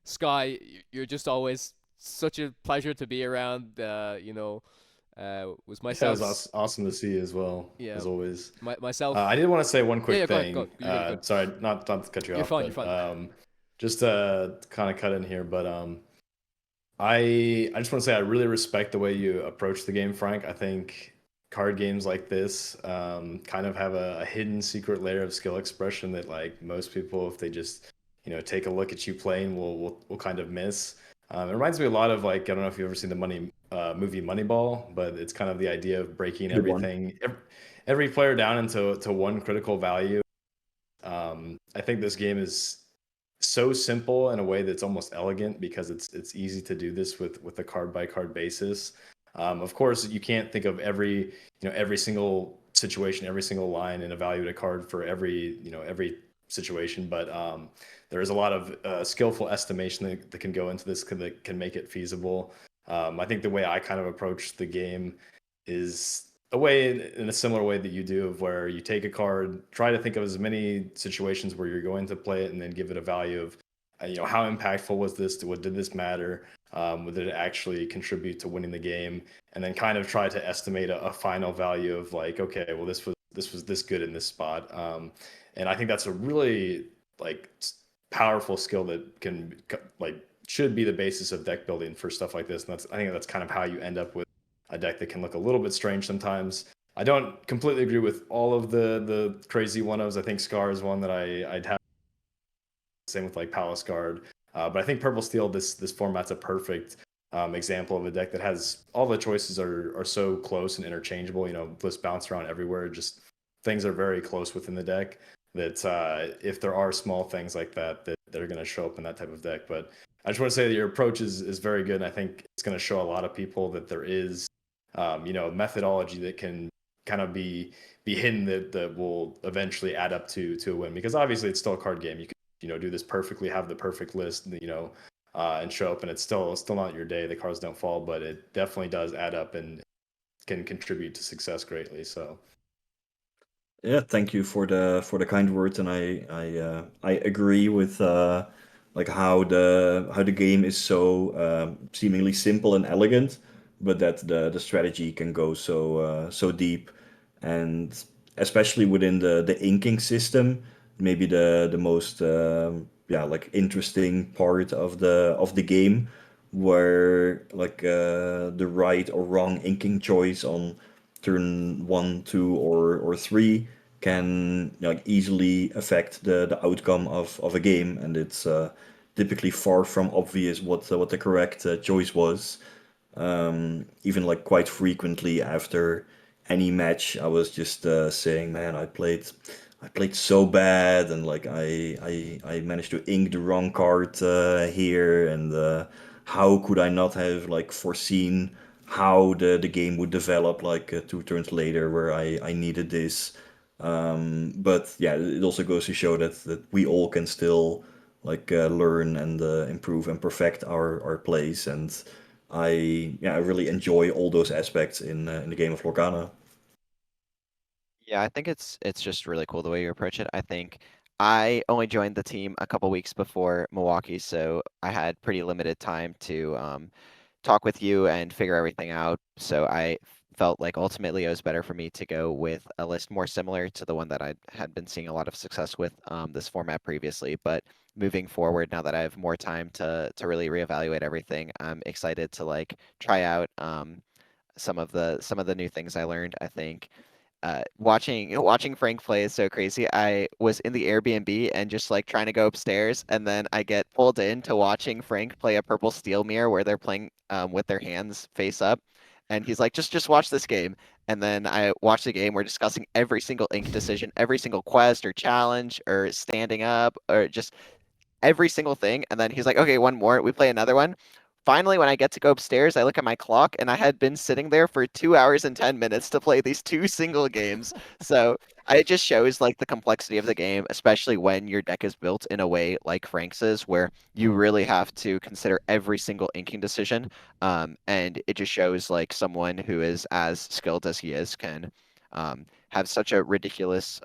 Sky, you're just always such a pleasure to be around. Was That myself. was awesome to see as well, Yeah. as always. Myself. I did want to say one quick Yeah, go ahead, thing. go. You're good. Sorry, not to cut you You're off. fine, but, you're fine. Just to kind of cut in here, but I just want to say I really respect the way you approach the game, Frank. I think card games like this kind of have a hidden secret layer of skill expression that like most people, if they just take a look at you playing, will kind of miss. It reminds me a lot of like, I don't know if you've ever seen the movie Moneyball, but it's kind of the idea of breaking Good one. everything, every player down into one critical value. I think this game is so simple in a way that's almost elegant because it's easy to do this with a card by card basis. Of course, you can't think of every single situation, every single line, and evaluate a card for every situation. But there is a lot of skillful estimation that can go into this that can make it feasible. I think the way I kind of approach the game is a way in a similar way that you do, of where you take a card, try to think of as many situations where you're going to play it, and then give it a value of how impactful was this, what did this matter, did it actually contribute to winning the game, and then kind of try to estimate a final value of like, okay, well this was this good in this spot. And I think that's a really like powerful skill that can should be the basis of deck building for stuff like this. And I think that's kind of how you end up with a deck that can look a little bit strange sometimes. I don't completely agree with all of the crazy one-ofs. I think Scar is one that I'd have. Same with like Palace Guard. But I think Purple Steel, this format's a perfect example of a deck that has all the choices are so close and interchangeable. Lists bounce around everywhere. Just things are very close within the deck. That if there are small things like that are going to show up in that type of deck. But I just want to say that your approach is very good. And I think it's going to show a lot of people that there is methodology that can kind of be hidden that will eventually add up to a win. Because obviously it's still a card game. You can do this perfectly, have the perfect list, and show up, and it's still not your day. The cards don't fall, but it definitely does add up and can contribute to success greatly. So. Yeah, thank you for the kind words, and I agree with like how the game is so seemingly simple and elegant, but that the strategy can go so deep, and especially within the inking system, maybe the most like interesting part of the game, where like the right or wrong inking choice on turn 1, 2, or 3 can like easily affect the outcome of a game, and it's typically far from obvious what the correct choice was. Even like quite frequently after any match, I was just saying, man, I played so bad, and like I managed to ink the wrong card here, and how could I not have like foreseen how the game would develop like 2 turns later, where I needed this. But yeah, it also goes to show that we all can still like learn and improve and perfect our plays, and I really enjoy all those aspects in the game of Lorcana. Yeah, I think it's just really cool the way you approach it. I think I only joined the team a couple weeks before Milwaukee, so I had pretty limited time to talk with you and figure everything out. So I felt like ultimately it was better for me to go with a list more similar to the one that I had been seeing a lot of success with this format previously. But moving forward, now that I have more time to really reevaluate everything, I'm excited to like try out some of the new things I learned. I think watching Frank play is so crazy. I was in the Airbnb and just like trying to go upstairs, and then I get pulled into watching Frank play a purple steel mirror where they're playing with their hands face up. And he's like, just watch this game. And then I watch the game. We're discussing every single ink decision, every single quest or challenge or standing up or just every single thing. And then he's like, okay, one more. We play another one. Finally, when I get to go upstairs, I look at my clock and I had been sitting there for 2 hours and 10 minutes to play these two single games. So it just shows like the complexity of the game, especially when your deck is built in a way like Frank's is, where you really have to consider every single inking decision. And it just shows like someone who is as skilled as he is can have such ridiculous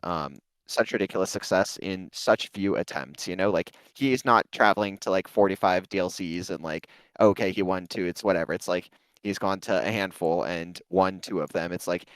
success in such few attempts, you know? Like he's not traveling to like 45 DLCs and like, okay, he won two, it's whatever. It's like he's gone to a handful and won two of them. It's like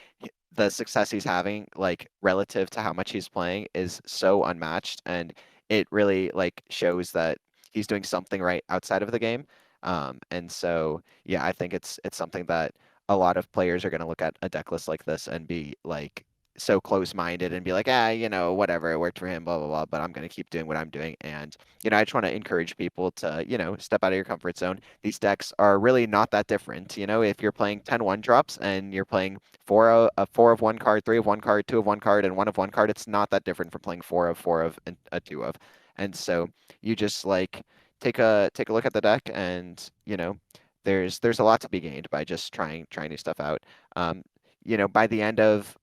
the success he's having, like relative to how much he's playing, is so unmatched, and it really like shows that he's doing something right outside of the game. And so yeah, I think it's something that a lot of players are going to look at a deck list like this and be like so close-minded and be like, you know, whatever, it worked for him, blah, blah, blah, but I'm going to keep doing what I'm doing. And, you know, I just want to encourage people to, you know, step out of your comfort zone. These decks are really not that different. You know, if you're playing 10 1-drops and you're playing four of one card, three of one card, two of one card, and one of one card, it's not that different from playing four of, and a two of. And so you just like take a look at the deck and, you know, there's a lot to be gained by just trying new stuff out. You know, by the end of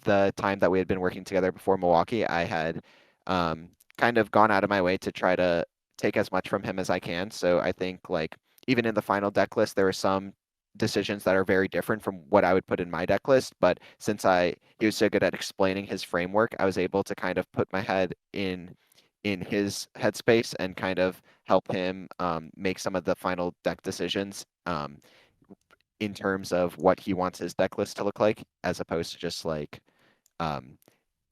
the time that we had been working together before Milwaukee, I had kind of gone out of my way to try to take as much from him as I can. So I think like even in the final deck list, there were some decisions that are very different from what I would put in my deck list. But since he was so good at explaining his framework, I was able to kind of put my head in his headspace and kind of help him make some of the final deck decisions in terms of what he wants his deck list to look like, as opposed to just like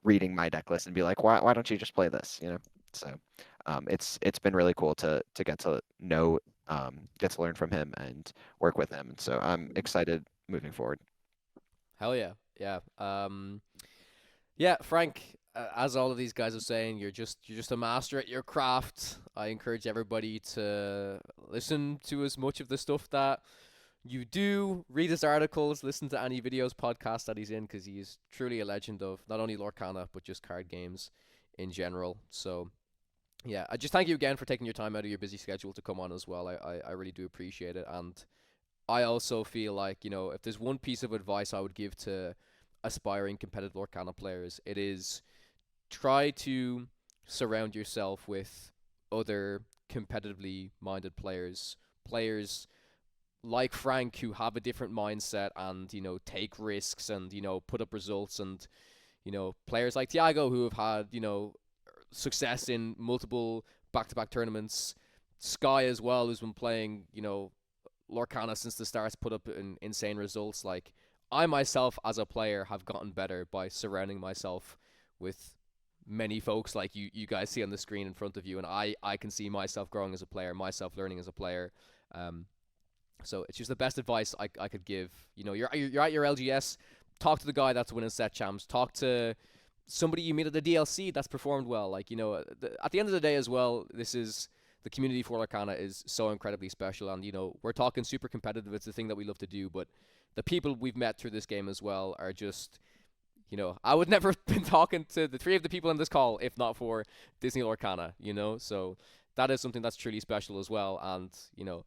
reading my deck list and be like, why don't you just play this? You know? So it's been really cool to get to know, get to learn from him and work with him. And so I'm excited moving forward. Hell yeah, yeah. Yeah, Frank. As all of these guys are saying, you're just a master at your craft. I encourage everybody to listen to as much of the stuff that you do, read his articles, listen to any videos, podcasts that he's in, because he is truly a legend of not only Lorcana, but just card games in general. So, yeah, I just thank you again for taking your time out of your busy schedule to come on as well. I really do appreciate it. And I also feel like, you know, if there's one piece of advice I would give to aspiring competitive Lorcana players, it is try to surround yourself with other competitively minded players like Frank, who have a different mindset and, you know, take risks and, you know, put up results, and, you know, players like Thiago, who have had, you know, success in multiple back-to-back tournaments. Sky as well, who's been playing, you know, Lorcana since the start, put up insane results. Like, I myself as a player have gotten better by surrounding myself with many folks like you guys see on the screen in front of you, and I can see myself growing as a player, myself learning as a player. So it's just the best advice I could give. You know, you're at your LGS, talk to the guy that's winning set champs, talk to somebody you meet at the DLC that's performed well. Like, you know, at the end of the day as well, this is the community for Lorcana is so incredibly special, and, you know, we're talking super competitive. It's the thing that we love to do, but the people we've met through this game as well are just, you know, I would never have been talking to the three of the people in this call if not for Disney Lorcana, you know? So that is something that's truly special as well. And, you know,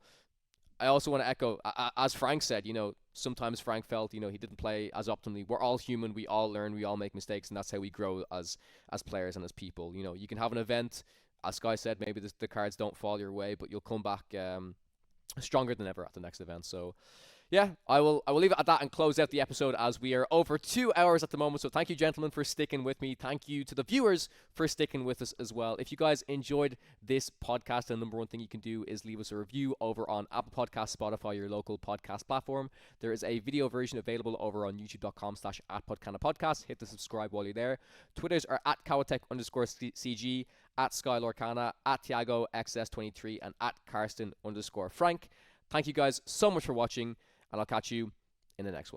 I also want to echo, as Frank said, you know, sometimes Frank felt, you know, he didn't play as optimally. We're all human. We all learn. We all make mistakes. And that's how we grow as players and as people. You know, you can have an event, as Sky said, maybe the cards don't fall your way, but you'll come back stronger than ever at the next event. So, yeah, I will leave it at that and close out the episode as we are over 2 hours at the moment. So thank you, gentlemen, for sticking with me. Thank you to the viewers for sticking with us as well. If you guys enjoyed this podcast, the number one thing you can do is leave us a review over on Apple Podcasts, Spotify, your local podcast platform. There is a video version available over on youtube.com/@PodcanaPodcast. Hit the subscribe while you're there. Twitters are @Kawatech_CG, @SkyLorcana, @Thiago XS23, and @Karsten_Frank. Thank you guys so much for watching, and I'll catch you in the next one.